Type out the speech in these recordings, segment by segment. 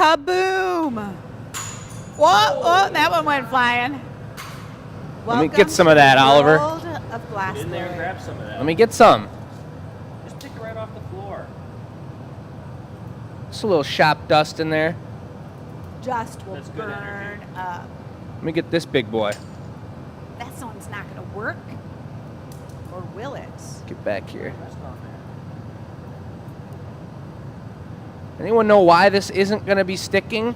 Kaboom! Whoa, oh, that one went flying. Let me get some of that, Oliver. World of glass. Get in there and grab some of that. Let me get some. Just pick it right off the floor. Just a little shop dust in there. Just will That's good burn energy. up. Let me get this big boy. That one's not going to work. Or will it? Get back here. Rest on there. Anyone know why this isn't going to be sticking?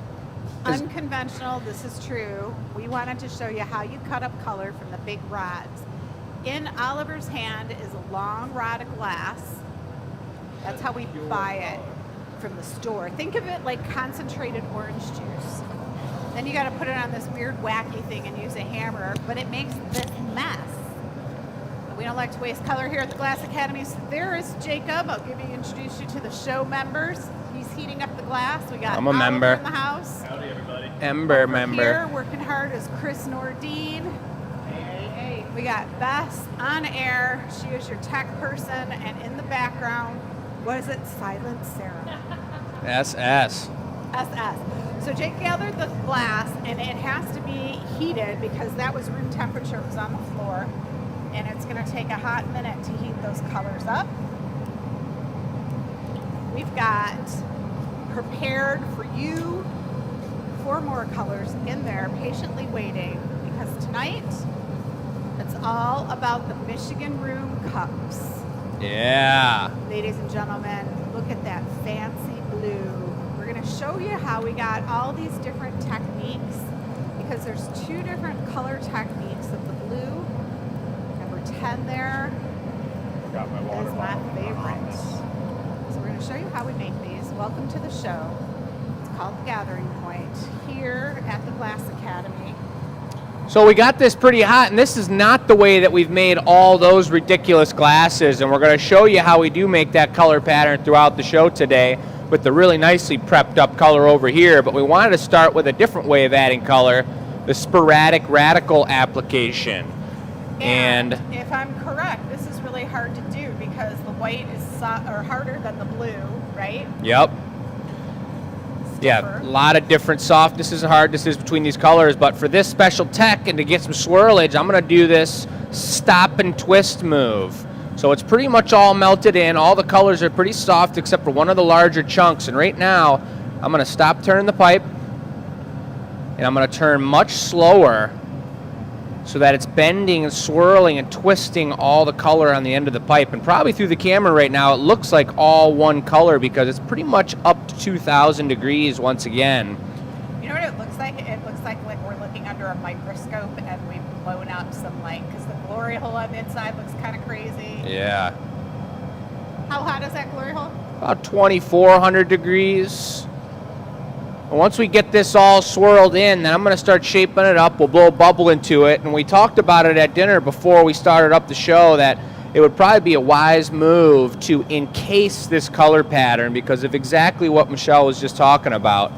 Unconventional, this is true. We wanted to show you how you cut up color from the big rods. In Oliver's hand is a long rod of glass. That's how we buy it from the store. Think of it like concentrated orange juice. Then you got to put it on this weird wacky thing and use a hammer, but it makes this mess. We don't like to waste color here at the Glass Academy. So there is Jacob. I'll introduce you to the show members. He's heating up the glass. We got I'm a Oliver member. in the house. Howdy, everybody. Ember Over member. Here, working hard is Chris Nordine. Hey. We got Bess on air. She is your tech person, and in the background, what is it? Silent Sarah. SS. SS. So Jake gathered the glass, and it has to be heated because that was room temperature. It was on the floor. And it's going to take a hot minute to heat those colors up. We've got prepared for you 4 more colors in there, patiently waiting, because tonight it's all about the Michigan Room cups. Yeah. Ladies and gentlemen, look at that fancy blue. We're going to show you how we got all these different techniques, because there's 2 different color techniques of the blue. 10 there Got my water is my bottle. favorite. So we're going to show you how we make these. Welcome to the show. It's called The Gathering Point here at the Glass Academy. So we got this pretty hot, and this is not the way that we've made all those ridiculous glasses, and we're going to show you how we do make that color pattern throughout the show today with the really nicely prepped up color over here, but we wanted to start with a different way of adding color, the sporadic radical application. And if I'm correct, this is really hard to do because the white is harder than the blue, right? Yep. Stiffer. Yeah, a lot of different softnesses and hardnesses between these colors, but for this special tech and to get some swirlage, I'm going to do this stop and twist move. So it's pretty much all melted in. All the colors are pretty soft except for one of the larger chunks. And right now, I'm going to stop turning the pipe, and I'm going to turn much slower so that it's bending and swirling and twisting all the color on the end of the pipe. And probably through the camera right now, it looks like all one color because it's pretty much up to 2,000 degrees once again. You know what it looks like? It looks like we're looking under a microscope and we've blown up some light because the glory hole on the inside looks kind of crazy. Yeah. How hot is that glory hole? About 2,400 degrees. And once we get this all swirled in, then I'm going to start shaping it up. We'll blow a bubble into it. And we talked about it at dinner before we started up the show that it would probably be a wise move to encase this color pattern because of exactly what Michelle was just talking about.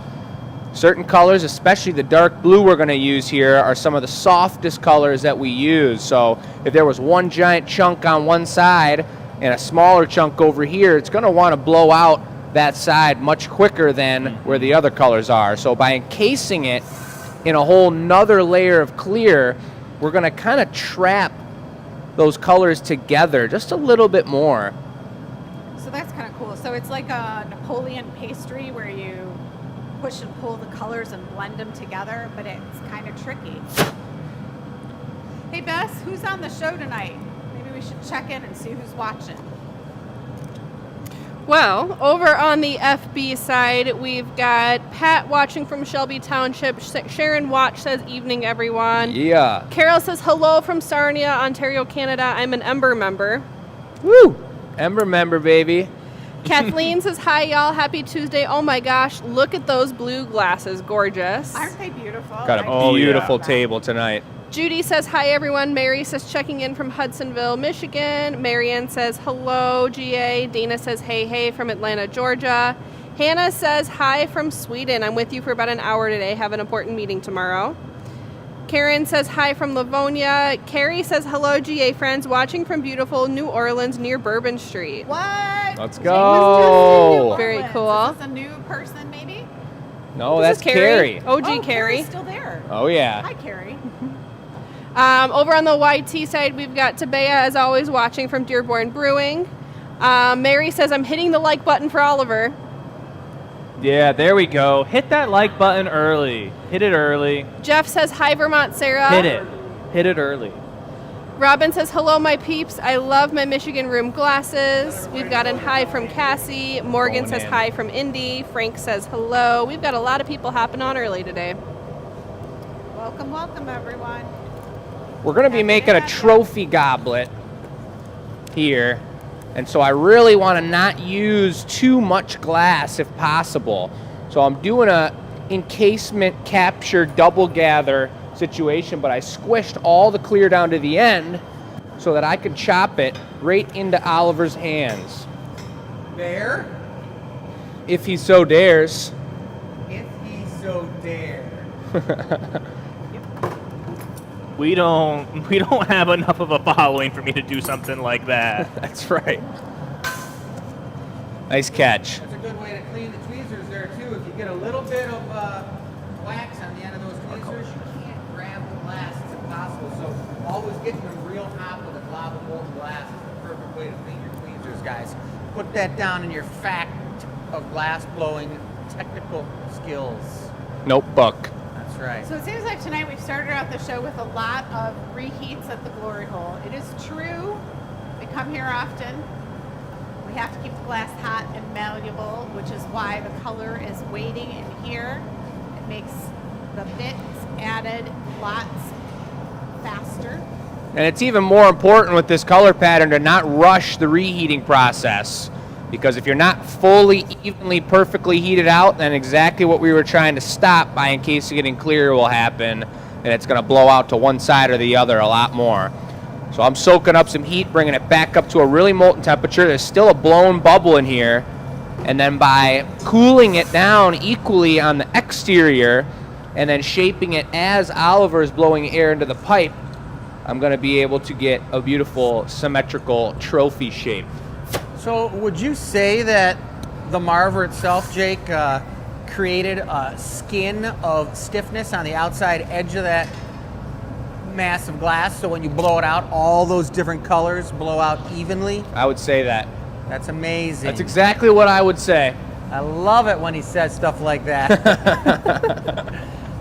Certain colors, especially the dark blue we're going to use here, are some of the softest colors that we use. So if there was one giant chunk on one side and a smaller chunk over here, it's going to want to blow out that side much quicker than where the other colors are. So by encasing it in a whole nother layer of clear, we're going to kind of trap those colors together just a little bit more. So that's kind of cool. So it's like a Napoleon pastry where you push and pull the colors and blend them together, but it's kind of tricky. Hey Bess, who's on the show tonight? Maybe we should check in and see who's watching. Well, over on the FB side, we've got Pat watching from Shelby Township. Sharon Watch says, evening, everyone. Yeah. Carol says, hello from Sarnia, Ontario, Canada. I'm an Ember member. Woo! Ember member, baby. Kathleen says, hi, y'all. Happy Tuesday. Oh, my gosh. Look at those blue glasses. Gorgeous. Aren't they beautiful? Got a beautiful table tonight. Judy says, hi, everyone. Mary says, checking in from Hudsonville, Michigan. Marianne says, hello, GA. Dana says, hey, from Atlanta, Georgia. Hannah says, hi from Sweden. I'm with you for about an hour today. Have an important meeting tomorrow. Karen says, hi from Livonia. Carrie says, hello, GA friends. Watching from beautiful New Orleans near Bourbon Street. What? Let's Jane go. was just in New Very Orleans. cool. Is this a new person, maybe? No, This that's is Carrie. OG Oh, Carrie. Carrie's still there. Oh, yeah. Hi, Carrie. Over on the YT side, we've got Tabea, as always, watching from Dearborn Brewing. Mary says, I'm hitting the like button for Oliver. Yeah, there we go. Hit that like button early. Hit it early. Jeff says, hi, Vermont Sarah. Hit it. Hit it early. Robin says, hello, my peeps. I love my Michigan room glasses. We've got an hi from Cassie. Morgan Going says in. hi from Indy. Frank says hello. We've got a lot of people hopping on early today. Welcome, welcome, everyone. We're going to be making a trophy goblet here. And so I really want to not use too much glass if possible. So I'm doing a encasement capture double gather situation, but I squished all the clear down to the end so that I could chop it right into Oliver's hands. There, If he so dares. if he so dare. We don't have enough of a following for me to do something like that. That's right. Nice catch. That's a good way to clean the tweezers there too. If you get a little bit of wax on the end of those tweezers, you can't grab the glass. It's impossible. So always getting them real hot with a glob of molten glass is the perfect way to clean your tweezers, guys. Put that down in your fact of glass blowing technical skills. Notebook. That's right. So it seems like tonight we've started out the show with a lot of reheats at the glory hole. It is true. We come here often. We have to keep the glass hot and malleable, which is why the color is waiting in here. It makes the bits added lots faster. And it's even more important with this color pattern to not rush the reheating process, because if you're not fully, evenly, perfectly heated out, then exactly what we were trying to stop by encasing it in clear will happen, and it's going to blow out to one side or the other a lot more. So I'm soaking up some heat, bringing it back up to a really molten temperature. There's still a blown bubble in here, and then by cooling it down equally on the exterior and then shaping it as Oliver is blowing air into the pipe, I'm going to be able to get a beautiful symmetrical trophy shape. So would you say that the Marver itself, Jake, created a skin of stiffness on the outside edge of that mass of glass, so when you blow it out, all those different colors blow out evenly? I would say that. That's amazing. That's exactly what I would say. I love it when he says stuff like that.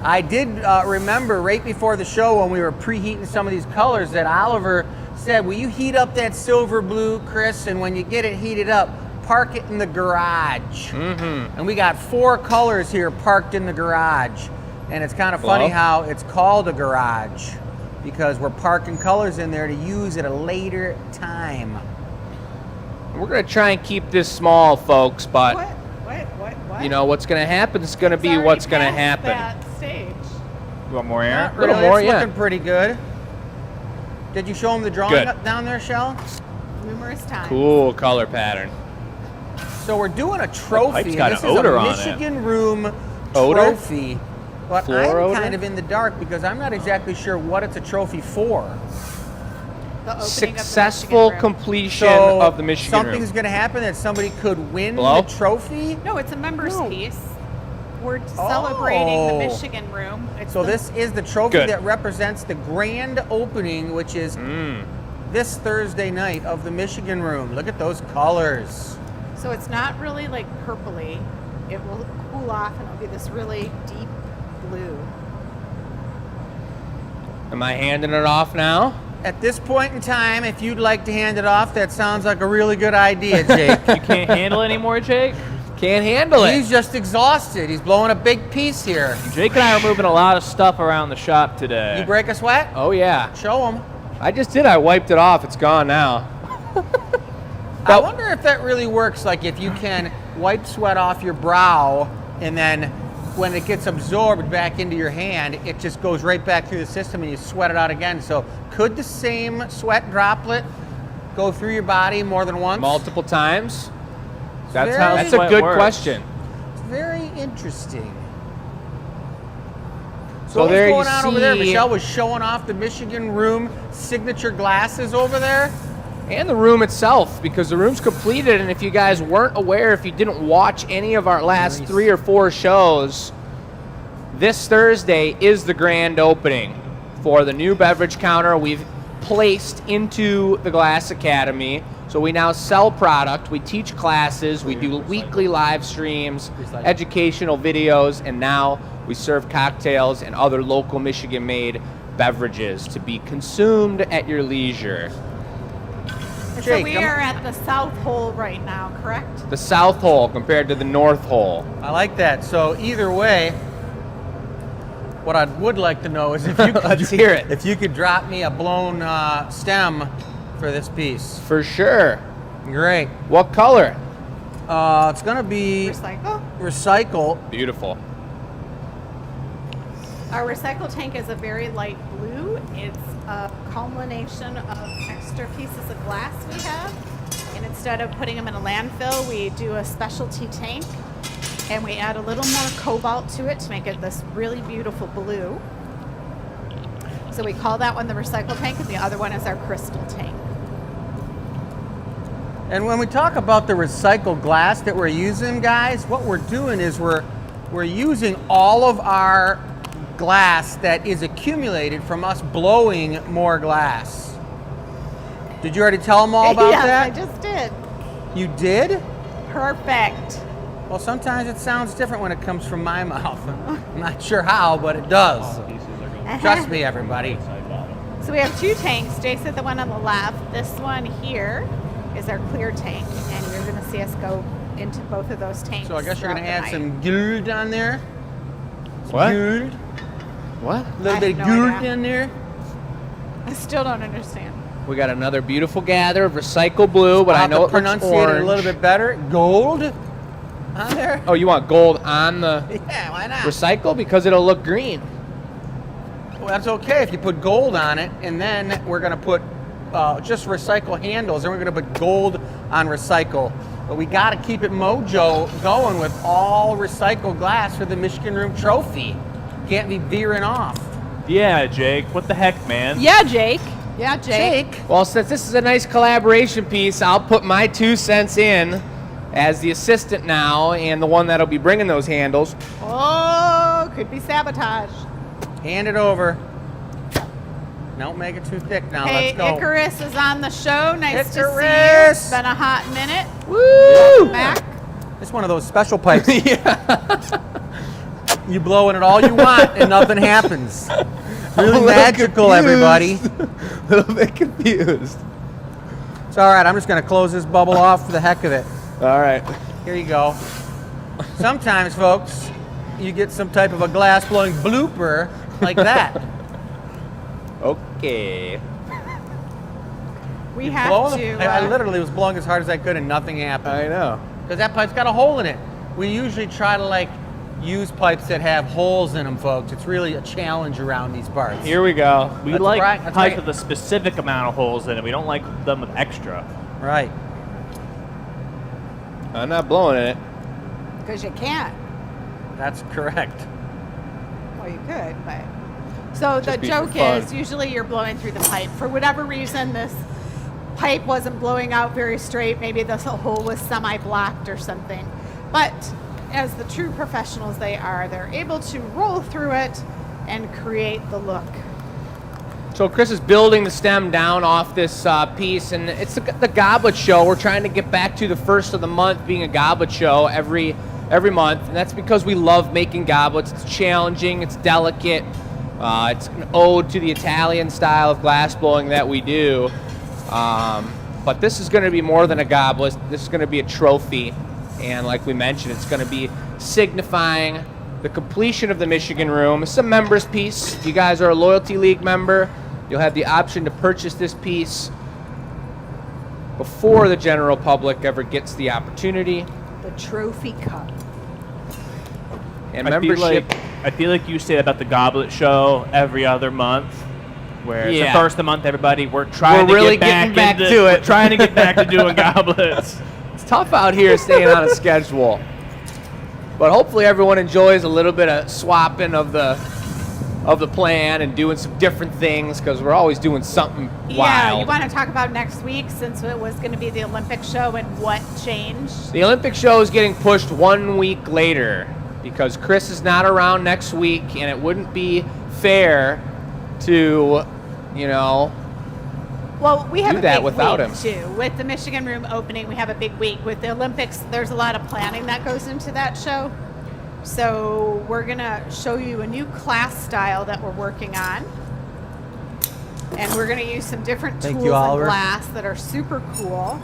I did remember right before the show when we were preheating some of these colors that Oliver said, will you heat up that silver blue, Chris, and when you get it heated up, park it in the garage. Mm-hmm. And we got 4 colors here parked in the garage. And it's kind of funny how it's called a garage, because we're parking colors in there to use at a later time. We're going to try and keep this small, folks, but What? you know what's going to happen is going to be what's going to happen. That stage. You want more air? Not little really, more, it's yeah. looking pretty good. Did you show him the drawing Good. up down there, Shell? Numerous times. Cool color pattern. So we're doing a trophy. pipe's and got this an is odor a on it. Michigan room Odor? trophy. But Floor I'm odor? kind of in the dark because I'm not exactly sure what it's a trophy for. The opening Successful of the Michigan room. completion So of the Michigan something's room. going to happen that somebody could win Hello? the trophy. No, it's a members No. piece. We're celebrating the Oh. Michigan room. It's So the- this is the trophy Good. that represents the grand opening, which is this Thursday night of the Michigan room. Look at those colors. So it's not really like purpley. It will cool off and it'll be this really deep blue. Am I handing it off now? At this point in time, if you'd like to hand it off, that sounds like a really good idea, Jake. You can't handle it anymore, Jake? Can't handle it. He's just exhausted. He's blowing a big piece here. Jake and I are moving a lot of stuff around the shop today. You break a sweat? Oh, yeah. Show him. I just did. I wiped it off. It's gone now. I wonder if that really works, like if you can wipe sweat off your brow and then when it gets absorbed back into your hand, it just goes right back through the system and you sweat it out again. So could the same sweat droplet go through your body more than once? Multiple times. That's how That's a sweat good works. question. It's very interesting. So what's there you going on over there? see- Michelle was showing off the Michigan room signature glasses over there. And the room itself, because the room's completed. And if you guys weren't aware, if you didn't watch any of our last Nice. 3 or 4 shows, This Thursday is the grand opening for the new beverage counter we've placed into the Glass Academy. So we now sell product, we teach classes, we do weekly live streams, educational videos, and now we serve cocktails and other local Michigan-made beverages to be consumed at your leisure. So Jake, we are at the South Hole right now, correct? The South Hole compared to the North Hole. I like that. So either way, what I would like to know is if you could, Let's hear it. if you could drop me a blown stem for this piece. For sure. Great. What color? It's gonna be Recycle. recycle. Beautiful. Our recycle tank is a very light blue. It's a culmination of extra pieces of glass we have. And instead of putting them in a landfill, we do a specialty tank. And we add a little more cobalt to it to make it this really beautiful blue. So we call that one the recycle tank, and the other one is our crystal tank. And when we talk about the recycled glass that we're using, guys, what we're doing is we're using all of our glass that is accumulated from us blowing more glass. Did you already tell them all about yes, that? I just did. You did? Perfect. Well, sometimes it sounds different when it comes from my mouth. I'm not sure how, but it does. Trust me, everybody. So we have two tanks. Jay said the one on the left. This one here is our clear tank, and you're going to see us go into both of those tanks. So I guess you're going to throughout add the night. some gold on there. What? Gold. What? A little I bit of have no gold idea. in there. I still don't understand. We got another beautiful gather of recycle blue, but I'll I have know to it looks pronunciate it orange. a little bit better. Gold on there. Oh, you want gold on the Yeah, why not? recycle? Because it'll look green. Well, that's okay if you put gold on it, and then we're going to put just recycle handles, and we're going to put gold on recycle. But we got to keep it mojo going with all recycled glass for the Michigan Room Trophy. Can't be veering off. Yeah, Jake. What the heck, man? Yeah, Jake. Yeah, Jake. Jake, Well, since this is a nice collaboration piece, I'll put my 2 cents in as the assistant now and the one that'll be bringing those handles. Oh, could be sabotage. hand it over. Don't make it too thick now. Hey, Let's go. Icarus is on the show. Nice to see you. Icarus! It's been a hot minute. Woo! Back. It's one of those special pipes. Yeah. You blow in it all you want and nothing happens. Really magical, everybody. A little bit confused. It's all right. I'm just going to close this bubble off for the heck of it. All right. Here you go. Sometimes, folks, you get some type of a glass blowing blooper like that. Okay. We You have blow to. I literally was blowing as hard as I could and nothing happened. I know. Because that pipe's got a hole in it. We usually try to use pipes that have holes in them, folks. It's really a challenge around these parts. Here we go. We That's like right, that's pipes right. with a specific amount of holes in it. We don't like them with extra. Right. I'm not blowing in it. Because you can't. That's correct. Well, you could, but. So the Just be for joke fun. is usually you're blowing through the pipe. For whatever reason, this pipe wasn't blowing out very straight. Maybe this hole was semi-blocked or something. But as the true professionals they are, they're able to roll through it and create the look. So Chris is building the stem down off this piece, and it's the Goblet Show. We're trying to get back to the first of the month being a Goblet Show every month, and that's because we love making goblets. It's challenging, it's delicate, it's an ode to the Italian style of glass blowing that we do. But this is going to be more than a goblet. This is going to be a trophy, and like we mentioned, it's going to be signifying the completion of the Michigan Room. It's a members piece. If you guys are a Loyalty League member, you'll have the option to purchase this piece before the general public ever gets the opportunity. The trophy cup. And I membership. feel like you say that about the Goblet Show every other month, where it's Yeah. the first of the month. Everybody, we're trying We're to really get getting back back into, to it. We're trying to get back to doing goblets. It's tough out here staying on a schedule. But hopefully everyone enjoys a little bit of swapping of the plan and doing some different things, because we're always doing something Yeah, wild. you want to talk about next week since it was going to be the Olympic show and what changed? The Olympic show is getting pushed 1 week later because Chris is not around next week, and it wouldn't be fair to, you know, Well, we have do a that big without week him. too. With the Michigan Room opening, we have a big week. With the Olympics, there's a lot of planning that goes into that show. So we're gonna show you a new class style that we're working on. And we're gonna use some different Thank tools you, and Oliver. glass that are super cool.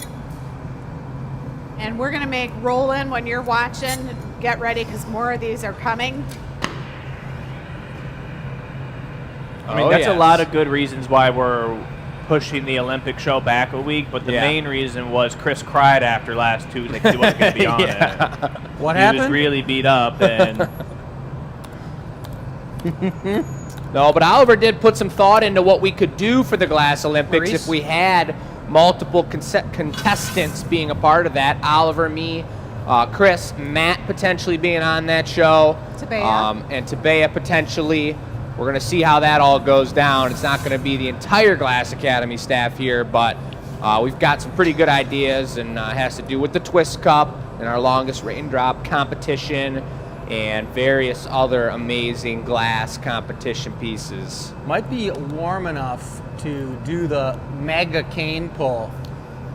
And we're gonna make Roland, when you're watching, get ready because more of these are coming. I mean, that's a lot of good reasons why we're pushing the Olympic show back a week, but the Yeah. main reason was Chris cried after last Tuesday because he wasn't going to be on it. What He was happened? really beat up, and No, but Oliver did put some thought into what we could do for the Glass Olympics Maurice? if we had multiple contestants being a part of that. Oliver, me, Chris, Matt potentially being on that show. Tabea. And Tabea potentially. We're going to see how that all goes down. It's not going to be the entire Glass Academy staff here, but we've got some pretty good ideas, and it has to do with the Twist Cup and our longest raindrop competition and various other amazing glass competition pieces. Might be warm enough to do the mega cane pull.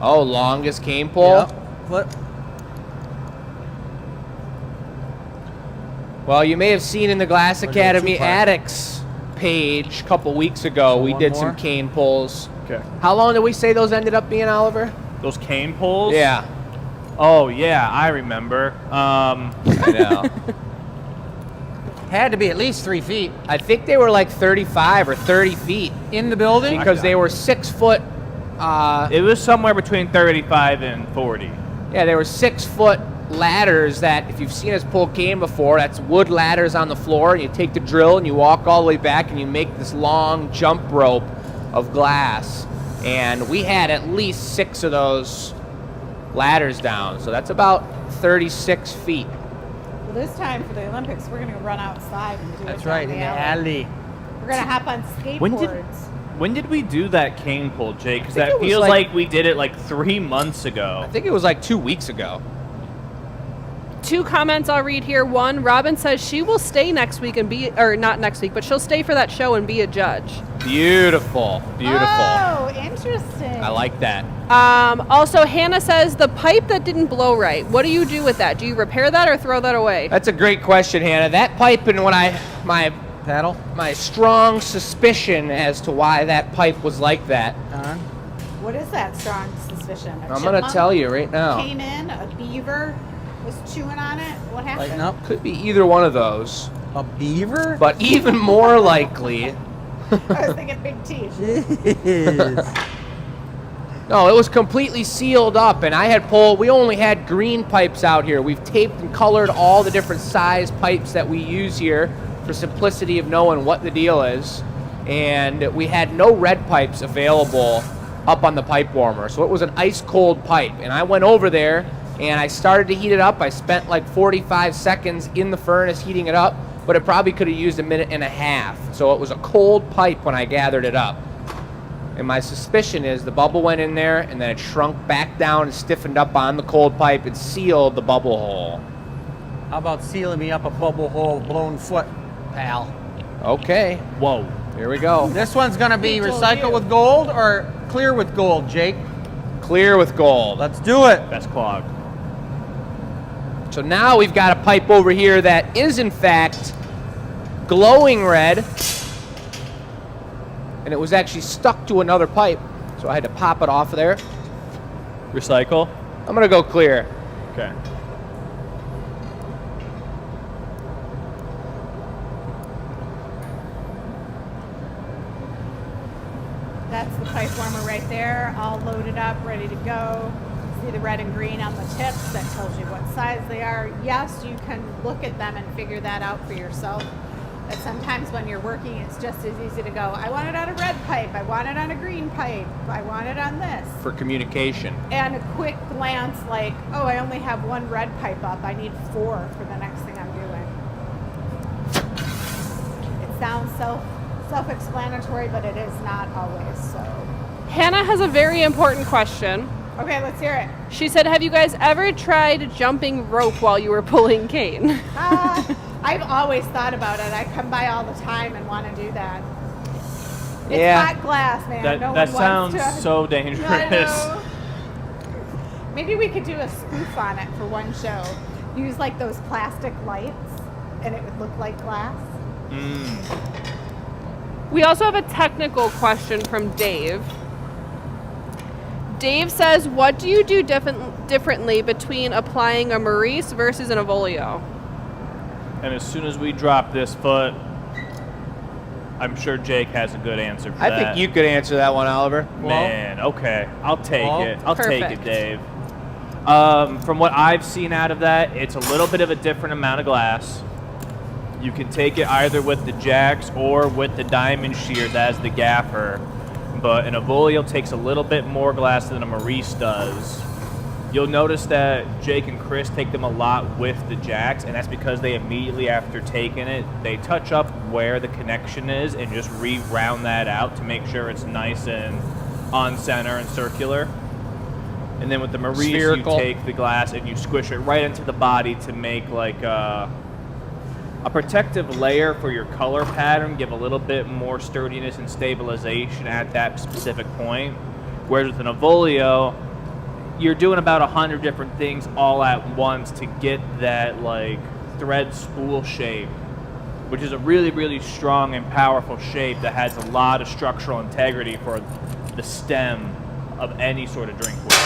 Oh, longest cane pull? Yep. Flip. Well, you may have seen in the Glass We'll do a Academy two-part. Addicts page a couple weeks ago, So we one did more? some cane pulls. okay. How long did we say those ended up being, Oliver? Those cane poles. Yeah, Oh yeah, I remember. I know. Had to be at least 3 feet I think they were like 35 or 30 feet in the building. because they were 6 foot. It was somewhere between 35 and 40. Yeah, they were 6 foot ladders that, if you've seen us pull cane before, that's wood ladders on the floor, and you take the drill and you walk all the way back and you make this long jump rope of glass. And we had at least 6 of those ladders down, so that's about 36 feet. Well, this time for the Olympics, we're gonna run outside and do it. That's down right, in the alley. We're gonna hop on skateboards. When did we do that cane pull, Jake? Because think it that was feels like- like we did it like 3 months ago. I think it was like 2 weeks ago. 2 comments I'll read here. One, Robin says she will stay next week and be, or not next week, but she'll stay for that show and be a judge. Beautiful, beautiful. Oh, interesting. I like that. Also, Hannah says the pipe that didn't blow right. What do you do with that? Do you repair that or throw that away? That's a great question, Hannah. That pipe, and when Paddle. my strong suspicion as to why that pipe was like that, On. What is that strong suspicion? A I'm gonna chipmunk tell you right now. Came in, a beaver was chewing on it. What happened? Lighten up. Could be either one of those, A beaver? but even more likely, I was thinking big teeth. Jeez. no, it was completely sealed up, and I had pulled. We only had green pipes out here. We've taped and colored all the different size pipes that we use here for simplicity of knowing what the deal is, and we had no red pipes available up on the pipe warmer, so it was an ice cold pipe. And I went over there and I started to heat it up. I spent like 45 seconds in the furnace heating it up, but it probably could have used a minute and a half. So it was a cold pipe when I gathered it up. And my suspicion is the bubble went in there and then it shrunk back down and stiffened up on the cold pipe and sealed the bubble hole. How about sealing me up a bubble hole, blown foot, pal? Okay, Whoa. here we go. This one's gonna be He told recycled you. with gold or clear with gold, Jake? Clear with gold. Let's do it. That's clogged. So now we've got a pipe over here that is in fact glowing red, and it was actually stuck to another pipe, so I had to pop it off of there. Recycle. I'm gonna go clear. Okay. That's the pipe warmer right there, all loaded up, ready to go. See the red and green on the tips, that tells you what size they are. Yes, you can look at them and figure that out for yourself. But sometimes when you're working, it's just as easy to go, I want it on a red pipe, I want it on a green pipe, I want it on this. For communication. And a quick glance like, oh, I only have one red pipe up, I need 4 for the next thing I'm doing. It sounds self-explanatory, but it is not always so. Hannah has a very important question. Okay, let's hear it. She said, have you guys ever tried jumping rope while you were pulling cane? I've always thought about it. I come by all the time and want to do that. It's Yeah. hot glass, man. That no that one sounds wants to. so dangerous. I know. Maybe we could do a spoof on it for one show. Use like those plastic lights, and it would look like glass. We also have a technical question from Dave. Dave says, what do you do differently between applying a Maurice versus an Avolio? And as soon as we drop this foot, I'm sure Jake has a good answer for I that. think you could answer that one, Oliver. Man, okay. I'll take it. I'll take it, Perfect. Dave. From what I've seen out of that, it's a little bit of a different amount of glass. You can take it either with the jacks or with the diamond shears as the gaffer. But an Avolio takes a little bit more glass than a Maurice does. You'll notice that Jake and Chris take them a lot with the jacks, and that's because they immediately after taking it, they touch up where the connection is and just re-round that out to make sure it's nice and on center and circular. And then with the Maurice, Spherical. you take the glass and you squish it right into the body to make like a protective layer for your color pattern, give a little bit more sturdiness and stabilization at that specific point. Whereas with an Avolio, you're doing about 100 different things all at once to get that like thread spool shape, which is a really, really strong and powerful shape that has a lot of structural integrity for the stem of any sort of drink wheel.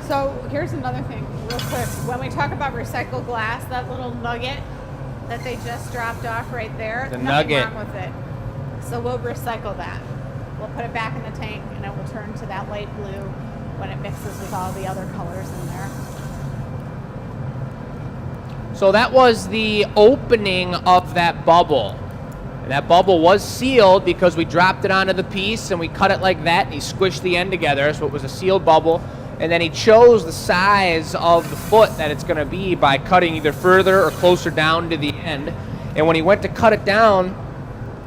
So here's another thing, real quick. When we talk about recycled glass, that little nugget that they just dropped off right there, The nothing nugget. wrong with it. So we'll recycle that. We'll put it back in the tank, and it will turn to that light blue when it mixes with all the other colors in there. So that was the opening of that bubble. And that bubble was sealed because we dropped it onto the piece and we cut it like that and he squished the end together, so it was a sealed bubble. And then he chose the size of the foot that it's going to be by cutting either further or closer down to the end. And when he went to cut it down,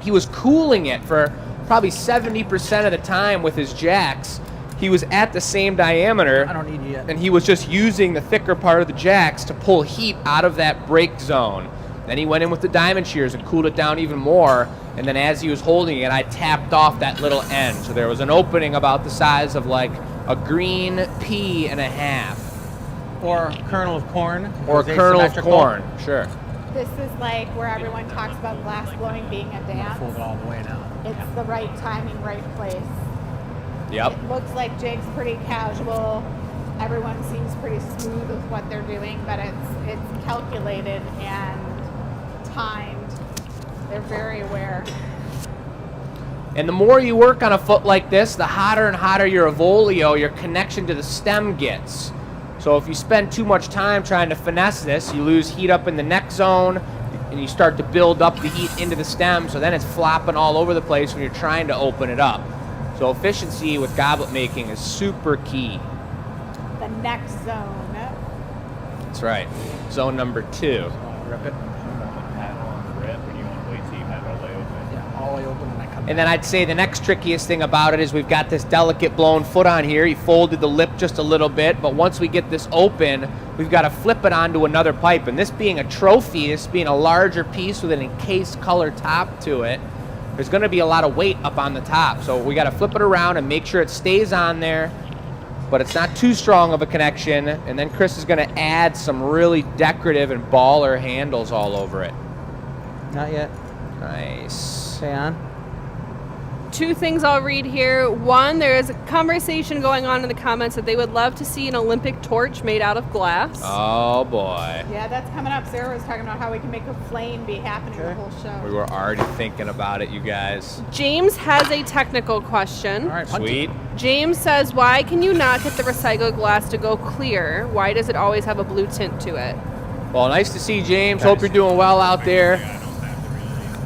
he was cooling it for probably 70% of the time with his jacks. He was at the same diameter. I don't need you yet. And he was just using the thicker part of the jacks to pull heat out of that break zone. Then he went in with the diamond shears and cooled it down even more. And then as he was holding it, I tapped off that little end. So there was an opening about the size of like a green pea and a half. Or a kernel of corn. Or a Is it kernel of symmetrical? corn, sure. This is like where everyone talks about glass blowing being a I'm gonna fold it dance. all the way now. It's the right timing, right place. Yep. It looks like Jake's pretty casual. Everyone seems pretty smooth with what they're doing, but it's calculated and timed. They're very aware. And the more you work on a foot like this, the hotter and hotter your Avolio, your connection to the stem gets. So if you spend too much time trying to finesse this, you lose heat up in the neck zone, and you start to build up the heat into the stem, so then it's flopping all over the place when you're trying to open it up. So efficiency with goblet making is super key. The next zone. That's right. Zone number 2. Rip it. Yeah, all the way open and I come And then I'd say the next trickiest thing about it is we've got this delicate blown foot on here. You folded the lip just a little bit, but once we get this open, we've got to flip it onto another pipe. And this being a trophy, this being a larger piece with an encased color top to it, there's going to be a lot of weight up on the top. So we got to flip it around and make sure it stays on there, but it's not too strong of a connection. And then Chris is going to add some really decorative and baller handles all over it. Not yet. Nice. Stay on. 2 things I'll read here. One, there is a conversation going on in the comments that they would love to see an Olympic torch made out of glass. Oh boy. Yeah, that's coming up. Sarah was talking about how we can make a flame be happening the whole We show. were already thinking about it, you guys. James has a technical question. All right, punt it. Sweet. James says, why can you not get the recycled glass to go clear? Why does it always have a blue tint to it? Well, nice to see you, James. Hope you're doing well out there.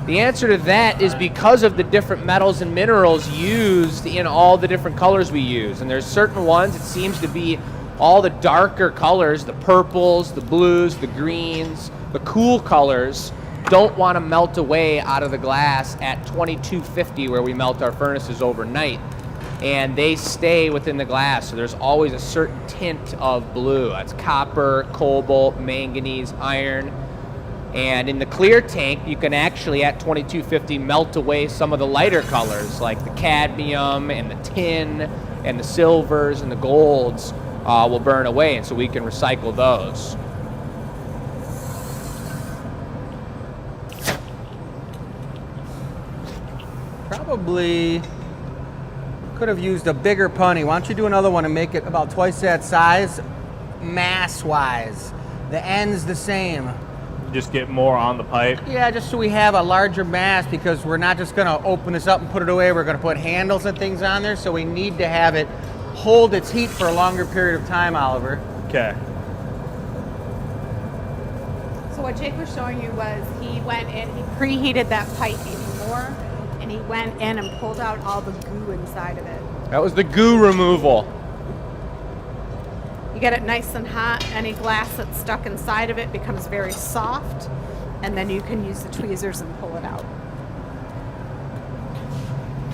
The answer to that is because of the different metals and minerals used in all the different colors we use. And there's certain ones, it seems to be all the darker colors, the purples, the blues, the greens, the cool colors, don't want to melt away out of the glass at 2250 where we melt our furnaces overnight. and they stay within the glass. So there's always a certain tint of blue. That's copper, cobalt, manganese, iron. And in the clear tank, you can actually, at 2250, melt away some of the lighter colors, like the cadmium and the tin and the silvers and the golds will burn away, and so we can recycle those. Probably could have used a bigger punny. Why don't you do another one and make it about twice that size, mass-wise. The end's the same. Just get more on the pipe. Yeah, just so we have a larger mass, because we're not just gonna open this up and put it away. We're gonna put handles and things on there, so we need to have it hold its heat for a longer period of time, Oliver. Okay. So what Jake was showing you was he went in, he preheated that pipe even more, and he went in and pulled out all the goo inside of it. That was the goo removal. You get it nice and hot. Any glass that's stuck inside of it becomes very soft, and then you can use the tweezers and pull it out.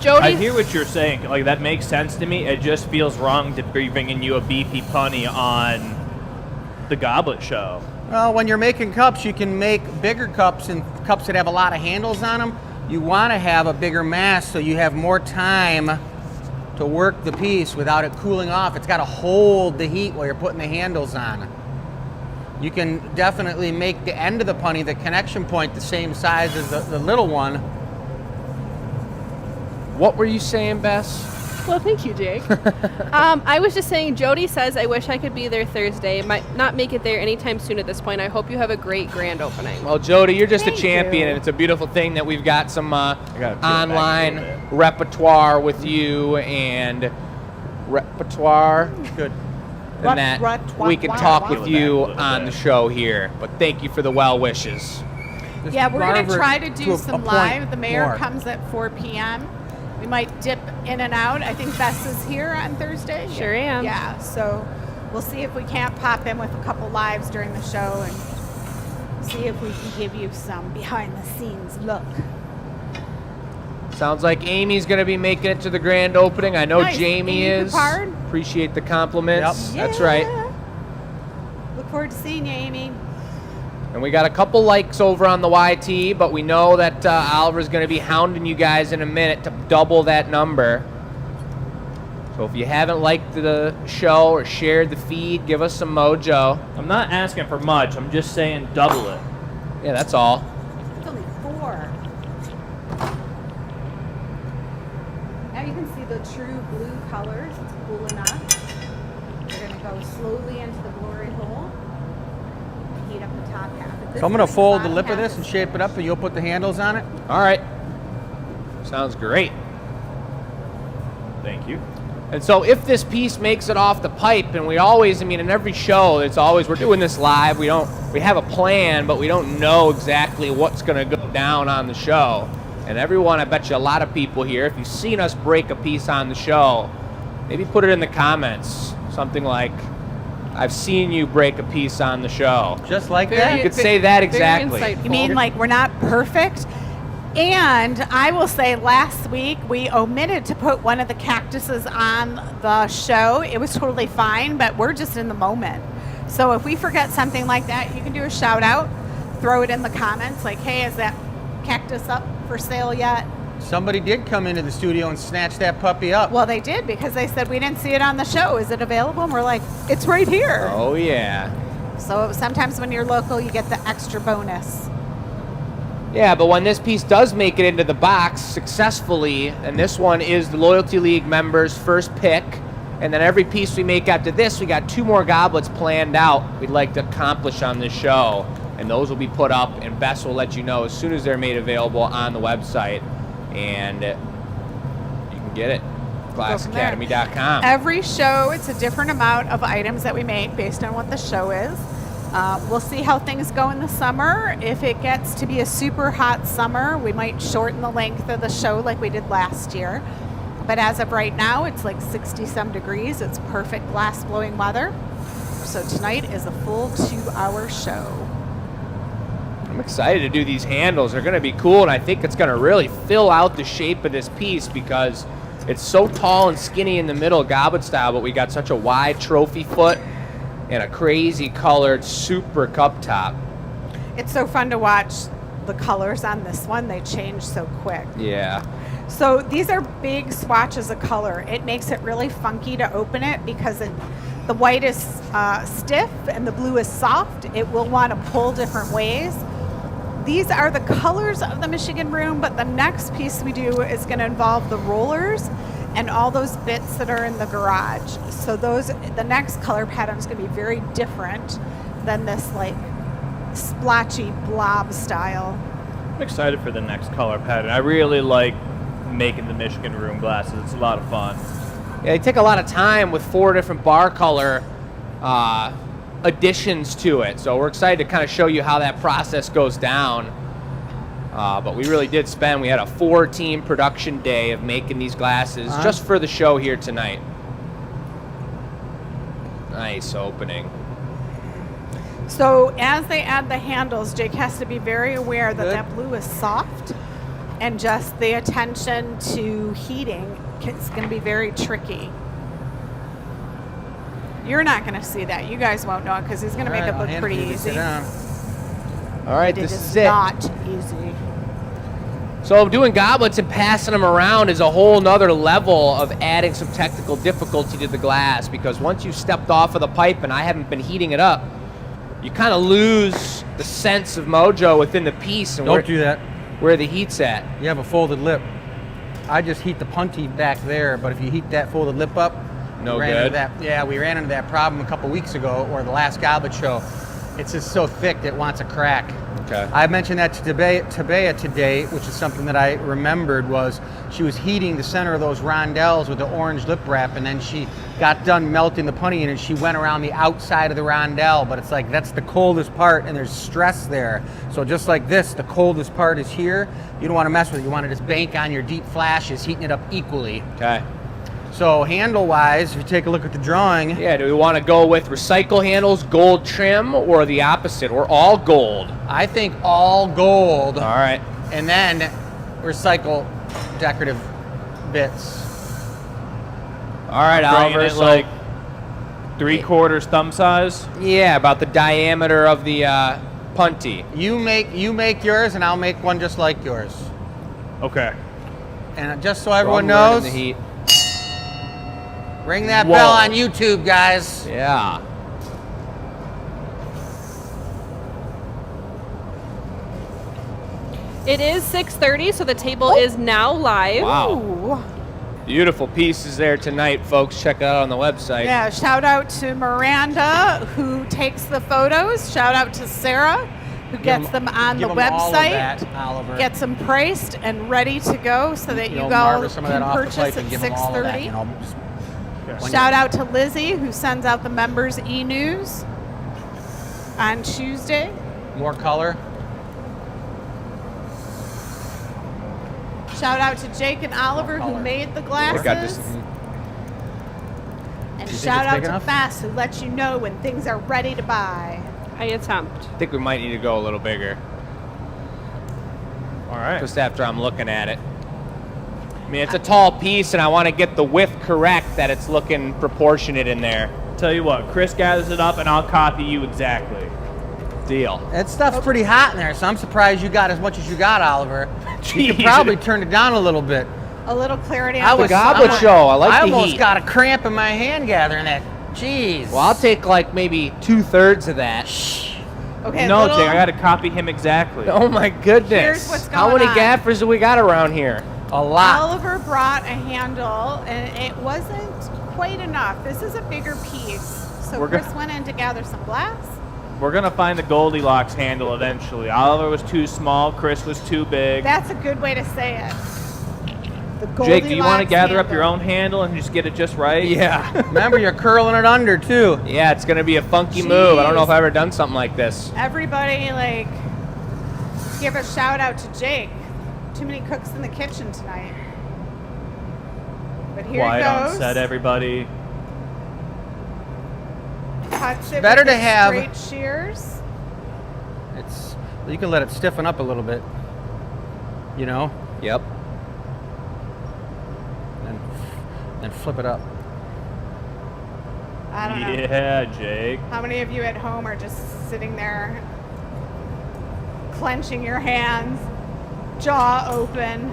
Jody, I hear what you're saying. Like, that makes sense to me. It just feels wrong to be bringing you a beefy punny on the Goblet show. Well, when you're making cups, you can make bigger cups and cups that have a lot of handles on them. You want to have a bigger mass so you have more time to work the piece without it cooling off. It's got to hold the heat while you're putting the handles on. You can definitely make the end of the punny, the connection point, the same size as the little one. What were you saying, Bess? well, thank you, Jake. I was just saying, Jody says, I wish I could be there Thursday. Might not make it there anytime soon at this point. I hope you have a great grand opening. Well, Jody, you're just Thank a champion, you. and it's a beautiful thing that we've got some gotta peel it back a online little bit. repertoire with you, and repertoire, Good. and that we can talk with Peel it back a you little on bit. the show here. But thank you for the well wishes. Just Yeah, we're going Oliver, to try to do a some point live. The mayor more. comes at 4 p.m. We might dip in and out. I think Bess is here on Thursday. Sure am. Yeah, so we'll see if we can't pop in with a couple lives during the show and see if we can give you some behind the scenes look. Sounds like Amy's going to be making it to the grand opening. I know Nice. Jamie Amy is. Coupard. Appreciate the compliments. Yep. That's right. Yeah. Look forward to seeing you, Amy. And we got a couple likes over on the YT, but we know that Oliver's going to be hounding you guys in a minute to double that number. So if you haven't liked the show or shared the feed, give us some mojo. I'm not asking for much. I'm just saying double it. Yeah, that's all. It's only 4. Now you can see the true blue colors. It's cool enough. We're going to go slowly into the glory hole. Heat up the top half. So I'm going to fold the bottom lip of half this and shape it up, and you'll put the handles on it. All right. Sounds great. Thank you. And so if this piece makes it off the pipe, and we always, I mean, in every show, it's always, we're doing this live. We have a plan, but we don't know exactly what's going to go down on the show. And everyone, I bet you a lot of people here, if you've seen us break a piece on the show, maybe put it in the comments. Something like, I've seen you break a piece on the show. Just like You that. could say that Very exactly. insightful. You mean like we're not perfect? And I will say last week we omitted to put one of the cactuses on the show. It was totally fine, but we're just in the moment. So if we forget something like that, you can do a shout out, throw it in the comments like, hey, is that cactus up for sale yet? Somebody did come into the studio and snatch that puppy up. Well, they did because they said we didn't see it on the show. Is it available? And we're like, it's right here. Oh, yeah. So sometimes when you're local, you get the extra bonus. Yeah, but when this piece does make it into the box successfully, and this one is the Loyalty League members' first pick, and then every piece we make after this, we got 2 more goblets planned out we'd like to accomplish on this show, and those will be put up, and Bess will let you know as soon as they're made available on the website, and you can get it, glassacademy.com. Every show, it's a different amount of items that we make based on what the show is. We'll see how things go in the summer. If it gets to be a super hot summer, we might shorten the length of the show like we did last year. But as of right now, it's like 60-some degrees. It's perfect glass blowing weather. So tonight is a full 2-hour show. I'm excited to do these handles. They're going to be cool, and I think it's going to really fill out the shape of this piece because It's so tall and skinny in the middle, goblet style, but we got such a wide trophy foot and a crazy colored super cup top. It's so fun to watch the colors on this one. They change so quick. Yeah. So these are big swatches of color. It makes it really funky to open it because the white is stiff and the blue is soft. It will want to pull different ways. These are the colors of the Michigan room, but the next piece we do is going to involve the rollers and all those bits that are in the garage. So the next color pattern is going to be very different than this like splotchy blob style. I'm excited for the next color pattern. I really like making the Michigan room glasses. It's a lot of fun. Yeah, they take a lot of time with 4 different bar color additions to it. So we're excited to kind of show you how that process goes down. But we really did spend, we had a 4-team production day of making these glasses just for the show here tonight. Nice opening. So as they add the handles, Jake has to be very aware that that blue is soft, and just the attention to heating is going to be very tricky. You're not going to see that. You guys won't know it because he's going to make it look pretty easy. All right, But this it is is it. not easy. So doing goblets and passing them around is a whole nother level of adding some technical difficulty to the glass, because once you've stepped off of the pipe and I haven't been heating it up, you kind of lose the sense of mojo within the piece and Don't do that. where the heat's at. You have a folded lip. I just heat the punty back there, but if you heat that folded lip up, No we ran good? into that. Yeah, we ran into that problem a couple weeks ago, or the last goblet show. It's just so thick that it wants a crack. Okay. I mentioned that to Tabea today, which is something that I remembered, was she was heating the center of those rondelles with the orange lip wrap, and then she got done melting the punty in, and she went around the outside of the rondelle, but it's like that's the coldest part, and there's stress there. So just like this, the coldest part is here. You don't want to mess with it. You want to just bank on your deep flashes, heating it up equally. Okay. So handle-wise, if you take a look at the drawing, Yeah, do we want to go with recycle handles, gold trim, or the opposite? We're all gold. I think all gold, All right. and then recycle decorative bits. All right, Bringing Oliver. it So, like 3/4 thumb size. yeah, about the diameter of the punty. You make yours, and I'll make one just like yours. Okay. And just so everyone Wrong word in knows, the heat. ring that Whoa. bell on YouTube, guys. Yeah. It is 6:30, so the table is now live. Wow. Ooh. Beautiful pieces there tonight, folks. Check it out on the website. Yeah, shout out to Miranda who takes the photos. Shout out to Sarah who gets them on the Give 'em all of website. that, Oliver. Gets them priced and ready to go so that you know, go Marva, some of can that off the purchase pipe at and give 'em all of that, 6:30. you know, just- Shout out to Lizzie who sends out the members e-news on Tuesday. More color. Shout out to Jake and Oliver who color. made the I got glasses. this. And Do you think shout it's out big to enough? Fast who lets you know when things are ready to buy. I attempt. I think we might need to go a little bigger, All right. just after I'm looking at it. I mean, it's a tall piece, and I want to get the width correct, that it's looking proportionate in there. Tell you what, Chris gathers it up, and I'll copy you exactly. Deal. That stuff's pretty hot in there, so I'm surprised you got as much as you got, Oliver. You could Jeez. probably turn it down a little bit. A little clarity I on was the goblet color. show. I like I the almost heat. got a cramp in my hand gathering that. Jeez. Well, I'll take like maybe 2/3 of that. Okay, No, little- Jake, I got to copy him exactly. Oh my goodness. Here's what's How going many on. gaffers do we got around here? a lot. Oliver brought a handle and it wasn't quite enough. This is a bigger piece. So We're Chris go- went in to gather some glass. We're going to find the Goldilocks handle eventually. Oliver was too small, Chris was too big. That's a good way to say it. The Jake, do you want to Goldilocks gather up handle. your own handle and just get it just right? Yeah. Remember, you're curling it under, too. Yeah, it's going to be a funky move. I don't know if Jeez. I've ever done something like this. Everybody, like, give a shout out to Jake. Too many cooks in the kitchen tonight. But here Quiet it on goes. set, everybody. Cuts it Better with to the have- straight shears. It's you can let it stiffen up a little bit. You know, Yep. and and flip it up. I don't know. Yeah, Jake. How many of you at home are just sitting there clenching your hands, jaw open?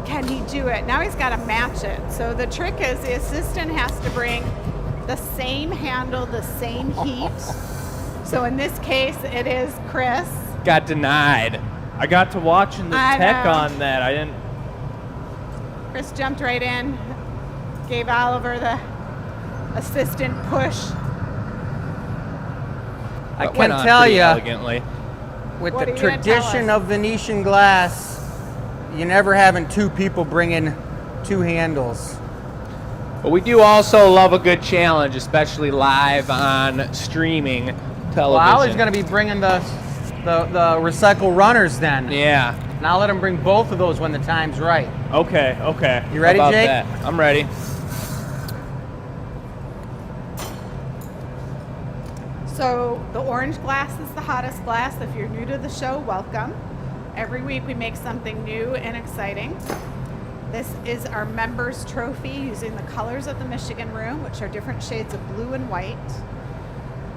Can he do it? Now he's got to match it. So the trick is the assistant has to bring the same handle, the same heat. So in this case, it is Chris. Got denied. I got to watching the I tech know. on that. I didn't. Chris jumped right in, gave Oliver the assistant push. I That can went on tell pretty you, elegantly. with What the are you gonna tell tradition us? of Venetian glass, you're never having two people bring in two handles. But we do also love a good challenge, especially live on streaming television. Well, Ollie's going to be bringing the recycle runners then. Yeah. And I'll let him bring both of those when the time's right. Okay, okay. You ready, How about Jake? that? I'm ready. So the orange glass is the hottest glass. If you're new to the show, welcome. Every week we make something new and exciting. This is our members trophy using the colors of the Michigan room, which are different shades of blue and white.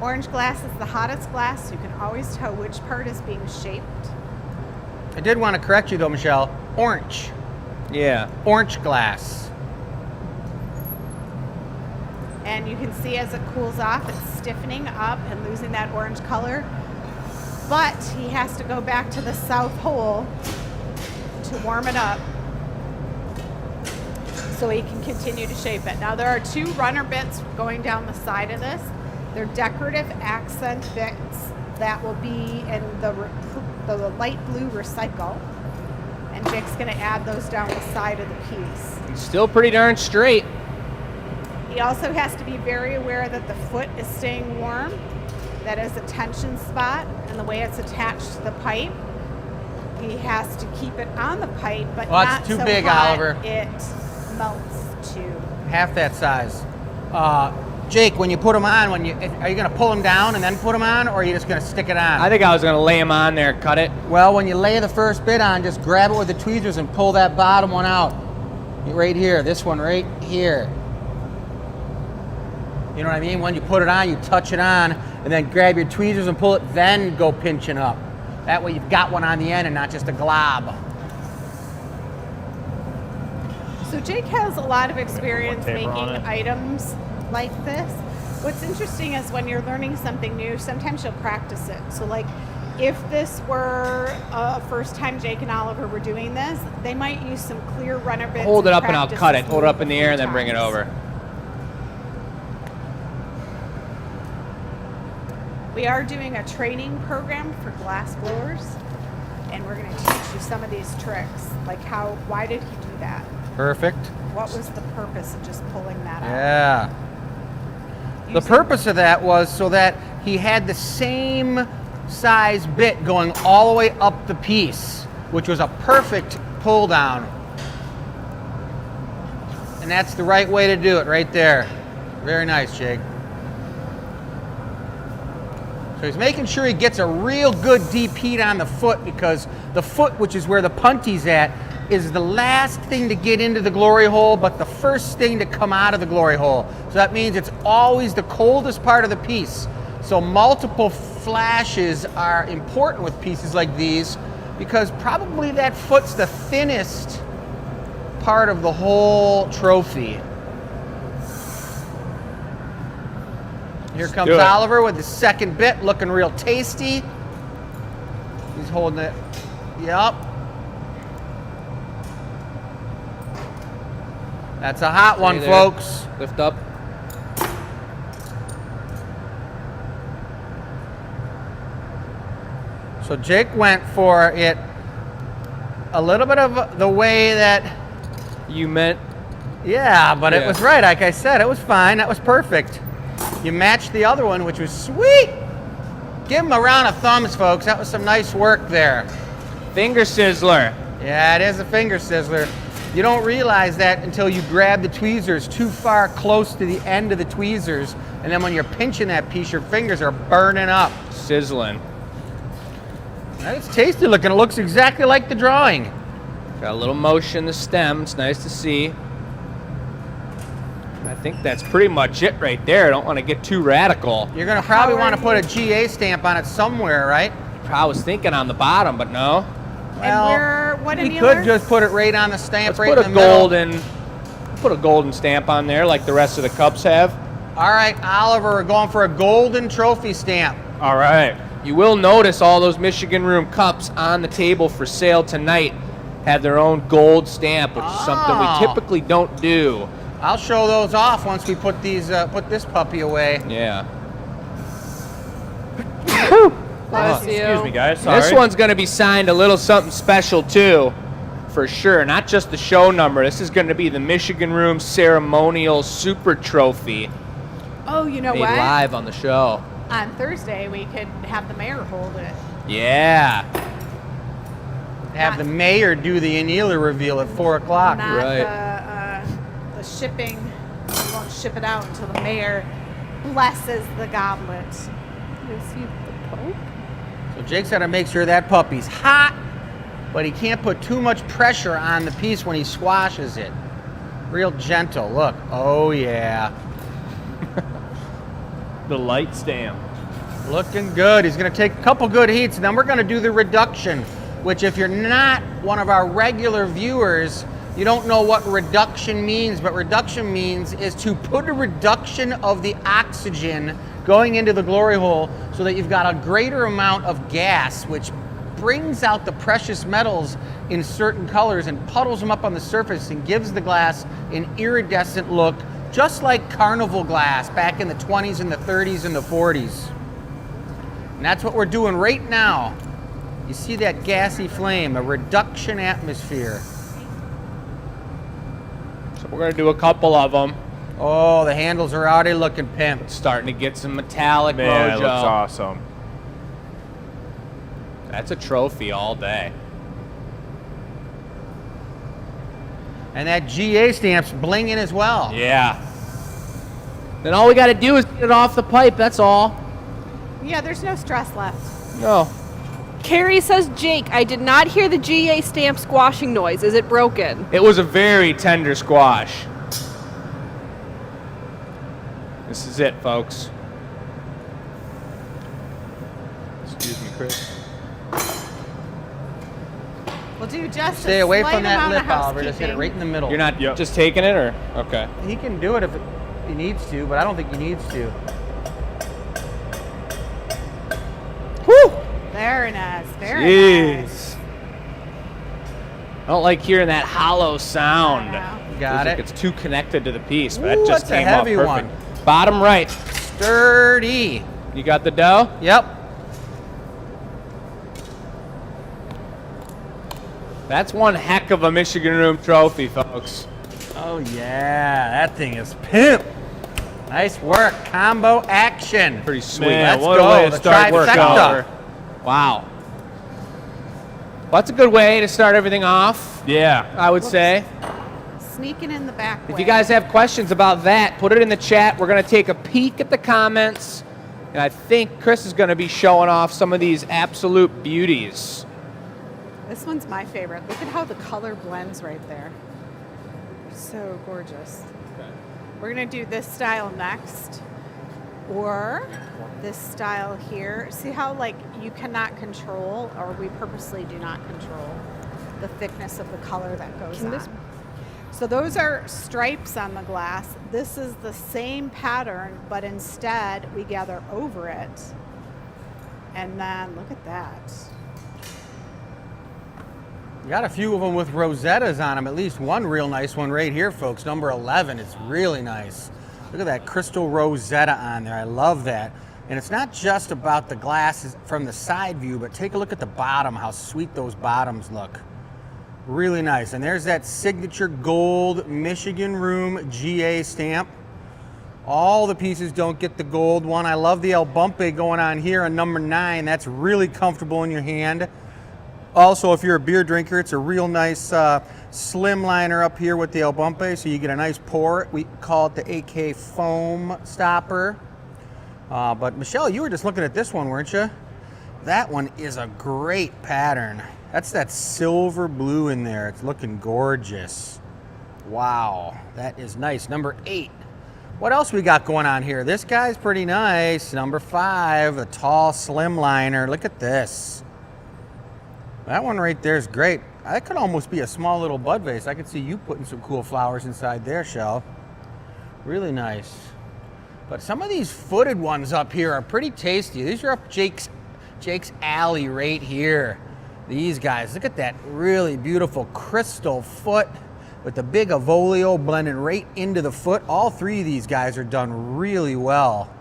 Orange glass is the hottest glass. You can always tell which part is being shaped. I did want to correct you though, Michelle. Orange. Yeah. Orange glass. And you can see as it cools off, it's stiffening up and losing that orange color. But he has to go back to the south hole to warm it up so he can continue to shape it. Now there are two runner bits going down the side of this. They're decorative accent bits that will be in the light blue recycle. And Jake's gonna add those down the side of the piece. It's still pretty darn straight. He also has to be very aware that the foot is staying warm. That is a tension spot, and the way it's attached to the pipe, he has to keep it on the pipe, but Well, not that's too so big, hot Oliver. it melts too. Half that size. Jake, when you put them on, are you going to pull them down and then put them on, or are you just going to stick it on? I think I was going to lay him on there, cut it. Well, when you lay the first bit on, just grab it with the tweezers and pull that bottom one out. Right here, this one right here. You know what I mean? When you put it on, you touch it on, and then grab your tweezers and pull it, then go pinching up. That way you've got one on the end and not just a glob. So Jake has a lot of experience taper making on it. items like this. What's interesting is when you're learning something new, sometimes you'll practice it. So like if this were a first time Jake and Oliver were doing this, they might use some clear runner bits. Hold it up and I'll practice cut this it. Hold it up in the move a air few and then bring it times. over. We are doing a training program for glass blowers, and we're going to teach you some of these tricks, like why did he do that? Perfect. What was the purpose of just pulling that out? Yeah. The Using- purpose of that was so that he had the same size bit going all the way up the piece, which was a perfect pull down. And that's the right way to do it right there. Very nice, Jake. So he's making sure he gets a real good deep heat on the foot, because the foot, which is where the punty's at, is the last thing to get into the glory hole, but the first thing to come out of the glory hole. So that means it's always the coldest part of the piece. So multiple flashes are important with pieces like these, because probably that foot's the thinnest part of the whole trophy. Here comes do it. Oliver with the second bit, looking real tasty. He's holding it. Yep. That's a hot one, there. folks. Lift up. So Jake went for it a little bit of the way that, You meant yeah, but it Yeah. was right. Like I said, it was fine. That was perfect. You matched the other one, which was sweet. Give him a round of thumbs, folks. That was some nice work there. finger sizzler. Yeah, it is a finger sizzler. You don't realize that until you grab the tweezers too far close to the end of the tweezers, and then when you're pinching that piece, your fingers are burning up. Sizzling. It's tasty looking. It looks exactly like the drawing. Got a little motion in the stem. It's nice to see. I think that's pretty much it right there. I don't want to get too radical. You're going to probably want to put a GA stamp on it somewhere, right? I was thinking on the bottom, but no. And what we annealer? could just put it right on the stamp, Let's right put in a the middle. golden stamp on there like the rest of the cups have. All right, Oliver, we're going for a golden trophy stamp. All right. You will notice all those Michigan Room cups on the table for sale tonight have their own gold stamp, which is something we typically don't do. I'll show those off once we put these put this puppy away. Yeah. Bless you. Excuse me, guys. Sorry. This one's going to be signed a little something special too, for sure. Not just the show number. This is going to be the Michigan Room Ceremonial Super Trophy. Oh, you know Made what? live on the show. On Thursday, we could have the mayor hold it. Yeah. Have the mayor do the annealer reveal at 4 o'clock. Not Right. the shipping. We won't ship it out until the mayor blesses the goblet. You see the Pope? So Jake's got to make sure that puppy's hot, but he can't put too much pressure on the piece when he squashes it. Real gentle. Look. Oh, yeah. The light stamp. Looking good. He's going to take a couple good heats, and then we're going to do the reduction, which if you're not one of our regular viewers, you don't know what reduction means, but reduction means is to put a reduction of the oxygen going into the glory hole so that you've got a greater amount of gas, which brings out the precious metals in certain colors and puddles them up on the surface and gives the glass an iridescent look, just like carnival glass back in the 20s and the 30s and the 40s. And that's what we're doing right now. You see that gassy flame, a reduction atmosphere. So we're going to do a couple of them. Oh, the handles are already looking pimp. Starting to get some metallic Man, mojo. it looks awesome. That's a trophy all day. And that GA stamp's blinging as well. Yeah. Then all we got to do is get it off the pipe. That's all. Yeah, there's no stress left. No. Carrie says, Jake, I did not hear the GA stamp squashing noise. Is it broken? It was a very tender squash. This is it, folks. Excuse me, Chris. We'll do just Stay a away slight from that amount lip, of Oliver. Just hit it housekeeping. right in the middle. You're not Yep. just taking it, or? Okay. He can do it if he needs to, but I don't think he needs to. Whew! Very nice. Very nice. Jeez. I don't like hearing that hollow sound. I know. Got Feels like it. it's too connected to the piece, but Ooh, it just that's a came heavy off one. perfect. Bottom right. Sturdy. You got the dough? Yep. That's one heck of a Michigan Room trophy, folks. Oh yeah, that thing is pimp. Nice work, combo action. Pretty sweet. Man, Let's what go, a way to the start work, trifecta. Oliver. Wow. Well, that's a good way to start everything off, Yeah. I would say. Sneaking in the back If way. you guys have questions about that, put it in the chat. We're going to take a peek at the comments. And I think Chris is going to be showing off some of these absolute beauties. This one's my favorite. Look at how the color blends right there. So gorgeous. We're going to do this style next. Or this style here. See how like you cannot control, or we purposely do not control, the thickness of the color that goes Can on. this- So those are stripes on the glass. This is the same pattern, but instead we gather over it. And then look at that. Got a few of them with rosettas on them. At least one real nice one right here, folks. Number 11. It's really nice. Look at that crystal rosetta on there. I love that. And it's not just about the glasses from the side view, but take a look at the bottom, how sweet those bottoms look. Really nice. And there's that signature gold Michigan Room GA stamp. All the pieces don't get the gold one. I love the El Bumpe going on here on number 9. That's really comfortable in your hand. Also, if you're a beer drinker, it's a real nice slim liner up here with the El Bumpe, so you get a nice pour. We call it the AK foam stopper. But Michelle, you were just looking at this one, weren't you? That one is a great pattern. That's that silver blue in there. It's looking gorgeous. Wow, that is nice. Number 8. What else we got going on here? This guy's pretty nice. Number 5, the tall slim liner. Look at this. That one right there is great. That could almost be a small little bud vase. I could see you putting some cool flowers inside there, Shell. Really nice. But some of these footed ones up here are pretty tasty. These are up Jake's alley right here. These guys, look at that really beautiful crystal foot with the big Avolio blending right into the foot. All 3 of these guys are done really well.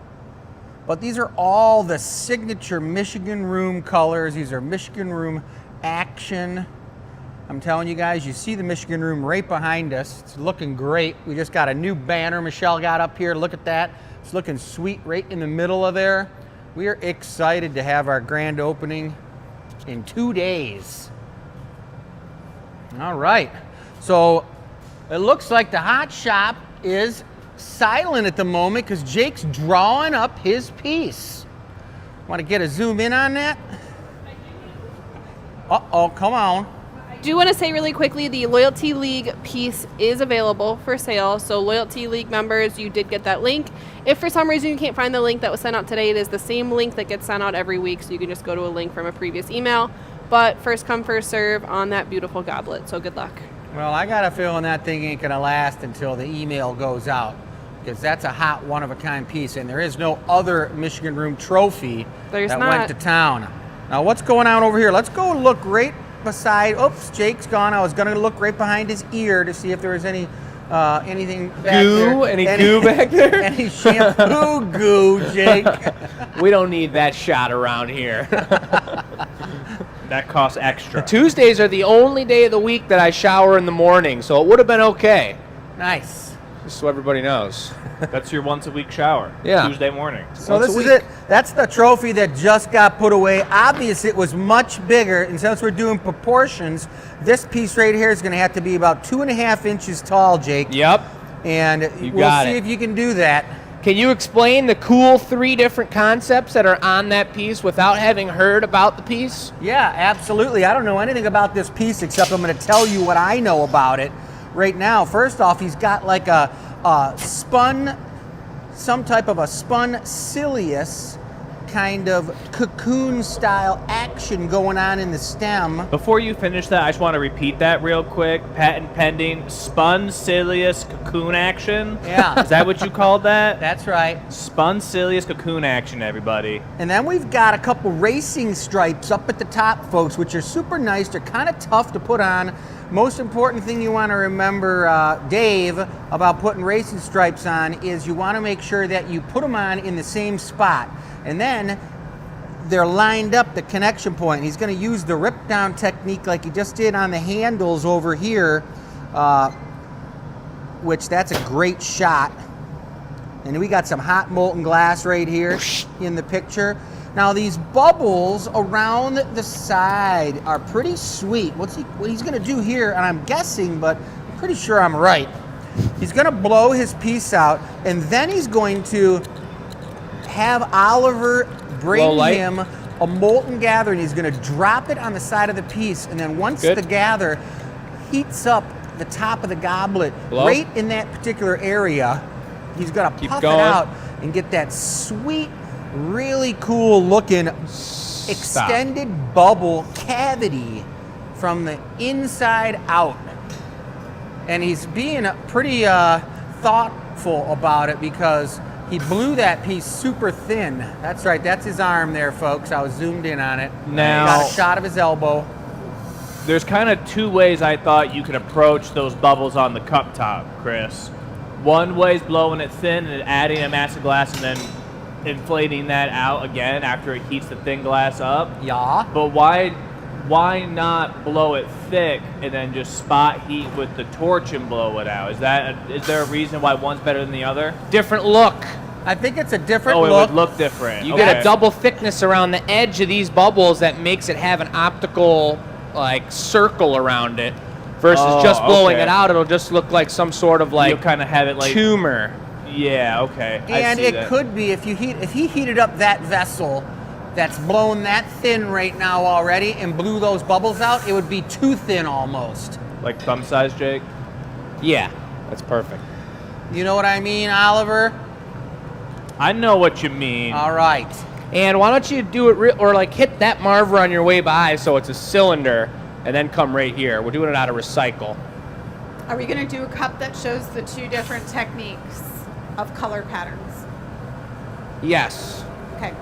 But these are all the signature Michigan Room colors. These are Michigan Room Action. I'm telling you guys, you see the Michigan Room right behind us. It's looking great. We just got a new banner Michelle got up here. Look at that. It's looking sweet right in the middle of there. We are excited to have our grand opening in 2 days. All right. So it looks like the hot shop is silent at the moment because Jake's drawing up his piece. Want to get a zoom in on that? Uh-oh, come on. Do want to say really quickly, the Loyalty League piece is available for sale. So Loyalty League members, you did get that link. If for some reason you can't find the link that was sent out today, it is the same link that gets sent out every week. So you can just go to a link from a previous email. But first come, first serve on that beautiful goblet. So good luck. Well, I got a feeling that thing ain't gonna last until the email goes out, because that's a hot one-of-a-kind piece, and there is no other Michigan Room trophy that went to town. Now, what's going on over here? Let's go look right beside. Oops, Jake's gone. I was gonna look right behind his ear to see if there was any anything back there. Any goo back there? Any shampoo goo, Jake? We don't need that shot around here. That costs extra. Tuesdays are the only day of the week that I shower in the morning, so it would have been okay. Nice. Just so everybody knows. That's your once-a-week shower. Yeah. Tuesday morning. So Once this a is week. it. That's the trophy that just got put away. Obviously, it was much bigger, and since we're doing proportions, this piece right here is going to have to be about 2.5 inches tall, Jake. Yep. And You we'll got see it. if you can do that. Can you explain the cool 3 different concepts that are on that piece without having heard about the piece? Yeah, absolutely. I don't know anything about this piece except I'm going to tell you what I know about it right now. First off, he's got like a spun, some type of a spun cilius kind of cocoon style action going on in the stem. Before you finish that, I just want to repeat that real quick. Patent pending, spun cilius cocoon action. Yeah. Is that what you called that? That's right. Spun cilius cocoon action, everybody. And then we've got a couple racing stripes up at the top, folks, which are super nice. They're kind of tough to put on. Most important thing you want to remember, Dave, about putting racing stripes on is you want to make sure that you put them on in the same spot. And then they're lined up, the connection point. And he's going to use the rip down technique like he just did on the handles over here, which that's a great shot. And we got some hot molten glass right here in the picture. Now these bubbles around the side are pretty sweet. What he's going to do here, and I'm guessing, but I'm pretty sure I'm right. He's going to blow his piece out, and then he's going to have Oliver bring him a molten gather, and he's going to drop it on the side of the piece. And then once the gather heats up the top of the goblet, right in that particular area, he's going to puff it out and get that sweet, really cool looking extended bubble cavity from the inside out. And he's being pretty thoughtful about it because he blew that piece super thin. That's right, that's his arm there, folks. I was zoomed in on it. Now, got a shot of his elbow. There's kind of 2 ways I thought you could approach those bubbles on the cup top, Chris. One way is blowing it thin and adding a massive glass and then inflating that out again after it heats the thin glass up. Yeah. But why not blow it thick and then just spot heat with the torch and blow it out? Is there a reason why one's better than the other? Different look. I think it's a different look. look. It would look different. You get a double thickness around the edge of these bubbles that makes it have an optical circle around it versus just blowing it out. It'll just look like some sort of You'll kind of have it like tumor. Yeah, okay. And it could be if he heated up that vessel that's blown that thin right now already and blew those bubbles out, it would be too thin almost. Like thumb size, Jake? Yeah, that's perfect. You know what I mean, Oliver? I know what you mean. All right. And why don't you do it or like hit that marver on your way by so it's a cylinder, and then come right here. We're doing it out of recycle. Are we going to do a cup that shows the two different techniques of color patterns? Yes. Okay.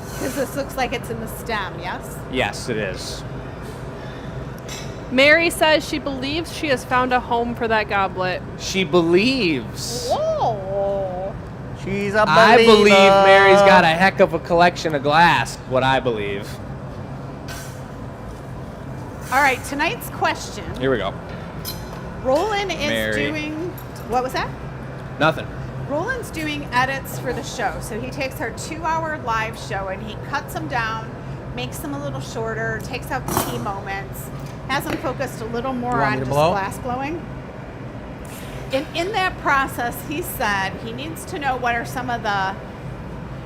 Because this looks like it's in the stem, yes? Yes, it is. Mary says she believes she has found a home for that goblet. She believes. Whoa. She's a believer. I believe Mary's got a heck of a collection of glass, what I believe. All right, tonight's question. Here we go. Roland is Mary. doing, what was that? Nothing. Roland's doing edits for the show. So he takes our 2-hour live show and he cuts them down, makes them a little shorter, takes out the key moments, has them focused a little more You want on me to just blow? glass blowing. And in that process, he said he needs to know what are some of the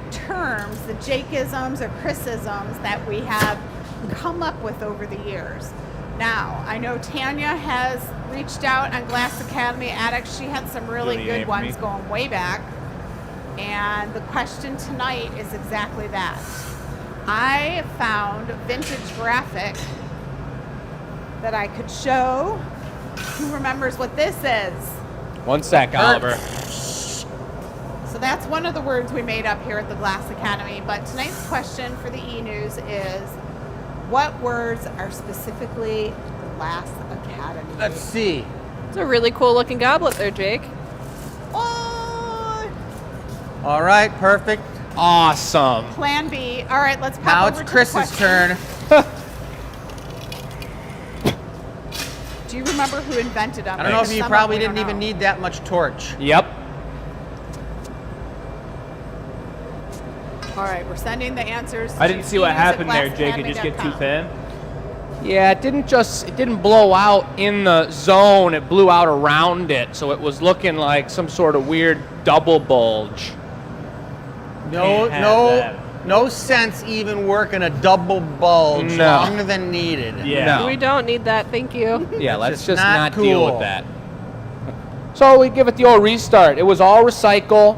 terms, the Jakeisms or Chrisisms that we have come up with over the years. Now, I know Tanya has reached out on Glass Academy Addicts. She had some really Really good named ones me. going way back. And the question tonight is exactly that. I found a vintage graphic that I could show. Who remembers what this is? One sec, Oliver. So that's one of the words we made up here at the Glass Academy. But tonight's question for the E-News is, what words are specifically Glass Academy? Let's see. It's a really cool looking goblet there, Jake. Oh, All right, perfect. Awesome. Plan B. All right, let's pop Now over it's to Chris's the turn. question. Do you remember who invented them? I don't know if Because you some probably of we didn't don't even know. need that much torch. Yep. All right, we're sending the answers. I didn't to see what E-News at happened there, Jake. It just get too glassacademy.com. thin. Yeah, it didn't blow out in the zone. It blew out around it, so it was looking like some sort of weird double bulge. No, Can't have no, that. no sense even working a double bulge No. longer than needed. Yeah. No. We don't need that, thank you. Yeah, let's just just not not deal cool. with that. So we give it the old restart. It was all recycle.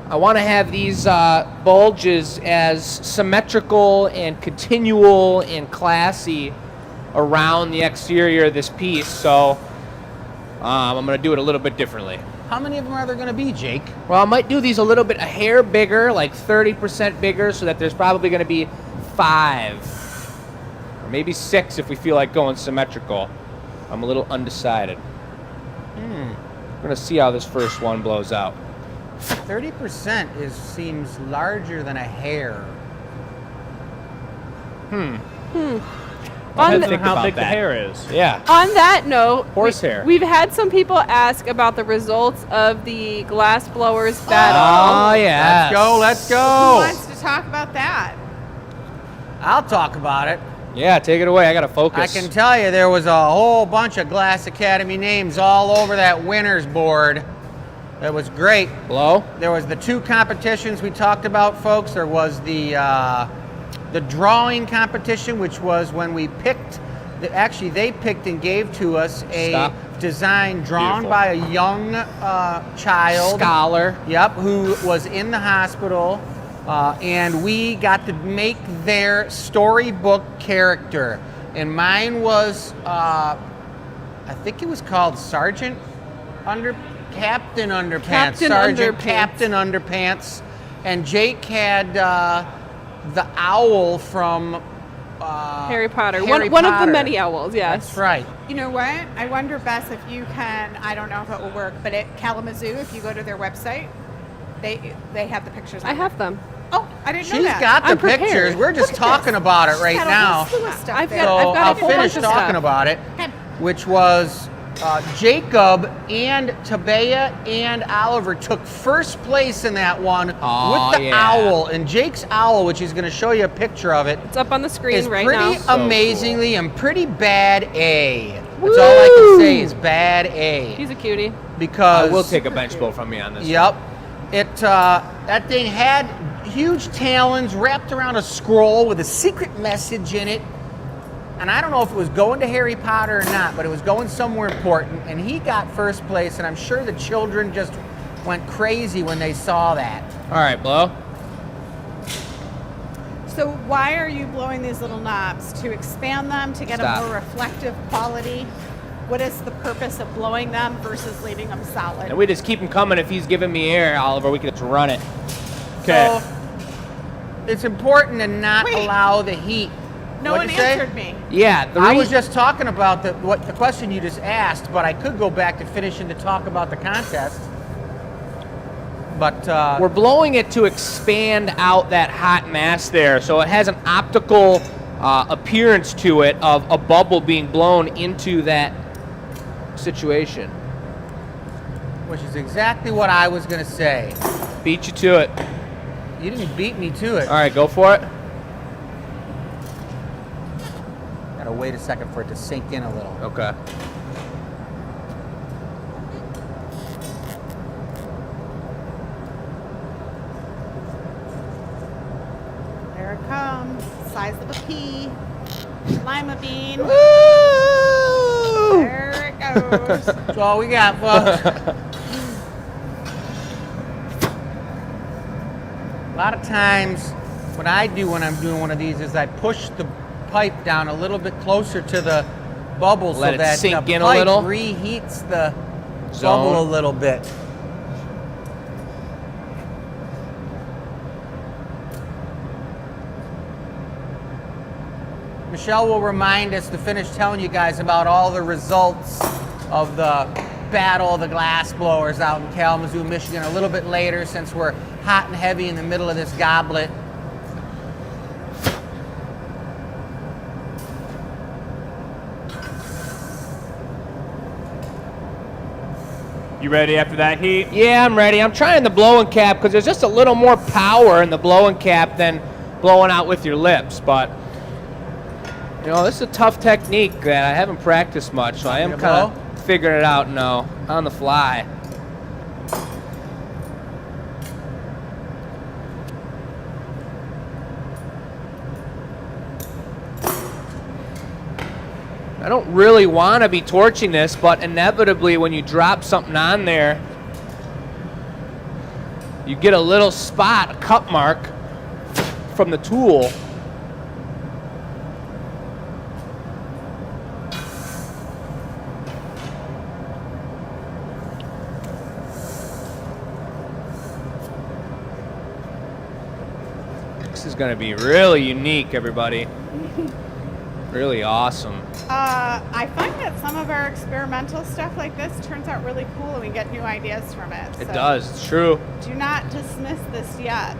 I want to have these bulges as symmetrical and continual and classy around the exterior of this piece, so I'm going to do it a little bit differently. How many of them are there going to be, Jake? Well, I might do these a hair bigger, like 30% bigger, so that there's probably going to be 5 or maybe 6 if we feel like going symmetrical. I'm a little undecided. We're going to see how this first one blows out. 30% seems larger than a hair. I'll On, have to th- think How about big the that. hair is. Yeah. on that note, Horsehair. we've had some people ask about the results of the glass blowers battle. Oh, yeah. Let's Who go. wants to talk about that? I'll talk about it. Yeah, take it away. I got to I focus. can tell you there was a whole bunch of Glass Academy names all over that winner's board. It was great. Blow. There was the 2 competitions we talked about, folks. There was the drawing competition, which was when we picked. Actually, they picked and gave to us a Stop. design drawn Beautiful. by a young child. Scholar. Yep, who was in the hospital, and we got to make their storybook character. And mine was, I think it was called Captain Underpants. Captain Sergeant Underpants. Captain Underpants. And Jake had the owl from Harry Potter. Harry One of the Potter. many owls, yes. That's right. You know what? I wonder, Bess, if you can, I don't know if it will work, but at Kalamazoo, if you go to their website, they have the pictures. I on have them. there. Oh, I didn't know She's that. got the I'm prepared. pictures. We're just Look at talking this. about it She's right got a now. whole slew of stuff I've there. got- So a I'll whole finish bunch of talking stuff. about it, Okay. which was Jacob and Tabea and Oliver took first place in that one Aw, with the yeah. owl. And Jake's owl, which he's going to show you a picture of it, It's up on the screen is right pretty now. So amazingly and pretty bad A. That's all I can say is bad A. He's a cutie. Because I will take a bench blow from me on this. Yep. It that thing had huge talons wrapped around a scroll with a secret message in it. And I don't know if it was going to Harry Potter or not, but it was going somewhere important. And he got first place, and I'm sure the children just went crazy when they saw that. All right, blow. So why are you blowing these little knobs? To expand them, to get Stop. a more reflective quality? What is the purpose of blowing them versus leaving them solid? And we just keep him coming. If he's giving me air, Oliver, we can just run it. Okay. So it's important to not Wait. allow the heat. No What'd one you say? answered me. Yeah, the I was reason. just talking about the question you just asked, but I could go back to finishing to talk about the contest. But We're blowing it to expand out that hot mass there, so it has an optical appearance to it of a bubble being blown into that situation. which is exactly what I was going to say. Beat you to it. You didn't beat me to it. All right, go for it. Gotta wait a second for it to sink in a little. Okay. There it comes. Size of a pea. Lima bean. Woo! There it goes. That's all we got, folks. A lot of times, what I do when I'm doing one of these is I push the pipe down a little bit closer to the bubble Let so it that sink the in a pipe little. reheats the Zone. bubble a little bit. Michelle will remind us to finish telling you guys about all the results of the battle of the glass blowers out in Kalamazoo, Michigan a little bit later, since we're hot and heavy in the middle of this goblet. You ready after that heat? Yeah, I'm ready. I'm trying the blowing cap because there's just a little more power in the blowing cap than blowing out with your lips. But, you know, this is a tough technique that I haven't practiced much, so I am You kind blow? of figuring it out now on the fly. I don't really want to be torching this, but inevitably when you drop something on there, you get a little spot, a cut mark from the tool. This is going to be really unique, everybody. Really awesome. I find that some of our experimental stuff like this turns out really cool and we get new ideas from it. It So does, it's true. Do not dismiss this yet.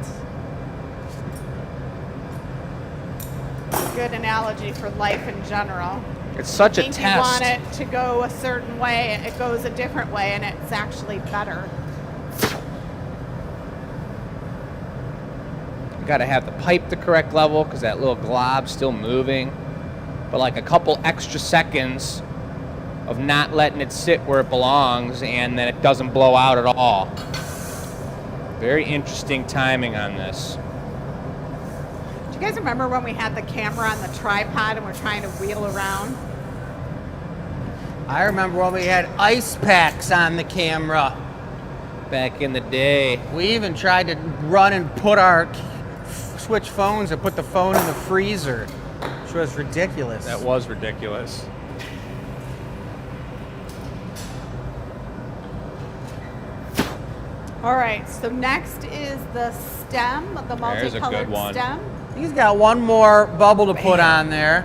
Good analogy for life in general. It's such a Think test. you want it to go a certain way, it goes a different way, and it's actually better. You got to have the pipe the correct level because that little glob's still moving. But like a couple extra seconds of not letting it sit where it belongs, and then it doesn't blow out at all. Very interesting timing on this. Do you guys remember when we had the camera on the tripod and we're trying to wheel around? I remember when we had ice packs on the camera. Back in the day. We even tried to run and put our switch phones and put the phone in the freezer, which was ridiculous. That was ridiculous. All right, so next is the stem, the There's a good multicolored one. stem. He's got one more bubble to put on there.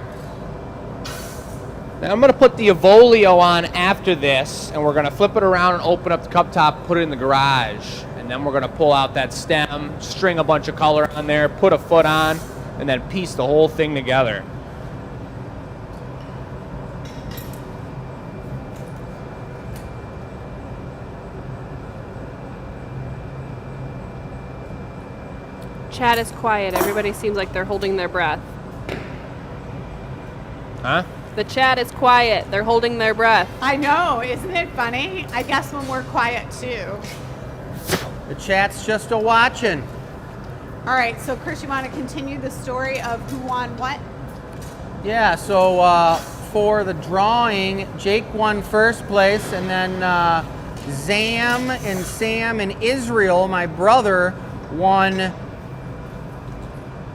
Now I'm going to put the Evolio on after this, and we're going to flip it around and open up the cup top, put it in the garage. And then we're going to pull out that stem, string a bunch of color on there, put a foot on, and then piece the whole thing together. Chat is quiet. Everybody seems like they're holding their breath. Huh? The chat is quiet. They're holding their breath. I know, isn't it funny? I guess when we're quiet too. The chat's just a watching. All right, so Chris, you want to continue the story of who won what? Yeah, so for the drawing, Jake won first place, and then Zam and Sam and Israel, my brother, won.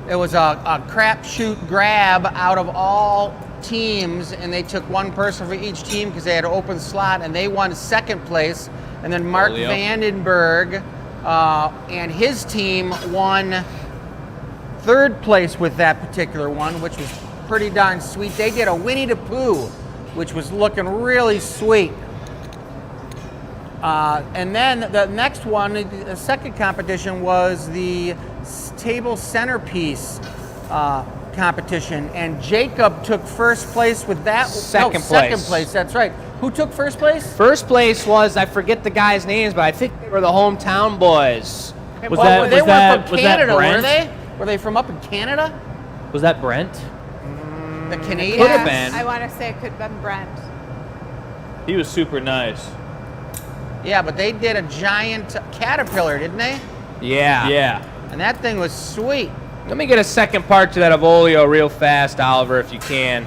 It was a crapshoot grab out of all teams, and they took one person for each team because they had an open slot, and they won second place. And then Mark Julio. Vandenberg and his team won third place with that particular one, which was pretty darn sweet. They did a Winnie the Pooh, which was looking really sweet. And then the next one, the second competition, was the table centerpiece competition, and Jacob took first place with that. Second Second place. place. That's right. Who took first place? First place was, I forget the guys' names, but I think they were the hometown boys. Was Well, that they was were that from was Canada, that Brent? were they? Were they from up in Canada? Was that Brent? The Canadians? Could have been. I want to say it could have been Brent. He was super nice. Yeah, but they did a giant caterpillar, didn't they? Yeah. Yeah. And that thing was sweet. Let me get a second part to that Avolio real fast, Oliver, if you can.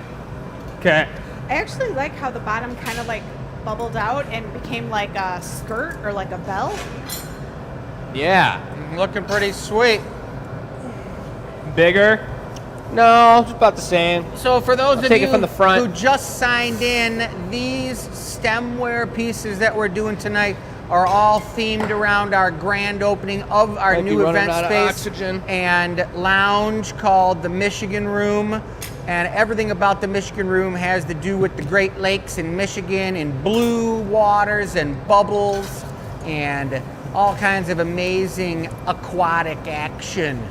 Okay. I actually like how the bottom kind of like bubbled out and became like a skirt or like a belt. Yeah. Looking pretty sweet. Bigger. No, it's about the same. So for those I'll of take you it from the front. who just signed in, these stemware pieces that we're doing tonight are all themed around our grand opening of our Might be new running event out of space oxygen. and lounge called the Michigan Room. And everything about the Michigan Room has to do with the Great Lakes in Michigan and blue waters and bubbles and all kinds of amazing aquatic action.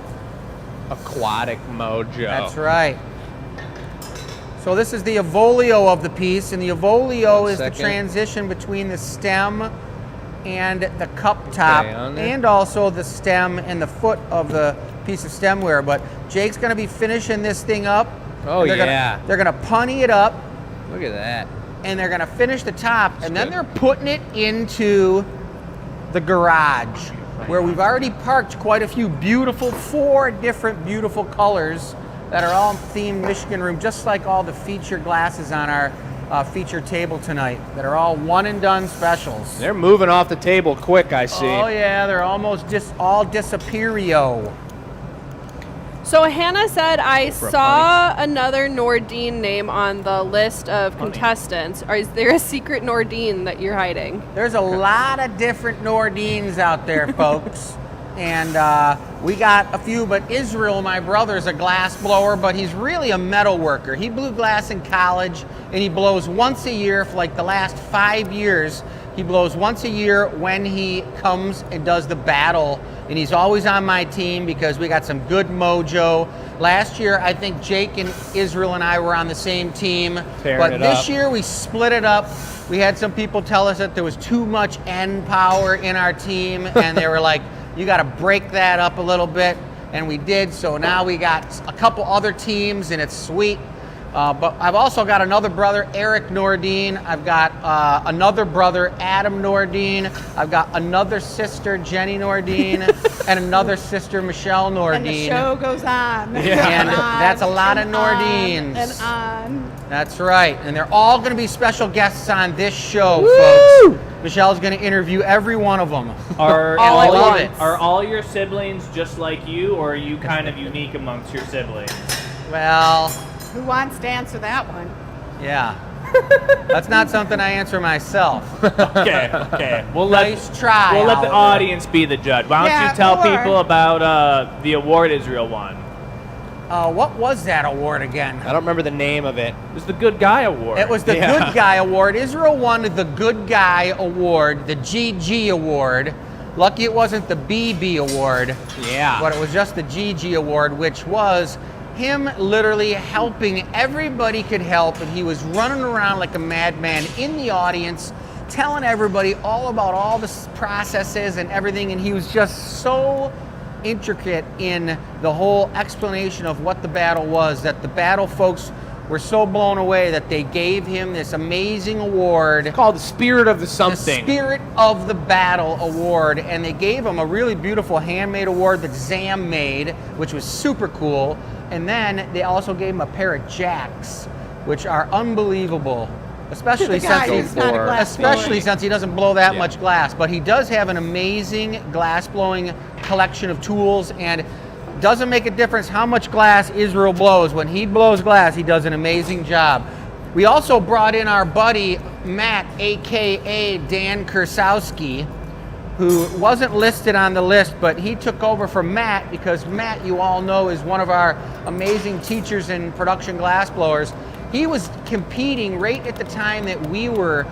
Aquatic mojo. That's right. So this is the Avolio of the piece, and the Avolio One is the second. transition between the stem and the cup top, on there. and also the stem and the foot of the piece of stemware. But Jake's going to be finishing this thing up. Oh, and yeah. they're going to punny it up, Look at that. and they're going to finish the top, and then good. they're putting it into the garage, where we've already parked quite a few beautiful, 4 different beautiful colors that are all themed Michigan Room, just like all the feature glasses on our feature table tonight, that are all one and done specials. They're moving off the table quick, I see. Oh yeah, they're almost all disappeario. So Hannah said, I For a saw another Nordine name on the list of contestants. Or is there a secret Nordine that you're hiding? There's a lot of different Nordines out there, folks. And we got a few, but Israel, my brother, is a glass blower, but he's really a metal worker. He blew glass in college, and he blows once a year for like the last 5 years. He blows once a year when he comes and does the battle, and he's always on my team because we got some good mojo. Last year, I think Jake and Israel and I were on the same team, Tearing but it this up. year we split it up. We had some people tell us that there was too much N power in our team, and they were like, you got to break that up a little bit, and we did. So now we got a couple other teams, and it's sweet. But I've also got another brother, Eric Nordine. I've got another brother, Adam Nordine. I've got another sister, Jenny Nordine, and another sister, Michelle Nordine. And the show goes on. Yeah. And that's a lot of Nordines. And on. That's right. And they're all going to be special guests on this show, Woo! folks. Michelle's going to interview every one of them. Are All all, of it. are all your siblings just like you, or are you kind of unique amongst your siblings? Well, Who wants to answer that one? yeah. That's not something I answer myself. Okay, okay. Nice try, We'll let the Oliver. audience be the judge. Why don't Yeah, you tell or- people about the award Israel won? What was that award again? I don't remember the name of it. It was the Good Guy Award. It was the Yeah. Good Guy Award. Israel won the Good Guy Award, the GG Award. Lucky it wasn't the BB Award, Yeah. but it was just the GG Award, which was him literally helping everybody could help, and he was running around like a madman in the audience, telling everybody all about all the processes and everything, and he was just so intricate in the whole explanation of what the battle was that the battle folks were so blown away that they gave him this amazing award. It's called the Spirit of the The Something. Spirit of the Battle Award, and they gave him a really beautiful handmade award that Zam made, which was super cool. And then they also gave him a pair of jacks, which are unbelievable, especially The guy since who's not a glass especially blower. since he doesn't blow that Yeah. much glass. But he does have an amazing glass blowing collection of tools, and doesn't make a difference how much glass Israel blows. When he blows glass, he does an amazing job. We also brought in our buddy Matt, aka Dan Kursowski, who wasn't listed on the list, but he took over for Matt because Matt, you all know, is one of our amazing teachers in production glass blowers. He was competing right at the time that we were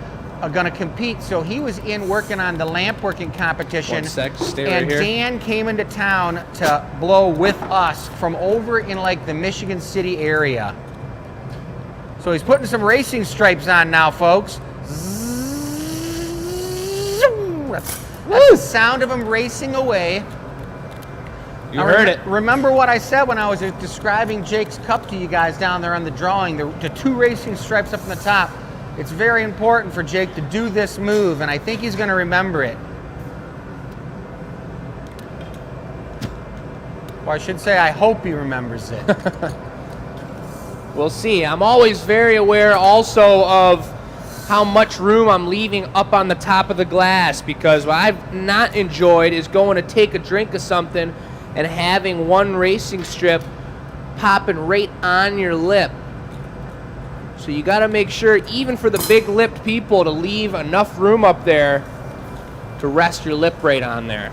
going to compete, so he was in working on the lamp working competition. One sec, stay right and here. Dan came into town to blow with us from over in like the Michigan City area. So he's putting some racing stripes on now, folks. That's the sound of him racing away. You Now, heard it. Remember what I said when I was describing Jake's cup to you guys down there on the drawing, the two racing stripes up on the top. It's very important for Jake to do this move, and I think he's going to remember it. Or I should say, I hope he remembers it. We'll see. I'm always very aware also of how much room I'm leaving up on the top of the glass, because what I've not enjoyed is going to take a drink of something and having one racing strip popping right on your lip. So you got to make sure, even for the big lipped people, to leave enough room up there to rest your lip right on there.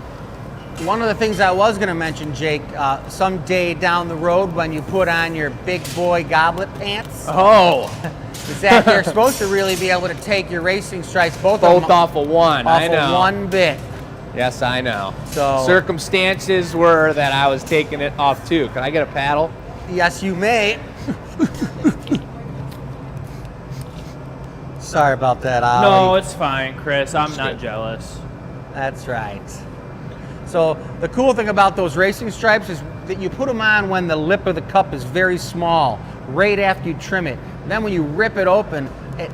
One of the things I was going to mention, Jake, someday down the road when you put on your big boy goblet pants, Oh, is that you're supposed to really be able to take your racing stripes both both off of one. off I know. of one bit. Yes, I know. So- circumstances were that I was taking it off too. Can I get a paddle? Yes, you may. Sorry about that, Ollie. No, it's fine, Chris. I'm not good. jealous. That's right. So the cool thing about those racing stripes is that you put them on when the lip of the cup is very small, right after you trim it. Then when you rip it open, it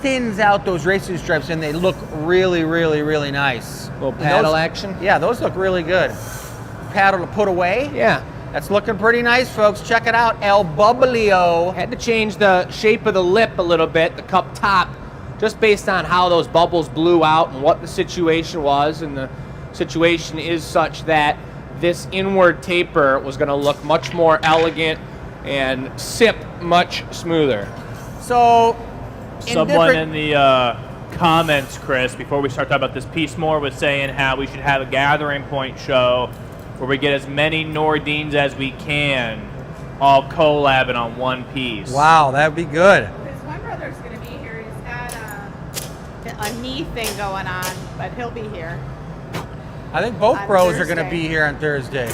thins out those racing stripes and they look really, really, really nice. Little And paddle those- action? Yeah, those look really good. Paddle to put away. Yeah. That's looking pretty nice, folks. Check it out, El Bubblio. Had to change the shape of the lip a little bit, the cup top, just based on how those bubbles blew out and what the situation was. And the situation is such that this inward taper was going to look much more elegant and sip much smoother. So, Someone in the comments, Chris, before we start talking about this piece more, was saying how we should have a gathering point show where we get as many Nordines as we can, all collabing on one piece. wow, that'd be good. His one brother's going to be here. He's got a knee thing going on, but he'll be here. I think both On bros are going to Thursday. be here on Thursday.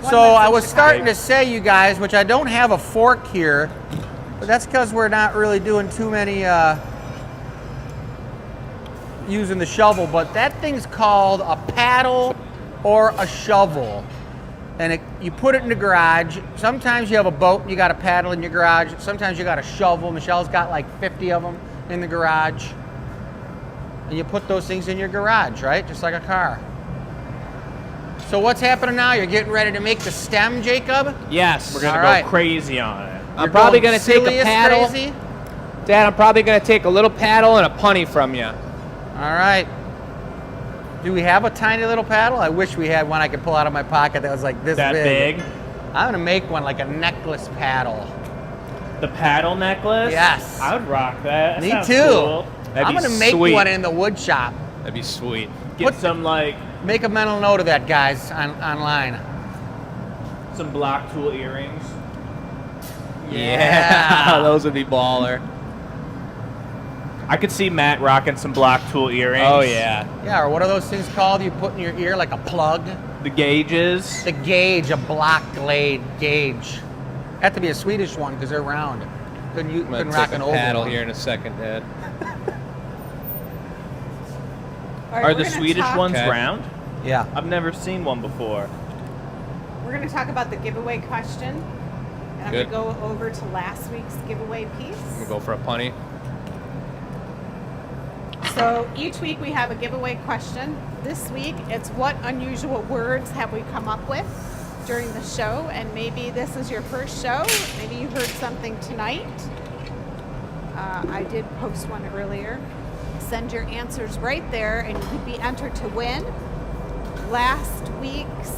One So lives I in was Chicago. starting to say, you guys, which I don't have a fork here, but that's because we're not really doing too many using the shovel, but that thing's called a paddle or a shovel. And you put it in the garage. Sometimes you have a boat and you got a paddle in your garage. Sometimes you got a shovel. Michelle's got like 50 of them in the garage. And you put those things in your garage, right? Just like a car. So what's happening now? You're getting ready to make the stem, Jacob? Yes, we're gonna All go right. crazy on it. I'm You're probably going going to take a silliest paddle. crazy? Dad, I'm probably going to take a little paddle and a punny from you. All right. Do we have a tiny little paddle? I wish we had one I could pull out of my pocket that was like this That big? I'm gonna make one like a necklace paddle. The paddle necklace? Yes. I would rock that. That Me sounds too. Cool. That'd I'm be gonna make sweet. one in the wood shop. That'd be sweet. Get some like Make a mental note of that, guys, online. some block tool earrings. Yeah, those would be baller. I could see Matt rocking some block tool earrings. Oh, yeah. Yeah, or what are those things called you put in your ear like a plug? The gauges. The gauge, a block blade gauge. Had to be a Swedish one because they're round. Couldn't I'm going to rock take an a oval paddle one. here in a second, Dad. All right, Are we're the gonna Swedish talk- ones Okay. round? Yeah. I've never seen one before. We're going to talk about the giveaway question. And I'm Good. going to go over to last week's giveaway piece. I'm gonna go for a punny. So each week we have a giveaway question. This week it's what unusual words have we come up with during the show? And maybe this is your first show. Maybe you heard something tonight. I did post one earlier. Send your answers right there and you could be entered to win. Last week's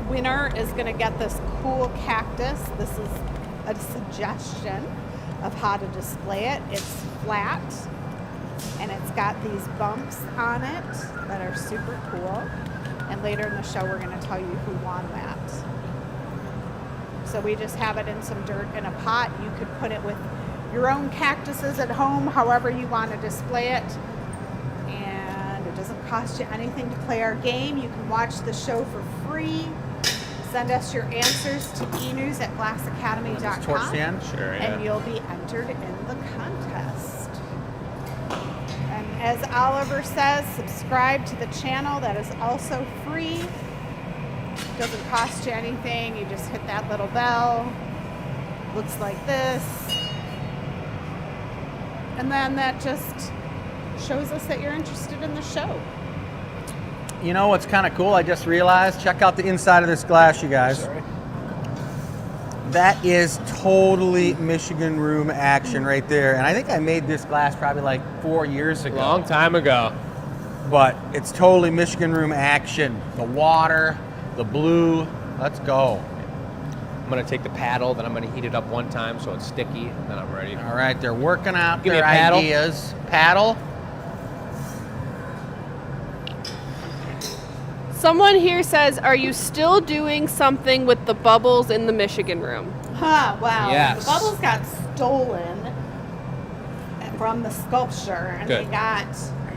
winner is going to get this cool cactus. This is a suggestion of how to display it. It's flat and it's got these bumps on it that are super cool. And later in the show, we're going to tell you who won that. So we just have it in some dirt in a pot. You could put it with your own cactuses at home, however you want to display it. And it doesn't cost you anything to play our game. You can watch the show for free. Send us your answers to enews@glassacademy.com. Torch stand? Sure, yeah. And you'll be entered in the contest. And as Oliver says, subscribe to the channel. That is also free. Doesn't cost you anything. You just hit that little bell. Looks like this. And then that just shows us that you're interested in the show. You know what's kind of cool? I just realized. Check out the inside of this glass, you guys. Sorry. That is totally Michigan room action right there. And I think I made this glass probably like 4 years ago. Long time ago. But it's totally Michigan room action. The water, the blue. Let's go. I'm gonna take the paddle, then I'm gonna heat it up one time so it's sticky, and then I'm ready. All right, they're working out Give me their a paddle. ideas. Paddle. Someone here says, are you still doing something with the bubbles in the Michigan room? Huh, wow. Yes. The bubbles got stolen from the sculpture and Good. they got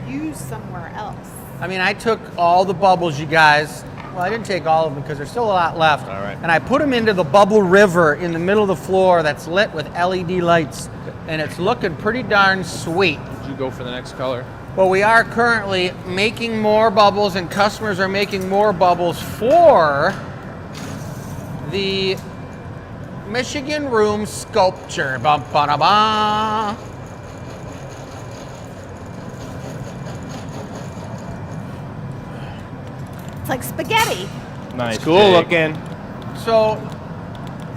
used somewhere else. I mean, I took all the bubbles, you guys. Well, I didn't take all of them because there's still a lot left. All right. And I put them into the bubble river in the middle of the floor that's lit with LED lights. And it's looking pretty darn sweet. Did you go for the next color? Well, we are currently making more bubbles and customers are making more bubbles for the Michigan Room sculpture. Bum, ba, da, ba. It's like spaghetti. Nice. Cool Jake. looking. So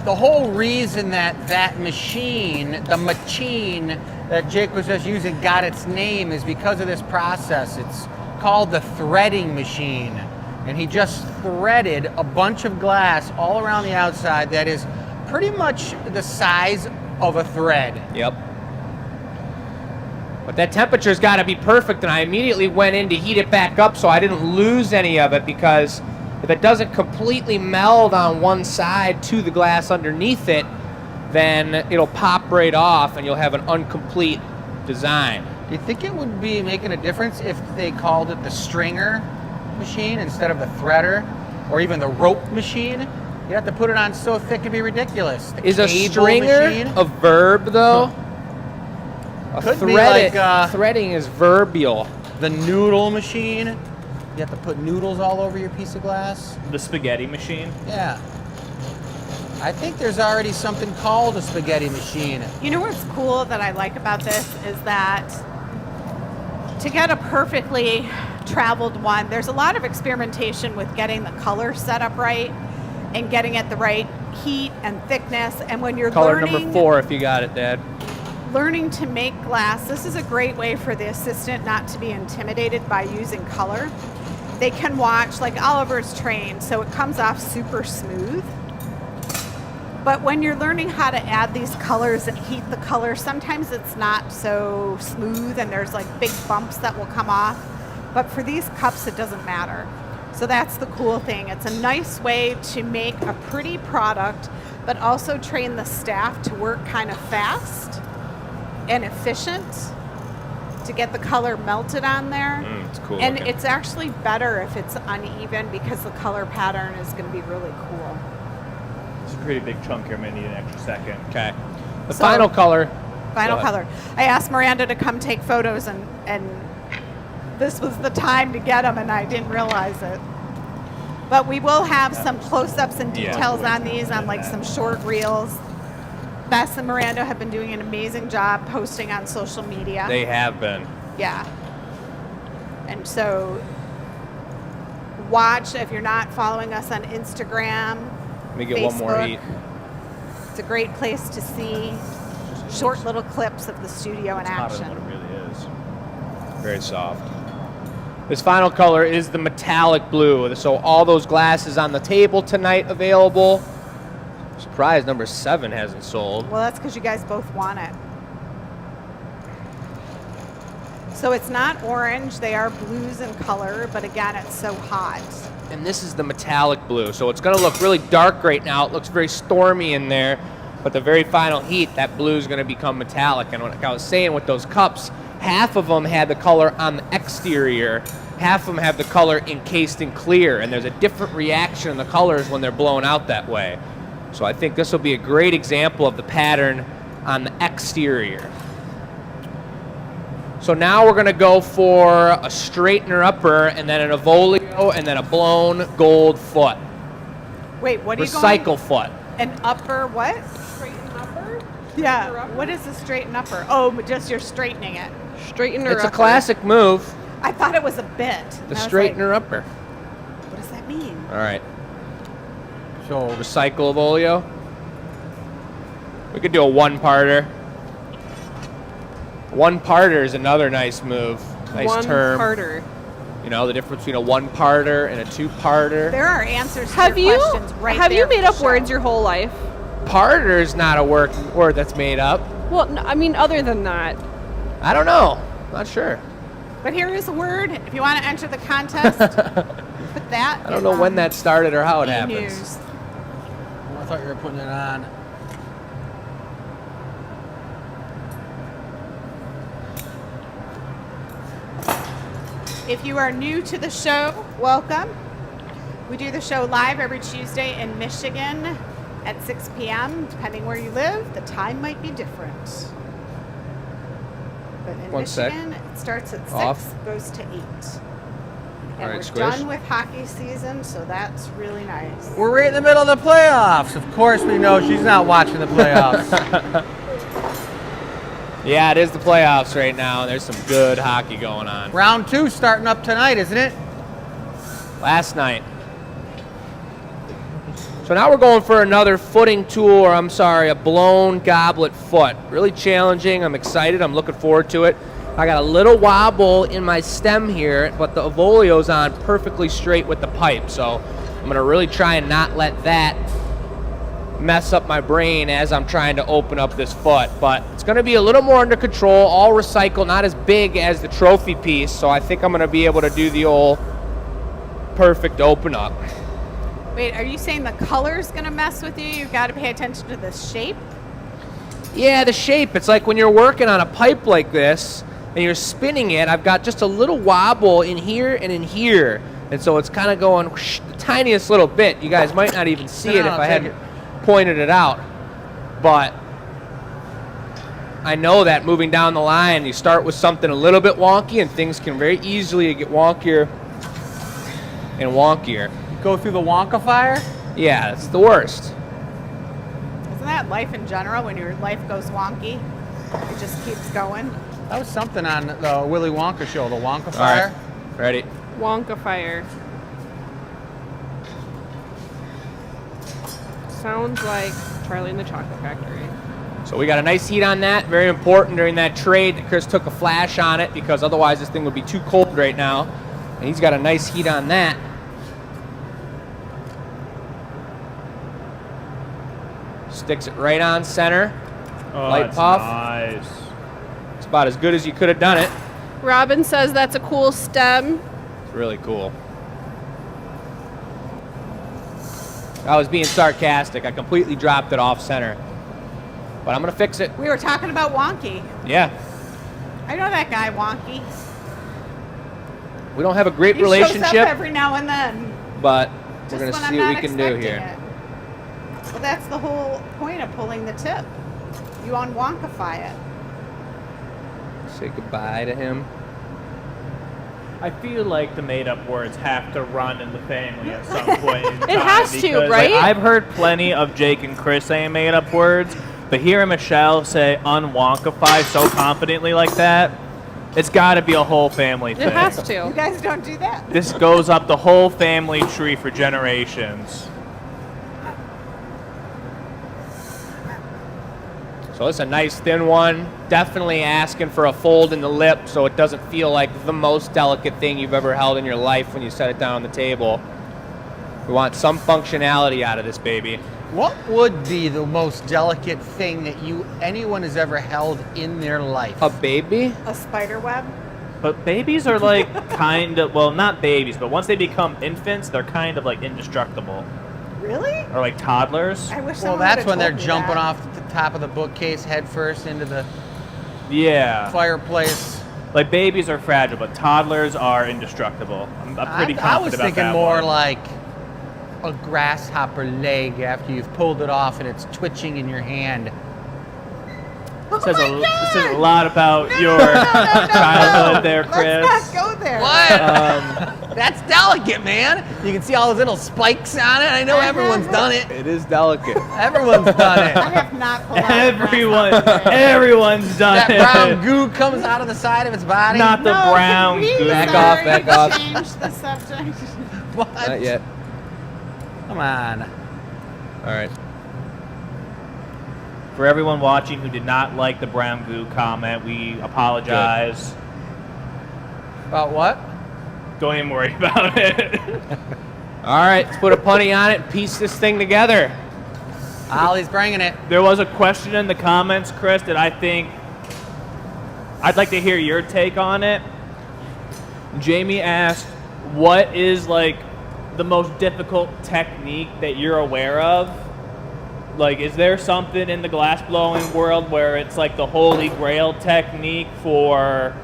the whole reason that machine, the machine that Jake was just using got its name is because of this process. It's called the threading machine. And he just threaded a bunch of glass all around the outside that is pretty much the size of a thread. Yep. But that temperature's got to be perfect, and I immediately went in to heat it back up so I didn't lose any of it, because if it doesn't completely meld on one side to the glass underneath it, then it'll pop right off and you'll have an incomplete design. Do you think it would be making a difference if they called it the stringer machine instead of the threader, or even the rope machine? You have to put it on so thick it'd be ridiculous. The Is a cable stringer machine? a verb, though? A Could be thread- like, threading is verbial. The noodle machine. You have to put noodles all over your piece of glass. The spaghetti machine. Yeah. I think there's already something called a spaghetti machine. You know what's cool that I like about this is that to get a perfectly traveled one, there's a lot of experimentation with getting the color set up right and getting it the right heat and thickness. And when you're Color learning, number 4 if you got it, Dad. learning to make glass, this is a great way for the assistant not to be intimidated by using color. They can watch, like Oliver's trained, so it comes off super smooth. But when you're learning how to add these colors and heat the color, sometimes it's not so smooth and there's like big bumps that will come off. But for these cups, it doesn't matter. So that's the cool thing. It's a nice way to make a pretty product, but also train the staff to work kind of fast and efficient to get the color melted on there. It's cool And looking. it's actually better if it's uneven because the color pattern is going to be really cool. It's a pretty big chunk here. I'm gonna need an extra second. Okay. The So- final color. Final Go ahead. color. I asked Miranda to come take photos and this was the time to get them and I didn't realize it. But we will have some close-ups and Yeah. details on these on like some short reels. Bess and Miranda have been doing an amazing job posting on social media. They have been. Yeah. And so watch if you're not following us on Instagram. Let me get one more Facebook. heat. It's a great place to see short little clips of the studio in Hotter than action. what it really is. Very soft. This final color is the metallic blue. So all those glasses on the table tonight available. Surprise, number 7 hasn't sold. Well, that's because you guys both want it. So it's not orange. They are blues in color, but again, it's so hot. And this is the metallic blue. So it's gonna look really dark right now. It looks very stormy in there, but the very final heat, that blue is gonna become metallic. And like I was saying with those cups, half of them had the color on the exterior, half of them have the color encased in clear, and there's a different reaction in the colors when they're blown out that way. So I think this will be a great example of the pattern on the exterior. So now we're gonna go for a straightener upper, and then an Avolio, and then a blown gold foot. Wait, what are you Recycle going? foot. An upper what? Straighten upper? Yeah. What is a straighten upper? Oh, just you're straightening it. Straightener It's a upper. classic move, I thought it was a bit. the And I was straightener upper. like, what does that mean? All right, So recycle Avolio. We could do a one-parter. One-parter is another nice move. Nice One term. parter. You know, the difference between a one-parter and a two-parter. There are answers to Have your you questions right have there you made for up the words show. your whole life? Parter is not a word that's made up. Well, I mean, other than that. I don't know. Not sure. But here is a word. If you want to enter the contest, put that. I don't know when that started or how it happens. News. I thought you were putting it on. If you are new to the show, welcome. We do the show live every Tuesday in Michigan at 6 p.m. Depending where you live, the time might be different. But in One sec. Michigan, it starts at 6, Off. goes to 8. And All right, we're squish. done with hockey season, so that's really nice. We're right in the middle of the playoffs. Of course, we know she's not watching the playoffs. Yeah, it is the playoffs right now. There's some good hockey going on. Round 2 starting up tonight, isn't it? Last night. So now we're going for another footing tool, or I'm sorry, a blown goblet foot. Really challenging. I'm excited. I'm looking forward to it. I got a little wobble in my stem here, but the Avolio's on perfectly straight with the pipe. So I'm going to really try and not let that mess up my brain as I'm trying to open up this foot. But it's going to be a little more under control, all recycled, not as big as the trophy piece. So I think I'm going to be able to do the old perfect open up. Wait, are you saying the color's going to mess with you? You've got to pay attention to the shape? Yeah, the shape. It's like when you're working on a pipe like this and you're spinning it, I've got just a little wobble in here and in here. And so it's kind of going whoosh, the tiniest little bit. You guys might not even see it if I hadn't pointed it out. But I know that moving down the line, you start with something a little bit wonky and things can very easily get wonkier and wonkier. Go through the Wonka fire? Yeah, that's the worst. Isn't that life in general when your life goes wonky? It just keeps going. That was something on the Willy Wonka show, the Wonka All fire. right, ready? Wonka fire. Sounds like Charlie and the Chocolate Factory. So we got a nice heat on that. Very important during that trade that Chris took a flash on it because otherwise this thing would be too cold right now. And he's got a nice heat on that. Sticks it right on center. Oh, Light that's puff. nice. It's about as good as you could have done it. Robin says that's a cool stem. It's really cool. I was being sarcastic. I completely dropped it off center. But I'm going to fix it. We were talking about wonky. Yeah. I know that guy, Wonky. We don't have a great He shows up relationship, every now and then. but Just we're going to when I'm see what we not can do expecting here. it. Well, that's the whole point of pulling the tip. You unwonkify it. Say goodbye to him. I feel like the made-up words have to run in the family at some point in time. It has to, because, right? Like, I've heard plenty of Jake and Chris saying made-up words, but hearing Michelle say unwonkify so confidently like that, it's got to be a whole family thing. It has You to. guys don't do that. This goes up the whole family tree for generations. So it's a nice thin one. Definitely asking for a fold in the lip so it doesn't feel like the most delicate thing you've ever held in your life when you set it down on the table. We want some functionality out of this baby. What would be the most delicate thing that anyone has ever held in their life? A baby? A spider web. But babies are like kind of, well, not babies, but once they become infants, they're kind of like indestructible. Really? Or like toddlers. I wish Well, someone that's would've when they're told me jumping that. off the top of the bookcase head first into the Yeah. fireplace. Like babies are fragile, but toddlers are indestructible. I'm pretty confident I was about thinking that more one. like a grasshopper leg after you've pulled it off and it's twitching in your hand. Oh Says my this God! says a lot about your No. childhood there, Chris. Let's not go there. What? That's delicate, man. You can see all those little spikes on it. I know everyone's done it. It is delicate. Everyone's done I it. have not pulled out a grasshopper. Everyone's done That it. brown goo comes out of the side of its body. Not the No, brown can we goo. Back sorry, off, back off. Change the subject. What? Not yet. Come on. All right. For everyone watching who did not like the brown goo comment, we apologize. About what? Don't even worry about it. All right, let's put a punny on it and piece this thing together. Ollie's bringing it. There was a question in the comments, Chris, that I think I'd like to hear your take on it. Jamie asked, what is like the most difficult technique that you're aware of? Like, is there something in the glass blowing world where it's like the holy grail technique for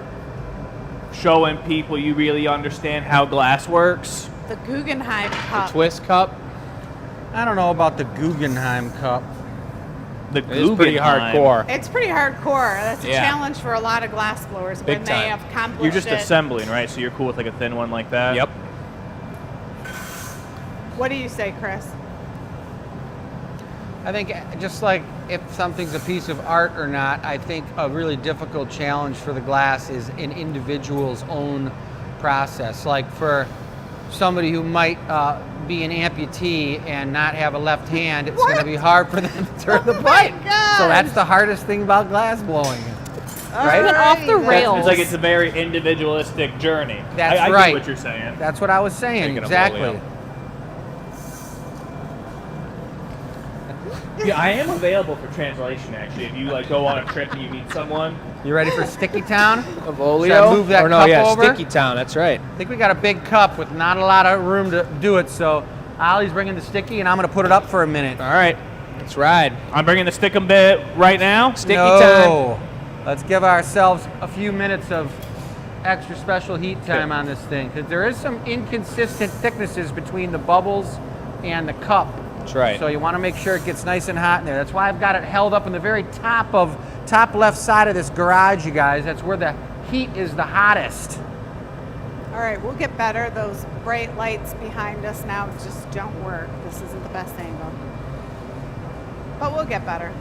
showing people you really understand how glass works? The Guggenheim Cup. Twist cup. I don't know about the Guggenheim Cup. The It is pretty Guggenheim. hardcore. It's pretty hardcore. That's a Yeah. challenge for a lot of glass blowers Big when time. they accomplish You're just it. assembling, right? So you're cool with like a thin one like that? Yep. What do you say, Chris? I think just like if something's a piece of art or not, I think a really difficult challenge for the glass is an individual's own process. Like for somebody who might be an amputee and not have a left hand, it's going to be hard for them to turn the Oh my pipe. gosh. So that's the hardest thing about glass blowing. Right? Even off the rails. It's like it's a very individualistic journey. That's I right. get what you're saying. That's what I was saying, Taking a exactly. volley Yeah, I am available for translation actually. If you like go on a trip and you meet someone. You ready for Sticky Town? Of Oleo? Should I move that or no, cup yeah, over? Sticky Town, that's right. I think we got a big cup with not a lot of room to do it, so Ollie's bringing the sticky and I'm going to put it up for a minute. All right, let's ride. I'm bringing the stickum bit right now. Sticky time. No. Let's give ourselves a few minutes of extra special heat time on this thing, because there is some inconsistent thicknesses between the bubbles and the cup. That's right. So you want to make sure it gets nice and hot in there. That's why I've got it held up in the very top left side of this garage, you guys. That's where the heat is the hottest. All right, we'll get better. Those bright lights behind us now just don't work. This isn't the best angle. But we'll get better.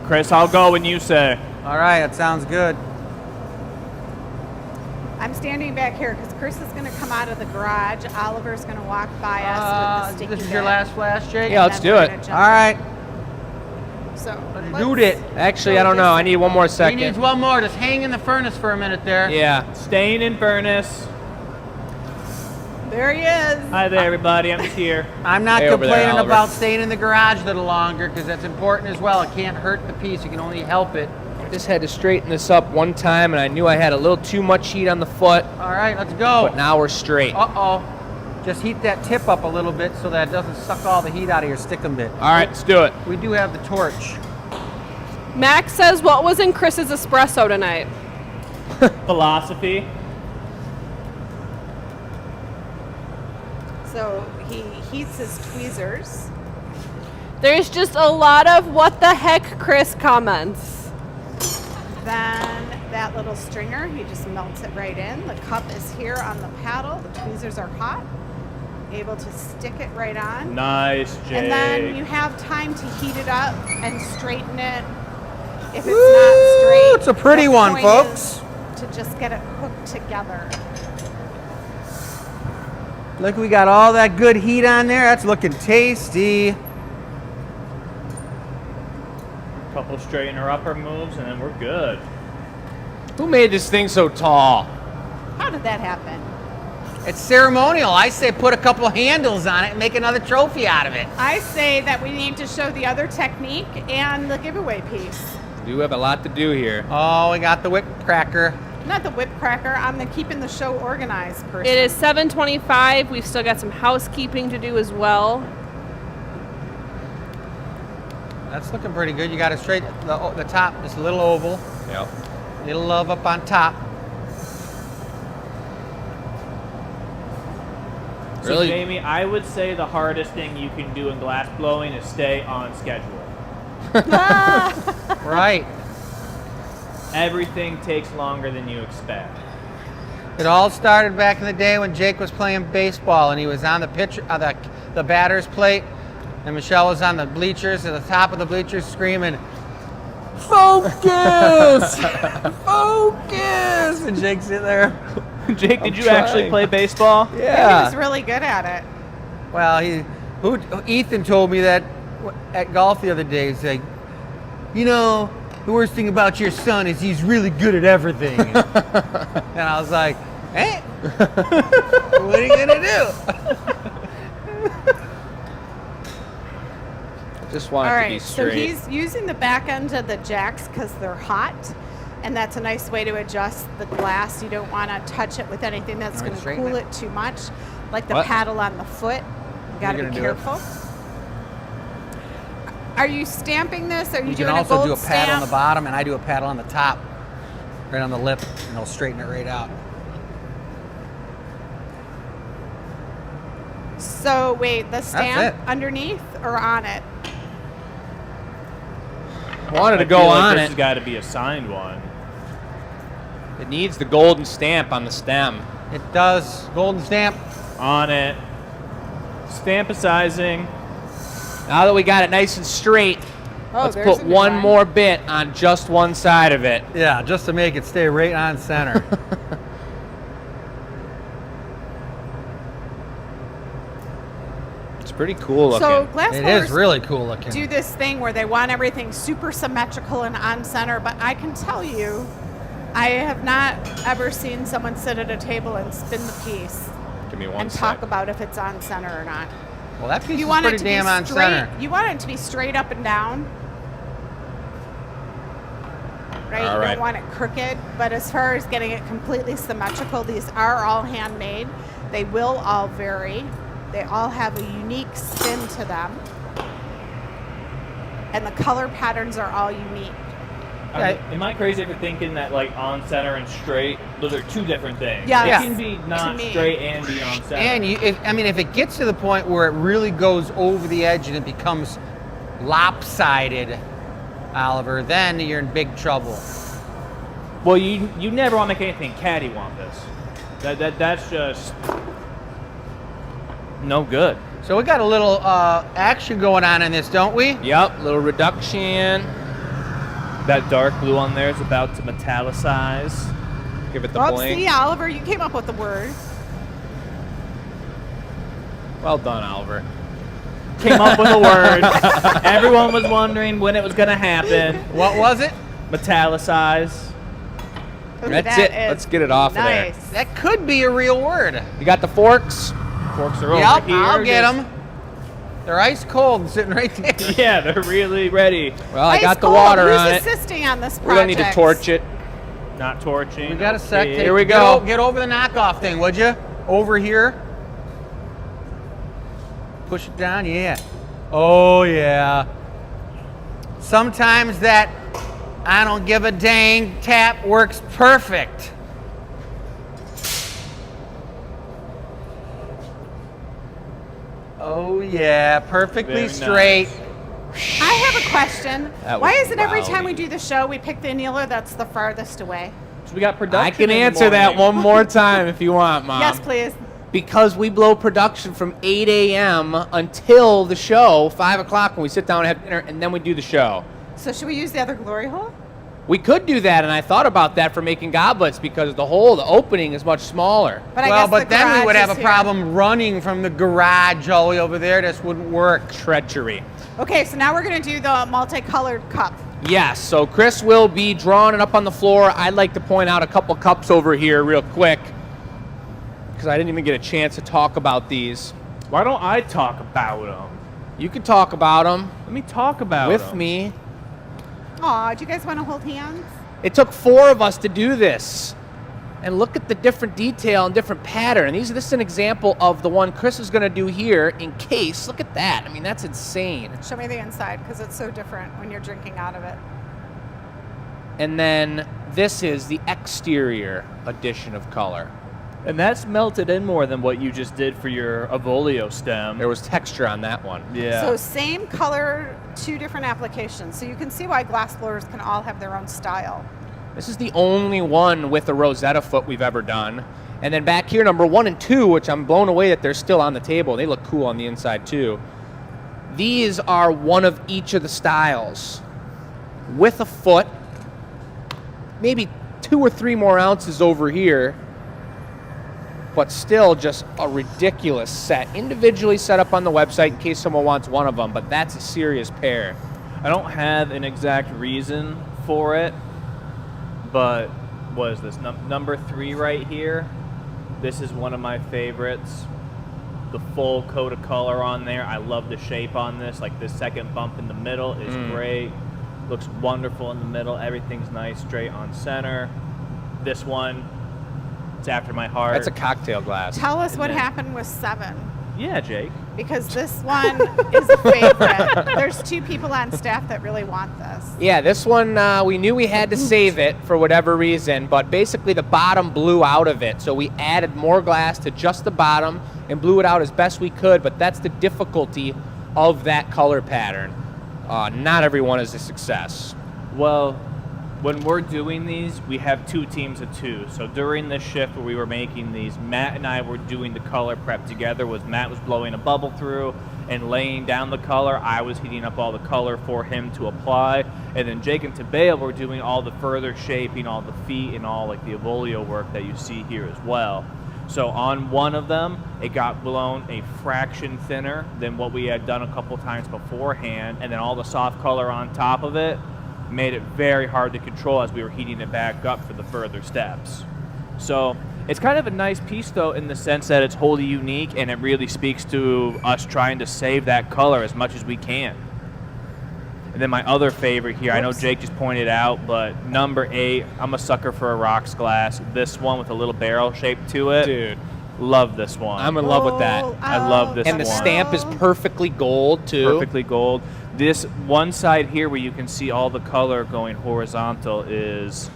Chris, I'll go when you say. All right, that sounds good. I'm standing back here because Chris is going to come out of the garage. Oliver's going to walk by us with the sticky This is your bit, last flash, Jake? Yeah, and let's then do we're it. gonna jump All right, in. So let's let's do it. Actually, I don't know. I need one more He second. needs one more. Just hang in the furnace for a minute there. Yeah. Staying in furnace. There he is. Hi there, everybody. I'm just here. I'm not Hey, over there, complaining Oliver. about staying in the garage a little longer because that's important as well. It can't hurt the piece. You can only help it. Just had to straighten this up one time, and I knew I had a little too much heat on the foot, All right, let's go. but now we're straight. Uh-oh. Just heat that tip up a little bit so that it doesn't suck all the heat out of your stickum bit. All right, let's do it. We do have the torch. Max says, what was in Chris's espresso tonight? Philosophy. So he heats his tweezers. There's just a lot of what the heck Chris comments. Then that little stringer, he just melts it right in. The cup is here on the paddle. The tweezers are hot. Able to stick it right on. Nice, Jake. And then you have time to heat it up and straighten it. If it's not straight, it's a pretty the one, point folks. is to just get it hooked together. Look, we got all that good heat on there. That's looking tasty. Couple straightener upper moves, and then we're good. Who made this thing so tall? How did that happen? It's ceremonial. I say put a couple handles on it and make another trophy out of it. I say that we need to show the other technique and the giveaway piece. We do have a lot to do here. Oh, we got the whip cracker. Not the whip cracker. I'm the keeping the show organized person. It is 7:25. We've still got some housekeeping to do as well. That's looking pretty good. You got it straight, the top, just a little oval. Yep. Little love up on top. So Really? Jamie, I would say the hardest thing you can do in glass blowing is stay on schedule. Right. Everything takes longer than you expect. It all started back in the day when Jake was playing baseball and he was on the pitcher, the batter's plate, and Michelle was on the bleachers at the top of the bleachers screaming, "Focus! Focus!" And Jake's in there. Jake, did you actually play baseball? He was really good at it. Well, Ethan told me that at golf the other day. He's like, you know, the worst thing about your son is he's really good at everything. And I was like, hey, what are you gonna do? Just want All it to be right, so straight. he's using the back end of the jacks because they're hot, and that's a nice way to adjust the glass. You don't want to touch it with anything that's All right, going to straighten cool it. it too much, like the What? paddle on the foot. You got to You're be gonna do it. careful. Are you stamping this? Are you, You doing can also a gold do a paddle on stamp? the bottom, and I do a paddle on the top, right on the lip, and it'll straighten it right out. So wait, the stamp it. underneath or on it? Wanted to I go feel like on this it. has got to be a signed one. It needs the golden stamp on the stem. It does. Golden stamp. On it. Stampicizing. Now that we got it nice and straight, Oh, let's there's put a new one more bit on just one side of it. Yeah, just to make it stay right on center. It's pretty cool looking. So glass It blowers is really cool looking. do this thing where they want everything super symmetrical and on center, but I can tell you, I have not ever seen someone sit at a table and spin the piece Give me one and sec. talk about if it's on center or not. Well, that piece You is want it pretty to damn be on straight. center. You want it to be straight up and down, right? All You right. don't want it crooked. But as far as getting it completely symmetrical, these are all handmade. They will all vary. They all have a unique spin to them, and the color patterns are all unique. Am I crazy for thinking that like on center and straight, those are two different things? Yes. It Yeah. can be To not me. straight and be on center. And if it gets to the point where it really goes over the edge and it becomes lopsided, Oliver, then you're in big trouble. Well, you never want to make anything cattywampus. That's just no good. So we got a little action going on in this, don't we? Yep, little reduction. That dark blue on there is about to metallicize. Give it the Well, blink. see, Oliver, you came up with the word. Well done, Oliver. Came up with a word. Everyone was wondering when it was going to happen. What was it? Metallicize. Ooh, That's that it. is Let's get it off of there. nice. That could be a real word. You got the forks? Forks are over Yep, here. I'll get Just- them. They're ice cold and sitting right there. Yeah, they're really ready. Well, I Ice got the cold. water Who's on it. assisting on this project? We don't need to torch it. Not torching. We got a sec. Okay. Here we go. Get over the knockoff thing, would you? Over here. Push it down, yeah. Oh, yeah. Sometimes that I don't give a dang tap works perfect. Oh, yeah. Perfectly Very straight. nice. I have a question. That Why was is it every time we rowdy. do the show, we pick the annealer that's the farthest away? So we got production. I can in the answer that morning. one more time if you want, Mom. Yes, please. Because we blow production from 8 a.m. until the show, 5 o'clock when we sit down and have dinner, and then we do the show. So should we use the other glory hole? We could do that, and I thought about that for making goblets because the opening is much smaller. But I Well, guess but the then we garage would have is a here. problem running from the garage all the way over there. This wouldn't work. Treachery. Okay, so now we're going to do the multicolored cup. Yes, so Chris will be drawing it up on the floor. I'd like to point out a couple cups over here real quick because I didn't even get a chance to talk about these. Why don't I talk about them? You can talk about them Let me talk about with 'em. me. Aw, do you guys want to hold hands? It took 4 of us to do this. And look at the different detail and different pattern. And this is an example of the one Chris is going to do here in case. Look at that. I mean, that's insane. Show me the inside because it's so different when you're drinking out of it. And then this is the exterior addition of color. And that's melted in more than what you just did for your Avolio stem. There was texture on that one. Yeah. So same color, 2 different applications. So you can see why glass blowers can all have their own style. This is the only one with a Rosetta foot we've ever done. And then back here, number 1 and 2, which I'm blown away that they're still on the table. They look cool on the inside too. These are one of each of the styles with a foot, maybe 2 or 3 more ounces over here, but still just a ridiculous set. Individually set up on the website in case someone wants one of them, but that's a serious pair. I don't have an exact reason for it, but what is this? Number 3 right here. This is one of my favorites. The full coat of color on there. I love the shape on this. Like this second bump in the middle is great. Looks wonderful in the middle. Everything's nice, straight on center. This one, it's after my heart. That's a cocktail glass. Tell us what then- happened with 7. Yeah, Jake. Because this one is a favorite. There's 2 people on staff that really want this. Yeah, this one, we knew we had to save it for whatever reason, but basically the bottom blew out of it. So we added more glass to just the bottom and blew it out as best we could, but that's the difficulty of that color pattern. Not everyone is a success. Well, when we're doing these, we have 2 teams of 2. So during this shift where we were making these, Matt and I were doing the color prep together. Matt was blowing a bubble through and laying down the color. I was heating up all the color for him to apply. And then Jake and Tabea were doing all the further shaping, all the feet, and all like the Avolio work that you see here as well. So on one of them, it got blown a fraction thinner than what we had done a couple times beforehand. And then all the soft color on top of it made it very hard to control as we were heating it back up for the further steps. So it's kind of a nice piece though in the sense that it's wholly unique and it really speaks to us trying to save that color as much as we can. And then my other favorite here, I know Jake just pointed out, but number 8, I'm a sucker for a rocks glass. This one with a little barrel shape to it. Dude, Love this one. I'm in love with that. I love this And the one. stamp is perfectly gold too. Perfectly gold. This one side here where you can see all the color going horizontal is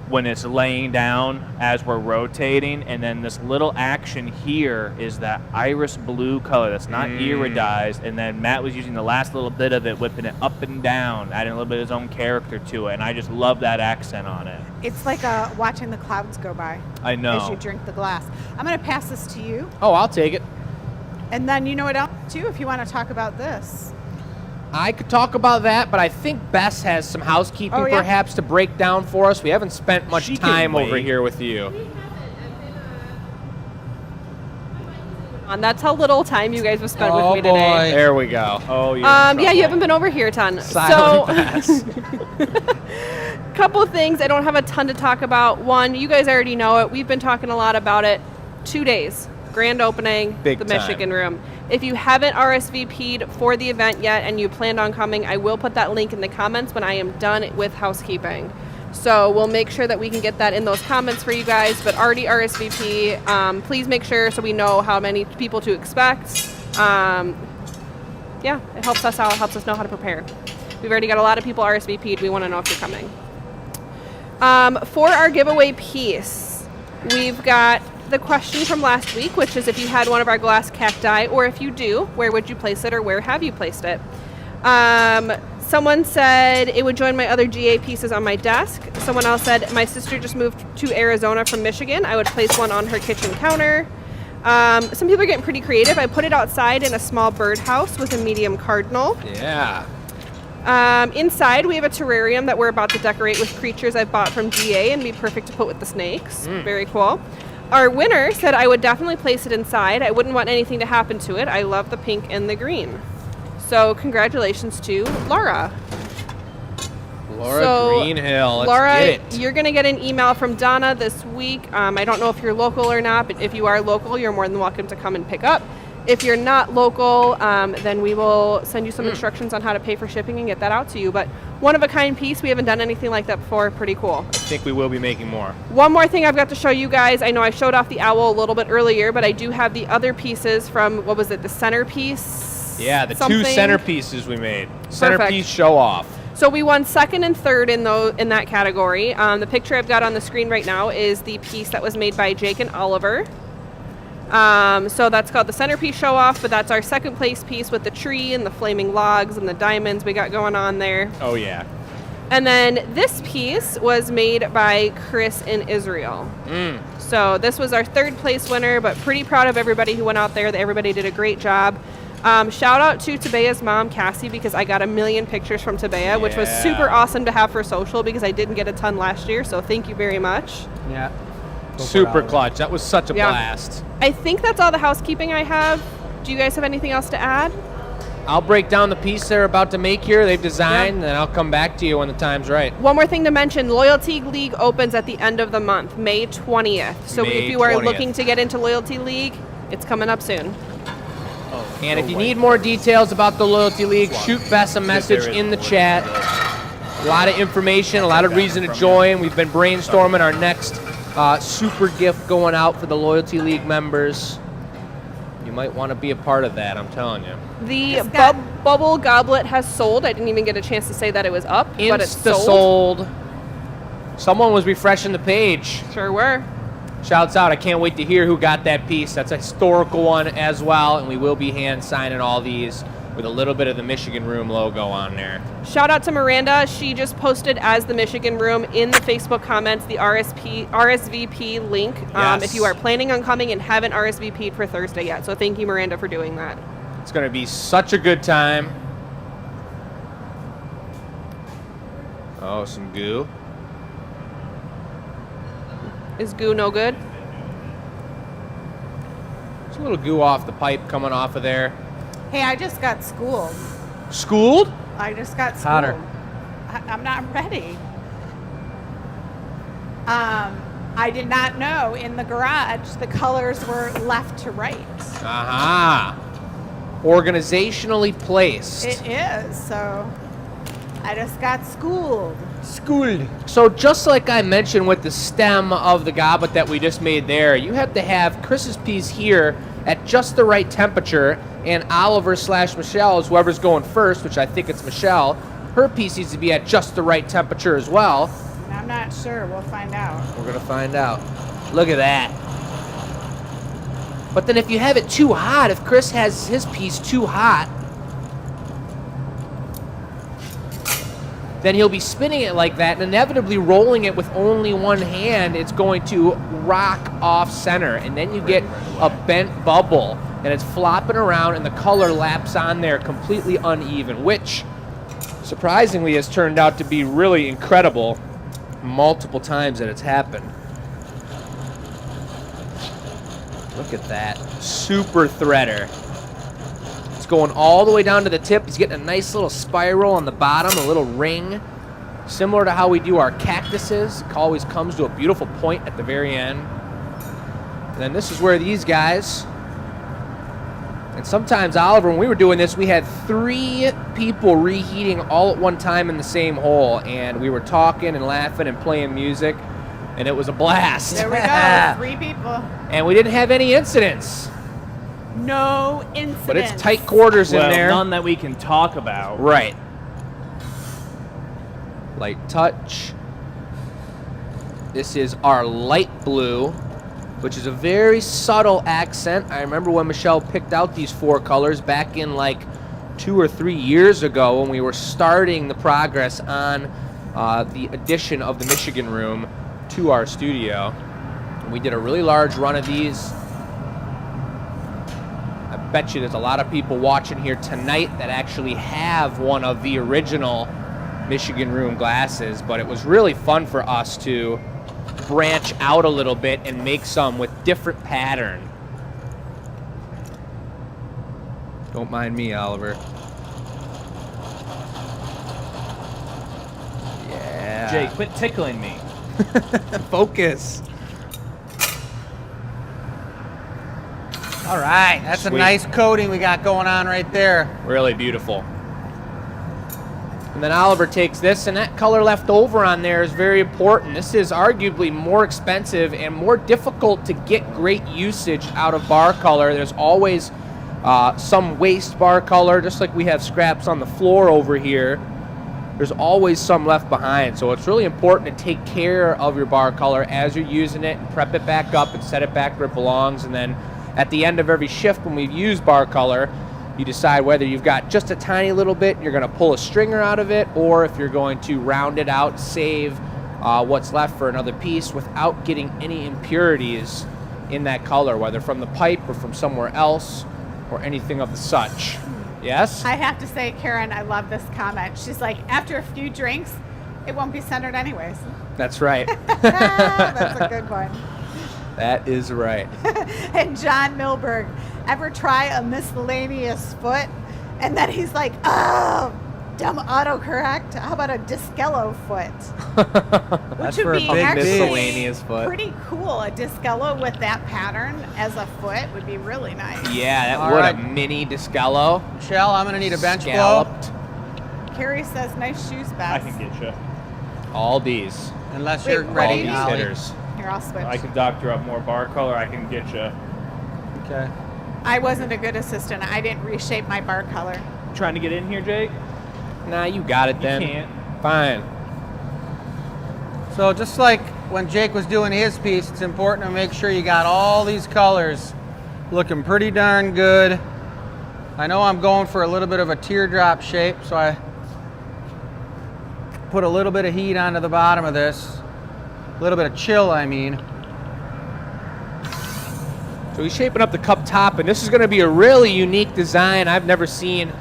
when it's laying down as we're rotating, and then this little action here is that iris blue color that's not iridized, and then Matt was using the last little bit of it, whipping it up and down, adding a little bit of his own character to it, and I just love that accent on it. It's like watching the clouds go by I know. as you drink the glass. I'm going to pass this to you. Oh, I'll take it. And then you know what else, too, if you want to talk about this. I could talk about that, but I think Bess has some housekeeping Oh, yeah? perhaps to break down for us. We haven't spent much She can time over wait. here with you. And that's how little time you guys have spent with me today. There we go. Oh, you're in Yeah, trouble. you haven't been over here a ton. Silent So, couple of things. I don't have a ton to talk about. One, you guys already know it. We've been talking a lot about it. 2 days, grand opening, Big the time. Michigan room. If you haven't RSVP'd for the event yet and you planned on coming, I will put that link in the comments when I am done with housekeeping. So we'll make sure that we can get that in those comments for you guys, but already RSVP. Please make sure so we know how many people to expect. Yeah, it helps us out. It helps us know how to prepare. We've already got a lot of people RSVP'd. We want to know if you're coming. For our giveaway piece, we've got the question from last week, which is if you had one of our glass cacti, or if you do, where would you place it or where have you placed it? Someone said it would join my other GA pieces on my desk. Someone else said my sister just moved to Arizona from Michigan. I would place one on her kitchen counter. Some people are getting pretty creative. I put it outside in a small birdhouse with a medium cardinal. Yeah. Inside, we have a terrarium that we're about to decorate with creatures I've bought from GA and be perfect to put with the snakes. Very cool. Our winner said I would definitely place it inside. I wouldn't want anything to happen to it. I love the pink and the green. So congratulations to Laura. Laura Greenhill. Let's Laura, get it. you're going to get an email from Donna this week. I don't know if you're local or not, but if you are local, you're more than welcome to come and pick up. If you're not local, then we will send you some instructions on how to pay for shipping and get that out to you. But one-of-a-kind piece. We haven't done anything like that before. Pretty cool. I think we will be making more. One more thing I've got to show you guys. I know I showed off the owl a little bit earlier, but I do have the other pieces from, what was it, the centerpiece? Yeah, the something. 2 centerpieces we made. Centerpiece show off. So we won second and third in that category. The picture I've got on the screen right now is the piece that was made by Jake and Oliver. So that's called the centerpiece show off, but that's our second place piece with the tree and the flaming logs and the diamonds we got going on there. Oh, yeah. And then this piece was made by Chris in Israel. So this was our third place winner, but pretty proud of everybody who went out there. Everybody did a great job. Shout out to Tabea's mom, Cassie, because I got a million pictures from Tabea, which was super awesome to have for social because I didn't get a ton last year. So thank you very much. Yeah. Super clutch. That was such a blast. I think that's all the housekeeping I have. Do you guys have anything else to add? I'll break down the piece they're about to make here. They've designed, and I'll come back to you when the time's right. One more thing to mention, Loyalty League opens at the end of the month, May 20th. So May if you are 20th. looking to get into Loyalty League, it's coming up soon. And if you need more details about the Loyalty League, shoot Bess a message in the chat. A lot of information, a lot of reason to join. We've been brainstorming our next super gift going out for the Loyalty League members. You might want to be a part of that, I'm telling you. The bubble goblet has sold. I didn't even get a chance to say that it was up, but it's sold. Someone was refreshing the page. Sure were. Shouts out. I can't wait to hear who got that piece. That's a historical one as well, and we will be hand signing all these with a little bit of the Michigan Room logo on there. Shout out to Miranda. She just posted as the Michigan Room in the Facebook comments the RSVP link if you are planning on coming and haven't RSVP'd for Thursday yet. So thank you, Miranda, for doing that. It's going to be such a good time. Oh, some goo. Is goo no good? There's a little goo off the pipe coming off of there. Hey, I just got schooled. Schooled? I just got schooled. Hotter. I'm not ready. I did not know in the garage the colors were left to right. Aha. Organizationally placed. It is, so I just got schooled. Schooled. So just like I mentioned with the stem of the goblet that we just made there, you have to have Chris's piece here at just the right temperature, and Oliver/Michelle's, whoever's going first, which I think it's Michelle, her piece needs to be at just the right temperature as well. I'm not sure. We'll find out. We're going to find out. Look at that. But then if you have it too hot, if Chris has his piece too hot, then he'll be spinning it like that and inevitably rolling it with only one hand. It's going to rock off center, and then you get a bent bubble, and it's flopping around, and the color laps on there completely uneven, which surprisingly has turned out to be really incredible multiple times that it's happened. Look at that. Super threader. It's going all the way down to the tip. He's getting a nice little spiral on the bottom, a little ring. Similar to how we do our cactuses. It always comes to a beautiful point at the very end. And then this is where these guys, and sometimes Oliver, when we were doing this, we had 3 people reheating all at one time in the same hole, and we were talking and laughing and playing music, and it was a blast. There we go. 3 people. And we didn't have any incidents. No incidents. But it's tight quarters in there. None that we can talk about. Right. Light touch. This is our light blue, which is a very subtle accent. I remember when Michelle picked out these 4 colors back in like 2 or 3 years ago when we were starting the progress on the addition of the Michigan room to our studio. And we did a really large run of these. I bet you there's a lot of people watching here tonight that actually have one of the original Michigan room glasses, but it was really fun for us to branch out a little bit and make some with different pattern. Don't mind me, Oliver. Yeah. Jake, quit tickling me. Focus. All right, that's Sweet. a nice coating we got going on right there. Really beautiful. And then Oliver takes this, and that color left over on there is very important. This is arguably more expensive and more difficult to get great usage out of bar color. There's always some waste bar color, just like we have scraps on the floor over here. There's always some left behind. So it's really important to take care of your bar color as you're using it, and prep it back up and set it back where it belongs. And then at the end of every shift when we've used bar color, you decide whether you've got just a tiny little bit, you're gonna pull a stringer out of it, or if you're going to round it out, save what's left for another piece without getting any impurities in that color, whether from the pipe or from somewhere else or anything of the such. Yes? I have to say, Karen, I love this comment. She's like, after a few drinks, it won't be centered anyways. That's right. That's a good one. That is right. And John Milberg, ever try a miscellaneous foot? And then he's like, oh, dumb autocorrect. How about a Discello foot? That's Which for would a be big actually miscellaneous foot. pretty cool. A Discello with that pattern as a foot would be really nice. Yeah, that All would right. a mini Discello. Michelle, I'm gonna need a bench blow. Scalloped. Carrie says, nice shoes, Beth. I can get you. All these. Unless Wait, you're what All do ready, you these need? Ollie. hitters. Here, I'll switch. I can doctor up more bar color. I can get you. Okay. I wasn't a good assistant. I didn't reshape my bar color. Trying to get in here, Jake? Nah, you got it You then. can't. Fine. So just like when Jake was doing his piece, it's important to make sure you got all these colors looking pretty darn good. I know I'm going for a little bit of a teardrop shape, so I put a little bit of heat onto the bottom of this. A little bit of chill, I mean. So he's shaping up the cup top, and this is going to be a really unique design I've never seen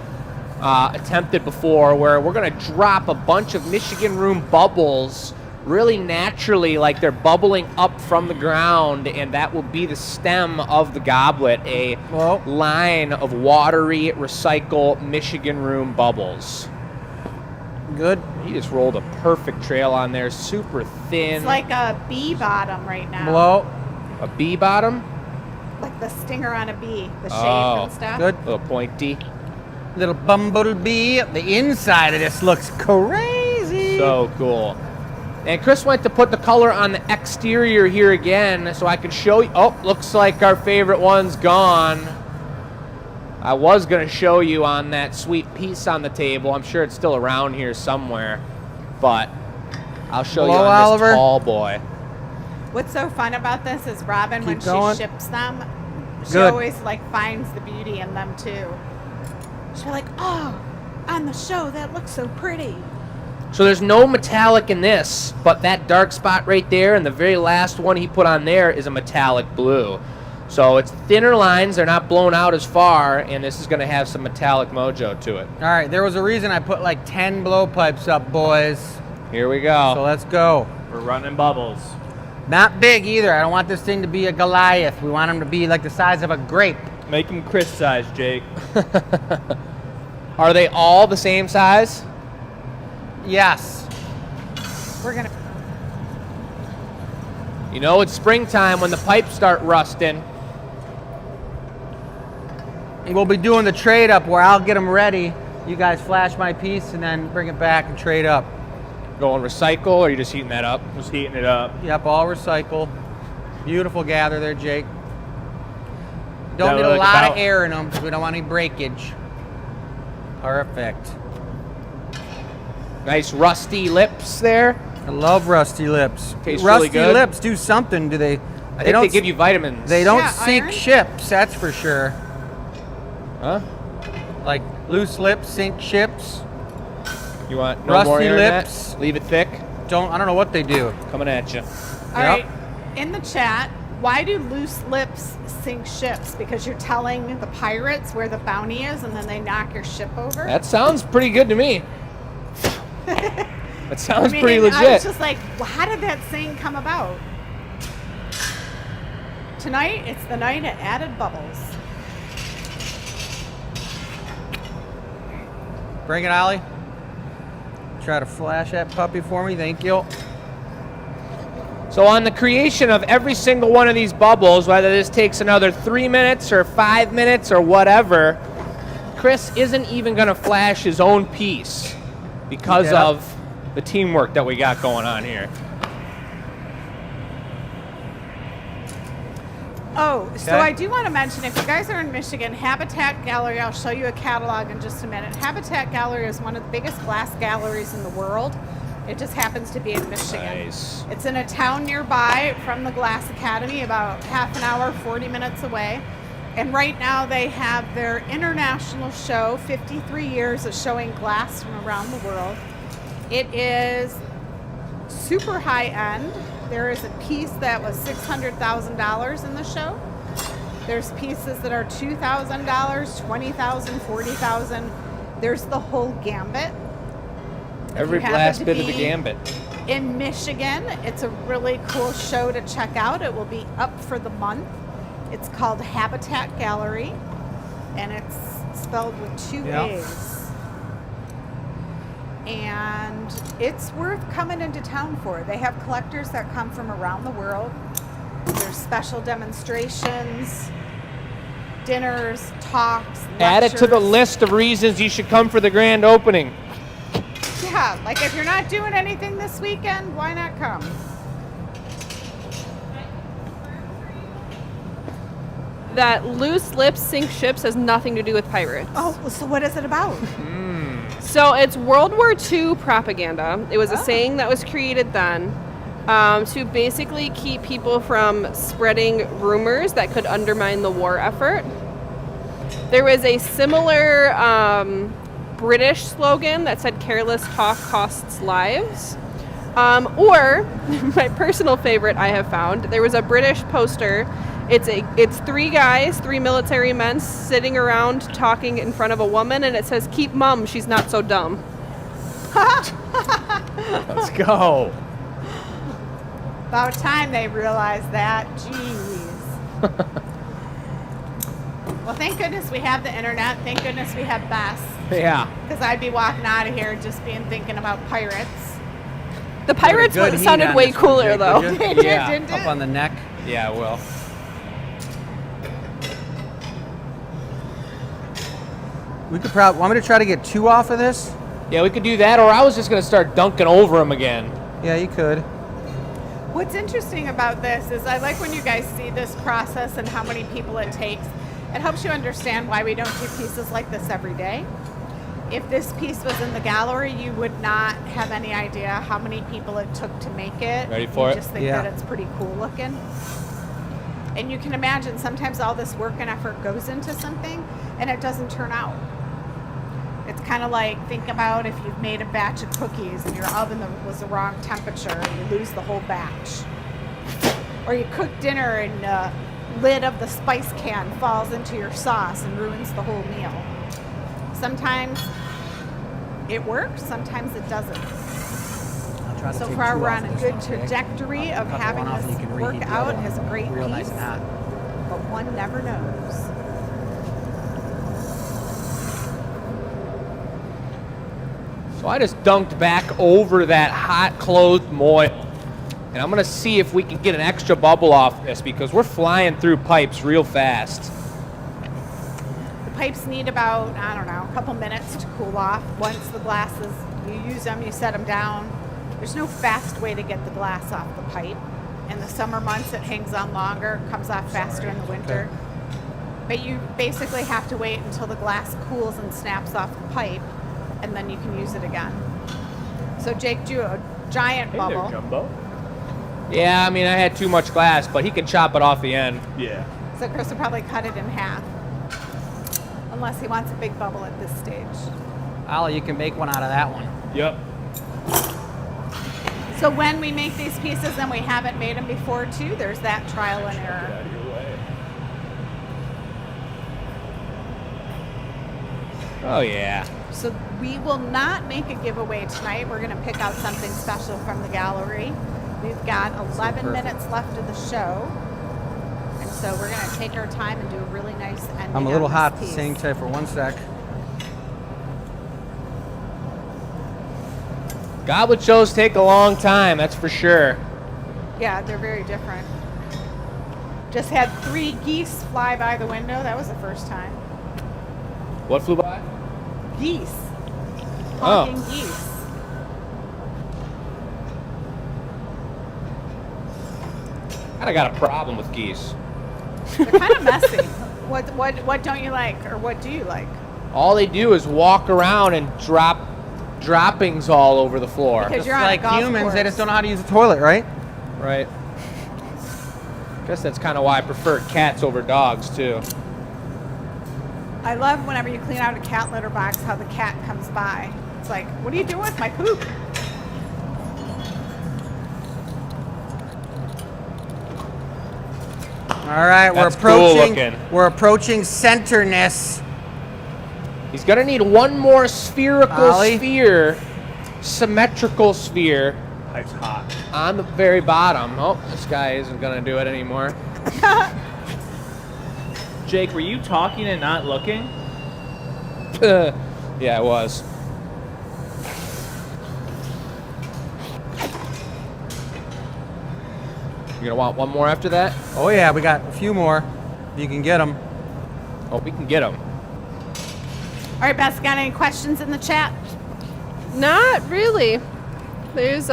attempted before, where we're going to drop a bunch of Michigan room bubbles really naturally, like they're bubbling up from the ground, and that will be the stem of the goblet, a Whoa. line of watery, recycle Michigan room bubbles. Good. He just rolled a perfect trail on there, super thin. It's like a bee bottom right now. Blow. A bee bottom, Like the stinger on a bee, the shape Oh. and stuff. Good. a little pointy. Little bumblebee. The inside of this looks crazy. So cool. And Chris went to put the color on the exterior here again so I could show you. Oh, looks like our favorite one's gone. I was going to show you on that sweet piece on the table. I'm sure it's still around here somewhere. But I'll show you Hello, on Oliver. this tall boy. What's so fun about this is Robin, when Keep going. she ships them, she Good. always like finds the beauty in them too. She'll be like, oh, on the show, that looks so pretty. So there's no metallic in this, but that dark spot right there and the very last one he put on there is a metallic blue. So it's thinner lines, they're not blown out as far, and this is going to have some metallic mojo to it. All right, there was a reason I put like 10 blowpipes up, boys. Here we So go. let's go. We're running bubbles. Not big either. I don't want this thing to be a Goliath. We want them to be like the size of a grape. Make them Chris size, Jake. Are they all the same size? Yes. We're gonna. You know, it's springtime when the pipes start rusting. We'll be doing the trade up where I'll get them ready. You guys flash my piece and then bring it back and trade up. Going recycle, or are you just heating that up? Just heating it up. Yep, all recycle. Beautiful gather there, Jake. Don't That need a look lot of about- air in them because we don't want any breakage. Perfect. Nice rusty lips there. I love rusty lips. Tastes rusty really good. lips do something, do they? I think they give you vitamins. They don't Yeah, sink iron. ships, that's for sure. Huh? Like Loose lips, sink ships. You want no Rusty more air in lips. that? Leave it thick. I don't know what they do. Coming at you. All right. In the chat, why do loose lips sink ships? Because you're telling the pirates where the bounty is and then they knock your ship over? That sounds pretty good to me. That sounds pretty I legit. was just like, well, how did that saying come about? Tonight, it's the night of added bubbles. Bring it, Ollie. Try to flash that puppy for me. Thank you. So on the creation of every single one of these bubbles, whether this takes another 3 minutes or 5 minutes or whatever, Chris isn't even going to flash his own piece because of the teamwork that we got going on here. Oh, so I do want to mention, if you guys are in Michigan, Habitat Gallery, I'll show you a catalog in just a minute. Habitat Gallery is one of the biggest glass galleries in the world. It just happens to be in Michigan. Nice. It's in a town nearby from the Glass Academy, about half an hour, 40 minutes away. And right now they have their international show, 53 years of showing glass from around the world. It is super high end. There is a piece that was $600,000 in the show. There's pieces that are $2,000, $20,000, $40,000. There's the whole gambit. Every last bit of the gambit. In Michigan, it's a really cool show to check out. It will be up for the month. It's called Habitat Gallery, and it's spelled with 2 A's. And it's worth coming into town for. They have collectors that come from around the world. There's special demonstrations, dinners, talks, lectures. Add it to the list of reasons you should come for the grand opening. Yeah, like if you're not doing anything this weekend, why not come? That loose lips sink ships has nothing to do with pirates. Oh, so what is it about? So it's World War II propaganda. It was a saying that was created then to basically keep people from spreading rumors that could undermine the war effort. There was a similar British slogan that said "Careless talk costs lives." Or my personal favorite I have found, there was a British poster. It's 3 guys, 3 military men sitting around talking in front of a woman, and it says, "Keep mum, she's not so dumb." Let's go. About time they realized that. Jeez. Well, thank goodness we have the internet. Thank goodness we have Bess. Yeah. Because I'd be walking out of here just thinking about pirates. The pirates Good heat sounded on way this one, cooler, Jake, though. would you? They did, Yeah. didn't Up it? on the neck. Yeah, well. We could probably. Want me to try to get 2 off of this? Yeah, we could do that, or I was just going to start dunking over them again. Yeah, you could. What's interesting about this is I like when you guys see this process and how many people it takes. It helps you understand why we don't do pieces like this every day. If this piece was in the gallery, you would not have any idea how many people it took to make it. Ready for you it? just think that it's pretty cool looking. And you can imagine sometimes all this work and effort goes into something and it doesn't turn out. It's kind of like, think about if you've made a batch of cookies and your oven was the wrong temperature and you lose the whole batch. Or you cook dinner and the lid of the spice can falls into your sauce and ruins the whole meal. Sometimes it works, sometimes it doesn't. I'll try to So take far 2 we're off on of a this good one, Jake. trajectory I'll of cut the having one off and you this can work reheat the out other as a one great real piece, nice and hot. but one never knows. So I just dunked back over that hot clothed moil. And I'm going to see if we can get an extra bubble off this because we're flying through pipes real fast. The pipes need about, I don't know, a couple minutes to cool off. Once the glasses, you use them, you set them down. There's no fast way to get the glass off the pipe. In the summer months, it hangs on longer, comes off faster in the winter. But you basically have to wait until the glass cools and snaps off the pipe, and then you can use it again. So Jake drew a giant bubble. Jumbo. Yeah, I mean, I had too much glass, but he can chop it off the end. Yeah. So Chris will probably cut it in half. Unless he wants a big bubble at this stage. Ollie, you can make one out of that one. Yep. So when we make these pieces and we haven't made them before too, there's that trial and error. Out of your way. Oh yeah. So we will not make a giveaway tonight. We're going to pick out something special from the gallery. We've got 11 minutes left of the show. And so we're going to take our time and do a really nice ending. I'm a little on hot this to piece. sing tight for 1 sec. Goblet shows take a long time, that's for sure. Yeah, they're very different. Just had 3 geese fly by the window. That was the first time. What flew by? Geese. Oh. Honking geese. I got a problem with geese. They're kind of messy. What don't you like, or what do you like? All they do is walk around and drop droppings all over the floor. Because Just you're on a like golf humans, they course. just don't know how to use the toilet, right? Right. Guess that's kind of why I prefer cats over dogs too. I love whenever you clean out a cat litter box, how the cat comes by. It's like, what are you doing with my poop? All right, That's cool looking. we're approaching centerness. He's gonna need one more spherical Ollie? sphere, symmetrical sphere Pipe's hot. on the very bottom. Oh, this guy isn't gonna do it anymore. Jake, were you talking and not looking? Yeah, it was. You gonna want one more after that? Oh yeah, we got a few more. If you can get them. Oh, we can get him. All right, Beth, got any questions in the chat? Not really. There's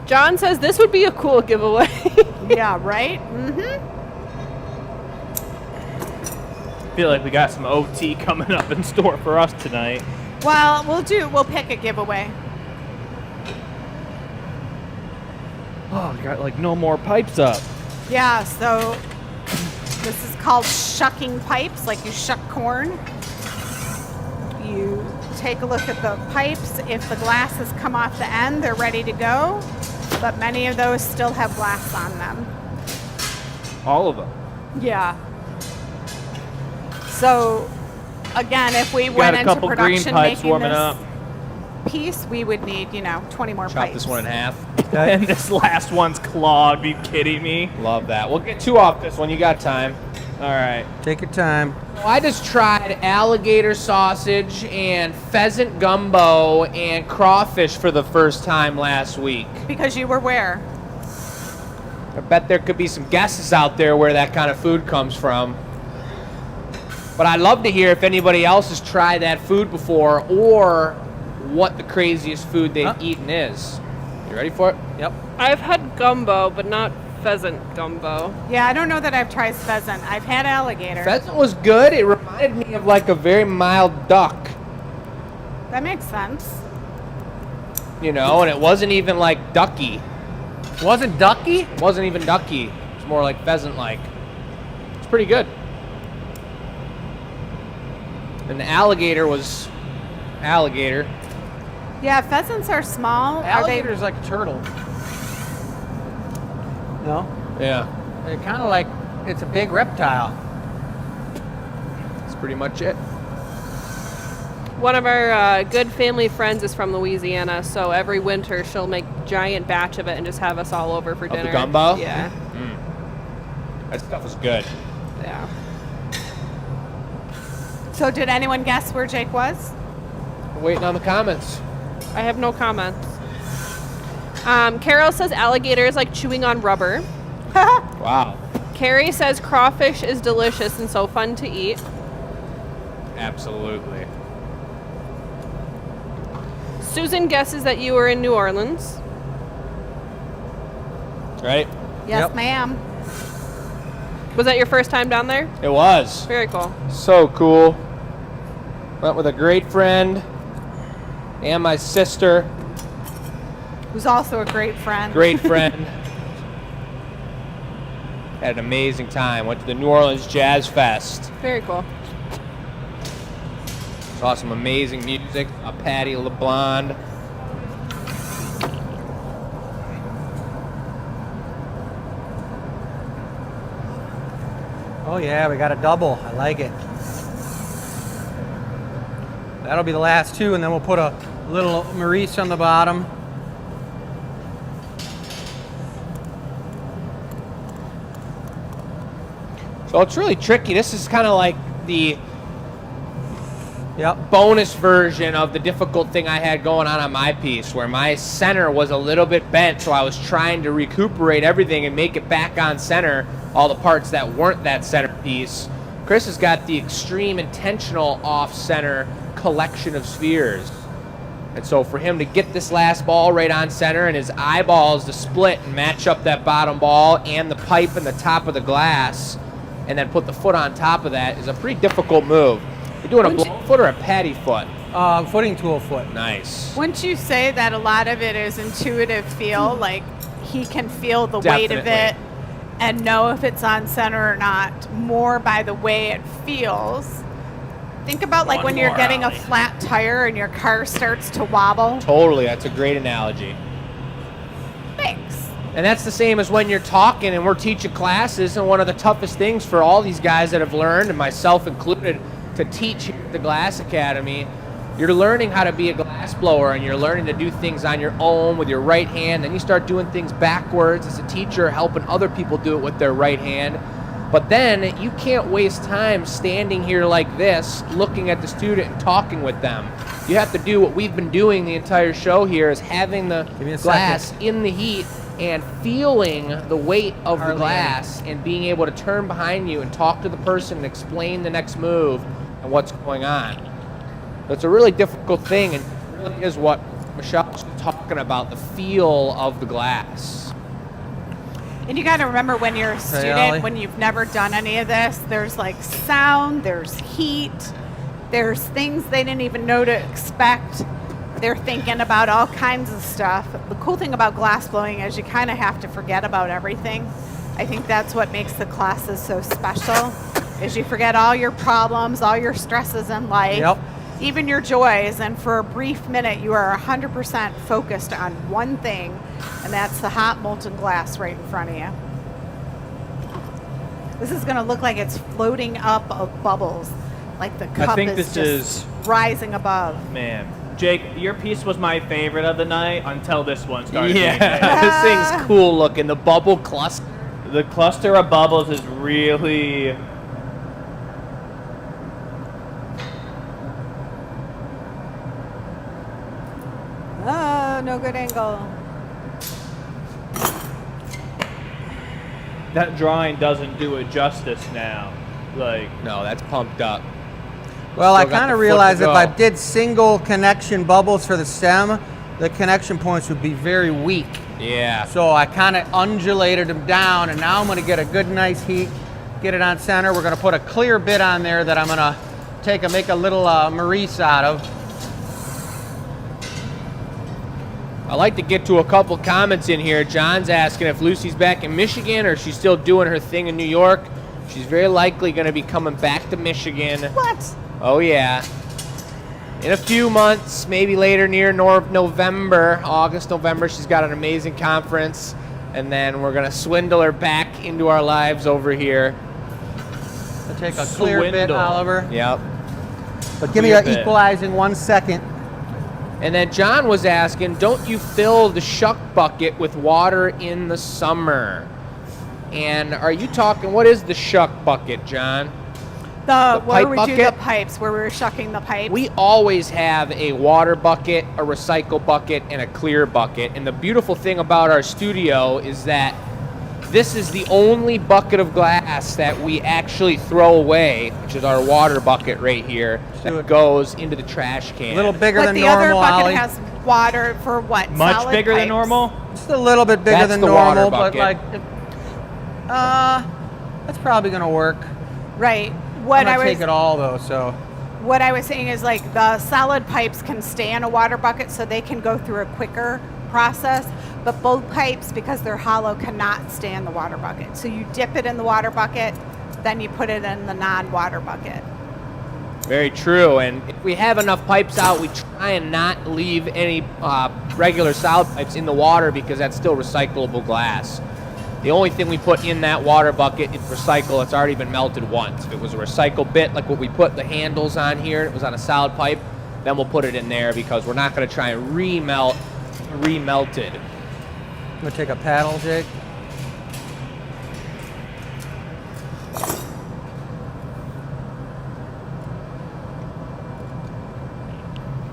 John says this would be a cool giveaway. Yeah, right? Mm-hmm. I feel like we got some OT coming up in store for us tonight. Well, we'll pick a giveaway. Oh, we got like no more pipes up. Yeah, so this is called shucking pipes, like you shuck corn. You take a look at the pipes. If the glass has come off the end, they're ready to go. But many of those still have glass on them. All of them. Yeah. So, again, if we Got went a into couple green production pipes making warming this up. piece, we would need, 20 more Chop pipes. this one in half. And this last one's clogged. Are you kidding me? Love that. We'll get 2 off this one. You got time. All right. Take your time. Well, I just tried alligator sausage and pheasant gumbo and crawfish for the first time last week. Because you were where? I bet there could be some guesses out there where that kind of food comes from. But I'd love to hear if anybody else has tried that food before or what the craziest food they've eaten is. You ready for it? Yep. I've had gumbo, but not pheasant gumbo. Yeah, I don't know that I've tried pheasant. I've had alligator. Pheasant was good. It reminded me of like a very mild duck, That makes sense. and it wasn't even like ducky. Wasn't ducky? It wasn't even ducky. It's more like pheasant-like. It's pretty good. And the alligator was alligator. Yeah, pheasants are small. Alligator's like a turtle. No? Yeah, They're kind of like, it's a big reptile. that's pretty much it. One of our good family friends is from Louisiana, so every winter she'll make a giant batch of it and just have us all over for Of the dinner. gumbo? Yeah. That stuff was good. Yeah. So did anyone guess where Jake was? We're waiting on the comments. I have no comments. Carol says alligator is like chewing on rubber. Wow. Carrie says crawfish is delicious and so fun to eat. Absolutely. Susan guesses that you were in New Orleans. Right? Yes, Yep. ma'am. Was that your first time down there? It was. Very cool. So cool. Went with a great friend and my sister. Who's also a great friend. Great friend. Had an amazing time. Went to the New Orleans Jazz Fest. Very cool. Saw some amazing music. Patty LeBlond. Oh yeah, we got a double. I like it. That'll be the last two, and then we'll put a little Maurice on the bottom. So it's really tricky. This is kind of like the Yep. bonus version of the difficult thing I had going on my piece, where my center was a little bit bent, so I was trying to recuperate everything and make it back on center, all the parts that weren't that center piece. Chris has got the extreme intentional off-center collection of spheres. And so for him to get this last ball right on center and his eyeballs to split and match up that bottom ball and the pipe and the top of the glass, and then put the foot on top of that, is a pretty difficult move. You're doing a blow foot or a patty foot? Footing tool foot. Nice. Wouldn't you say that a lot of it is intuitive feel? Like he can feel the weight of it Definitely. and know if it's on center or not more by the way it feels. Think about like One when you're more, getting a Ollie. flat tire and your car starts to wobble. Totally, that's a great analogy. Thanks. And that's the same as when you're talking and we're teaching classes, and one of the toughest things for all these guys that have learned, and myself included, to teach here at the Glass Academy, you're learning how to be a glass blower, and you're learning to do things on your own with your right hand. Then you start doing things backwards as a teacher, helping other people do it with their right hand. But then you can't waste time standing here like this, looking at the student and talking with them. You have to do what we've been doing the entire show here, is having the Give me a glass second. in the heat and feeling the weight of the Hardly glass and being able to turn behind you and talk to the person and explain the next move and what's going on. That's a really difficult thing, and it really is what Michelle was talking about, the feel of the glass. And you got to remember when you're a Ollie. student, when you've never done any of this, there's like sound, there's heat, there's things they didn't even know to expect. They're thinking about all kinds of stuff. The cool thing about glass blowing is you kind of have to forget about everything. I think that's what makes the classes so special, is you forget all your problems, all your stresses in life, Yep. even your joys, and for a brief minute you are 100% focused on one thing, and that's the hot molten glass right in front of you. This is going to look like it's floating up of bubbles, like the cup think is this just is- rising above. Man, Jake, your piece was my favorite of the night until this one started. being made. Yeah, this thing's cool looking. The bubble cluster. The cluster of bubbles is really. Oh, no good angle. That drawing doesn't do it justice now. Like, No, that's pumped up. Well, I Still got kind the of foot to realized if go. I did single connection bubbles for the stem, the connection points would be very weak. Yeah. So I kind of undulated them down, and now I'm going to get a good nice heat, get it on center. We're going to put a clear bit on there that I'm going to make a little Maurice out of. I'd like to get to a couple comments in here. John's asking if Lucy's back in Michigan or she's still doing her thing in New York. She's very likely going to be coming back to Michigan. What? Oh, yeah. In a few months, maybe later near November, August, November, she's got an amazing conference. And then we're going to swindle her back into our lives over here. I'll take a clear bit, Swindle. Oliver. Yep. But give me Clear an bit. equalizing 1 second. And then John was asking, don't you fill the shuck bucket with water in the summer? And are you talking, what is the shuck bucket, John? The where pipe we do the bucket? pipes, where we were shucking the pipes. We always have a water bucket, a recycle bucket, and a clear bucket. And the beautiful thing about our studio is that this is the only bucket of glass that we actually throw away, which is our water bucket right here, that goes into the trash can. A little bigger but than the normal, other bucket Ollie. has water for what? much Solid bigger than pipes? normal. Just a little bit bigger That's than the water normal, but bucket. that's probably going to work. Right. I'm What going I to was take it all, though, so. What I was saying is like the solid pipes can stay in a water bucket so they can go through a quicker process, but both pipes, because they're hollow, cannot stay in the water bucket. So you dip it in the water bucket, then you put it in the non-water bucket. Very true. And if we have enough pipes out, we try and not leave any regular solid pipes in the water because that's still recyclable glass. The only thing we put in that water bucket is recycle. It's already been melted once. If it was a recycle bit, like what we put the handles on here, it was on a solid pipe, then we'll put it in there because we're not going to try and remelt it. I'm gonna take a paddle, Jake.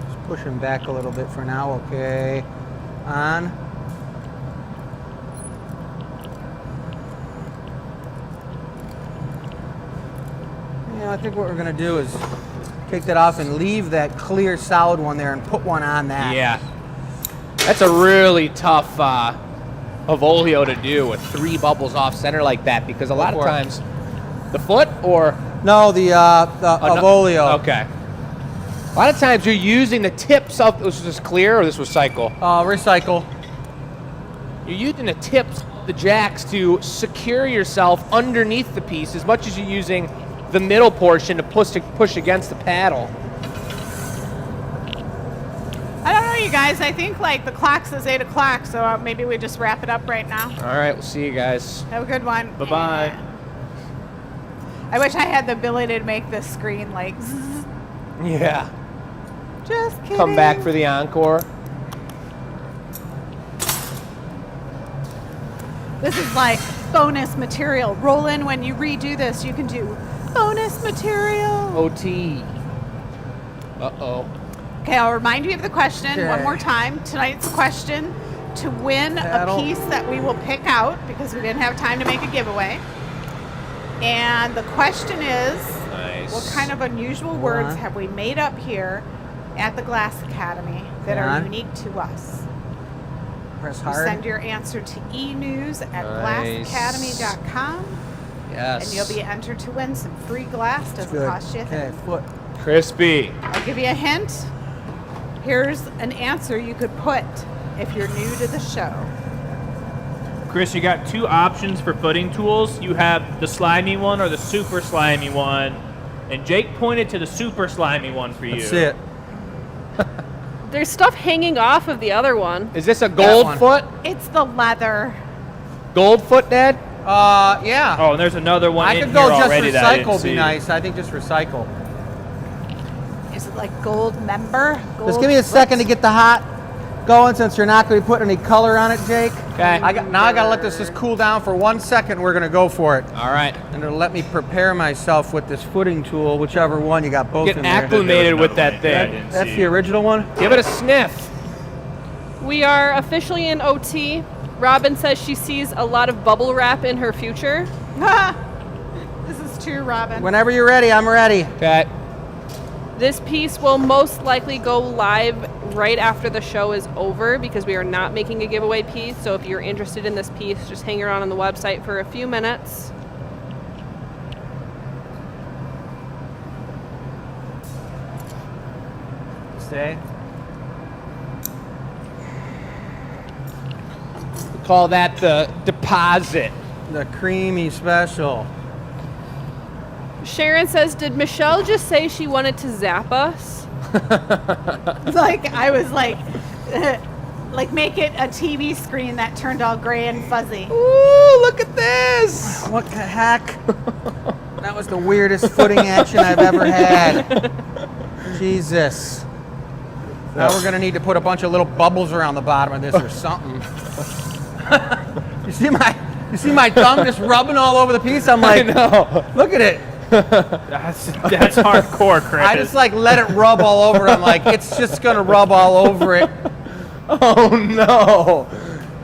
Just push him back a little bit for now, okay. On. Yeah, I think what we're gonna do is take that off and leave that clear solid one there and put one on that. Yeah. That's a really tough Avolio to do with 3 bubbles off center like that because a lot of times the foot or no, the Avolio. Okay. A lot of times you're using the tips of this was clear or this was recycle. Recycle. You're using the tips of the jacks to secure yourself underneath the piece as much as you're using the middle portion to push against the paddle. I don't know, you guys. I think like the clock says 8 o'clock, so maybe we just wrap it up right now. All right, we'll see you guys. Have a good one. Bye-bye. I wish I had the ability to make this screen like zzz. Yeah. Just kidding. Come back for the encore. This is like bonus material. Roll in when you redo this. You can do bonus material. OT. Uh-oh. Okay, I'll remind you of the question one Okay. more time. Tonight's question: to win Paddle. a piece that we will pick out because we didn't have time to make a giveaway. And the question is, Nice. what kind of unusual Hold words on. have we made up here at the Glass Academy that Hang are on. unique to us? Press You hard. send your answer to enews at Nice. glassacademy.com Yes. and you'll be entered to win some free glass. Doesn't Good. cost you a Okay, thing. foot. Crispy. I'll give you a hint. Here's an answer you could put if you're new to the show. Chris, you got 2 options for footing tools. You have the slimy one or the super slimy one. And Jake pointed to the super slimy one for you. That's it. There's stuff hanging off of the other one. Is this a gold one. foot? It's the leather. Gold foot, Dad? Yeah. Oh, and there's another one I in could go here just already that I didn't recycle. Be see. nice. I think just recycle. Is it like gold member? Gold Just give me a second to get the hot going since you're not going to be putting any color on it, Jake. Okay. Now I got to let this just cool down for 1 second. We're going to go for it. All right. And it'll let me prepare myself with this footing tool, whichever one you got both Get in there. acclimated with that There thing. was another That's the original one? Give it a sniff. We are officially in OT. Robin says she sees a lot of bubble wrap in her future. This is true, Robin. Whenever you're ready, I'm ready. Okay. This piece will most likely go live right after the show is over because we are not making a giveaway piece. So if you're interested in this piece, just hang around on the website for a few minutes. Stay. We call that the deposit. The creamy special. Sharon says, did Michelle just say she wanted to zap us? Like I was like make it a TV screen that turned all gray and fuzzy. Ooh, look at this. What the heck? That was the weirdest footing action I've ever had. Jesus. Now we're gonna need to put a bunch of little bubbles around the bottom of this or something. You see my thumb just rubbing all over the piece? I'm like, I know. look at it. That's hardcore, Chris. I just like let it rub all over it. I'm like, it's just gonna rub all over it. Oh no.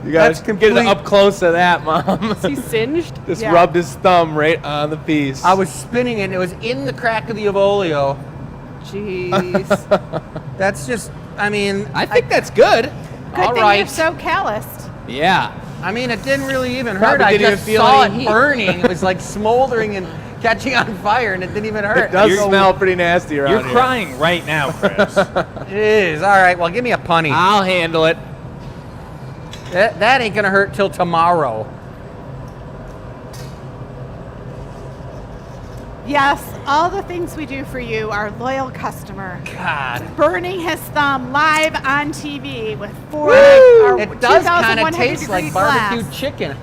You guys That's can get complete- up close to that, Mom. Is he singed? Just Yeah. rubbed his thumb right on the piece. I was spinning it. It was in the crack of the Avolio. Jeez. That's just, I mean, I think that's good. Good all thing right. you're so calloused. Yeah. I mean, it didn't really even Probably hurt. I didn't just even feel saw any it heat. burning. It was like smoldering and catching on fire, and it didn't even hurt. It does You're- smell pretty nasty around You're here. crying right now, Chris. Jeez. All right. Well, give me a punny. I'll handle it. That ain't gonna hurt till tomorrow. Yes, all the things we do for you, our loyal customer. God. Burning his thumb live on TV with It does kind of 2,100 taste degree like glass. barbecued chicken.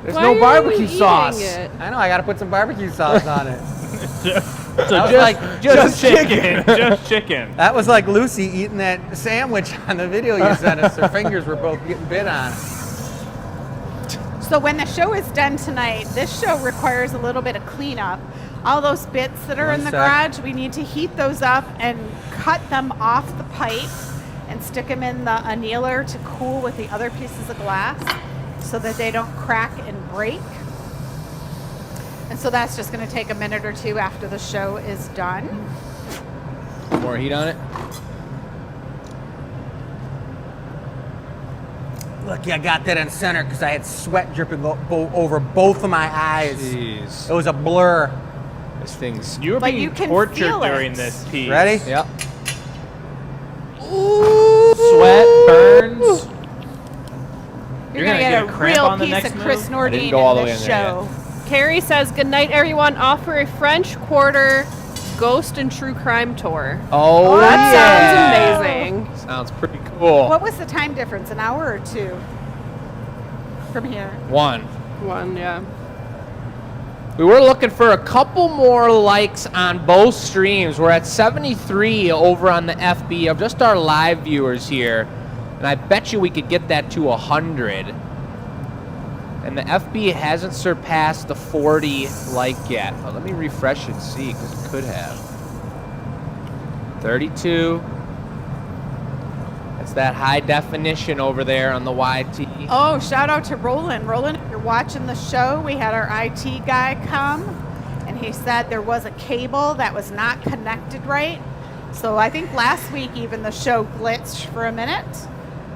There's Why no are you barbecue eating sauce. it? I know, I gotta put some barbecue sauce on it. So was just, like, just chicken. Just chicken. That was like Lucy eating that sandwich on the video you sent us. Her fingers were both getting bit on. So when the show is done tonight, this show requires a little bit of cleanup. All those bits that are One in the sec. garage, we need to heat those up and cut them off the pipe and stick them in the annealer to cool with the other pieces of glass so that they don't crack and break. And so that's just going to take a minute or two after the show is done. More heat on it. Look, I got that in center because I had sweat dripping over both of my eyes. Jeez. It was a blur. This thing's. You were But being you can tortured feel it. during this piece. Ready? Yep. Sweat, burns. You're You're going to gonna get a get a cramp real on the piece next of Chris move? I didn't Nordine go all the in way this in there show. Carrie says, good night, everyone. Offer a French Quarter ghost and true crime tour. Oh, That yeah. sounds amazing. Sounds pretty cool. What was the time difference? An hour or two from here? One. One, yeah. We were looking for a couple more likes on both streams. We're at 73 over on the FB of just our live viewers here. And I bet you we could get that to 100. And the FB hasn't surpassed the 40 like yet. Well, let me refresh and see, because it could have. 32. That's that high definition over there on the YT. Oh, shout out to Roland. Roland, if you're watching the show, we had our IT guy come, and he said there was a cable that was not connected right. So I think last week even the show glitched for a minute,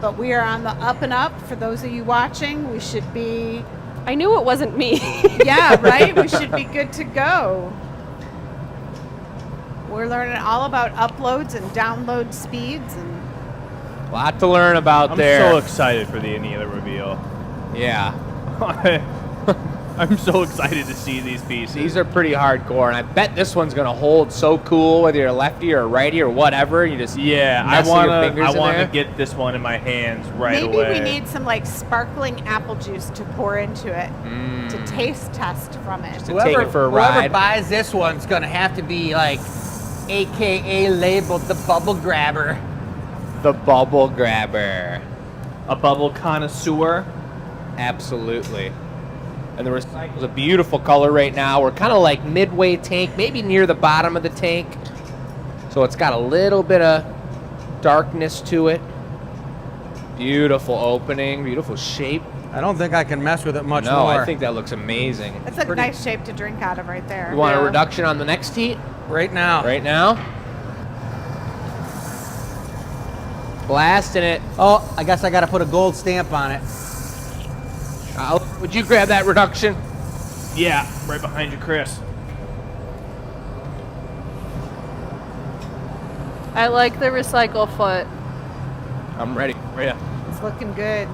but we are on the up and up. For those of you watching, we should be, I knew it wasn't me. yeah, right? We should be good to go. We're learning all about uploads and download speeds and A lot to learn about I'm there. so excited for the annealer reveal. Yeah. I'm so excited to see these pieces. These are pretty hardcore, and I bet this one's gonna hold so cool, whether you're a lefty or a righty or whatever. You just Yeah, I nestle your fingers I in want there. to get this one in my hands right maybe away. we need some like sparkling apple juice to pour into it to taste test from it. To take it for a whoever ride. buys this one's gonna have to be like, AKA labeled the bubble grabber. The bubble grabber. A bubble connoisseur. Absolutely. And the recycle's a beautiful color right now. We're kind of like midway tank, maybe near the bottom of the tank. So it's got a little bit of darkness to it. Beautiful opening, beautiful shape. I don't think I can mess with it much No, more. I think that looks amazing. It's a Pretty- nice shape to drink out of right there. You want a Yeah. reduction on the next heat? right now. Right now? Blasting it. Oh, I guess I gotta put a gold stamp on it. Would you grab that reduction? Yeah, right behind you, Chris. I like the recycle foot. I'm ready. Right. It's looking good.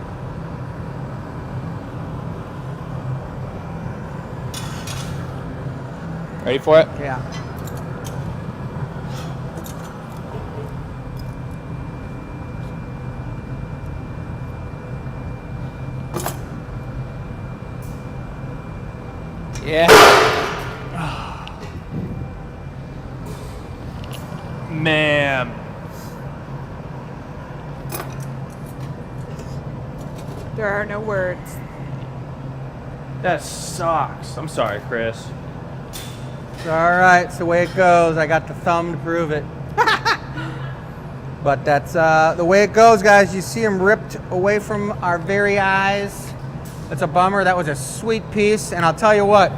Ready for it? Yeah. Yeah. Man. There are no words. That sucks. I'm sorry, Chris. All right, it's the way it goes. I got the thumb to prove it. But that's the way it goes, guys. You see them ripped away from our very eyes. That's a bummer. That was a sweet piece. And I'll tell you what,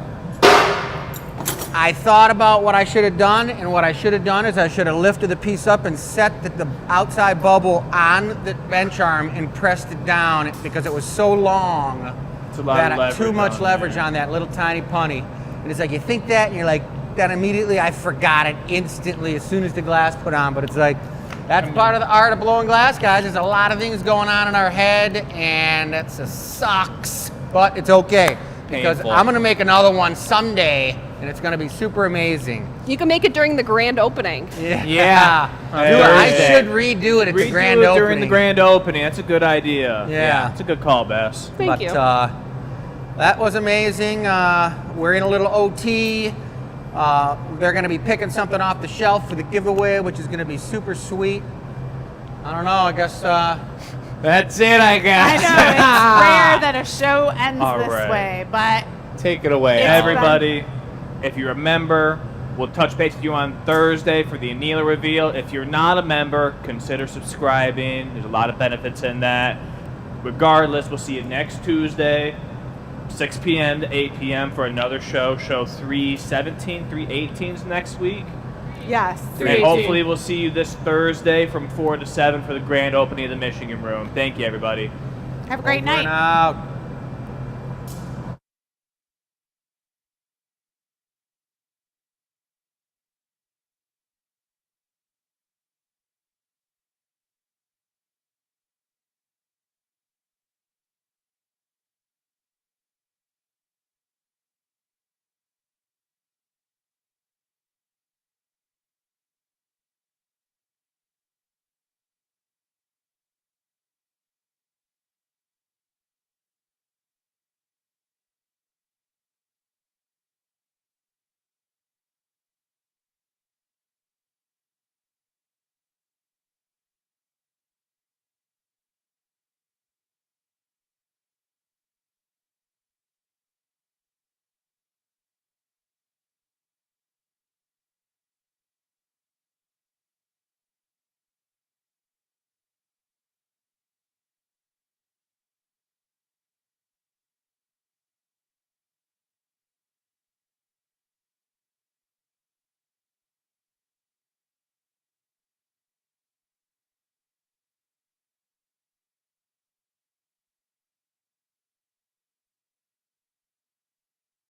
I thought about what I should have done, and what I should have done is I should have lifted the piece up and set the outside bubble on the bench arm and pressed it down because it was so long It's a lot that of I- leverage too much on leverage there. on that little tiny punny. And it's like you think that, and you're like, that immediately I forgot it instantly as soon as the glass put on. But it's like, that's part of the art of blowing glass, guys. There's a lot of things going on in our head, and that sucks. But it's okay because Painful. I'm gonna make another one someday and it's going to be super amazing. You can make it during the grand opening. Yeah. I Thursday. should redo it at the Redo grand it opening. during the grand opening. That's a good idea. Yeah. It's a good call, Bess. Thank you. That was amazing. We're in a little OT. They're going to be picking something off the shelf for the giveaway, which is going to be super sweet. I don't know. I guess. That's it, I I guess. know it's rare that a show ends All this right. way, but Take it away. It's Everybody, if you're a member, we'll touch base with you on Thursday for the Anila reveal. If you're not a member, consider subscribing. There's a lot of benefits in that. Regardless, we'll see you next Tuesday, 6 p.m. to 8 p.m. for another show. Show 317, 318's next week. yes. And 318. hopefully we'll see you this Thursday from 4 to 7 for the grand opening of the Michigan Room. Thank you, everybody. Have a great Over and night. out.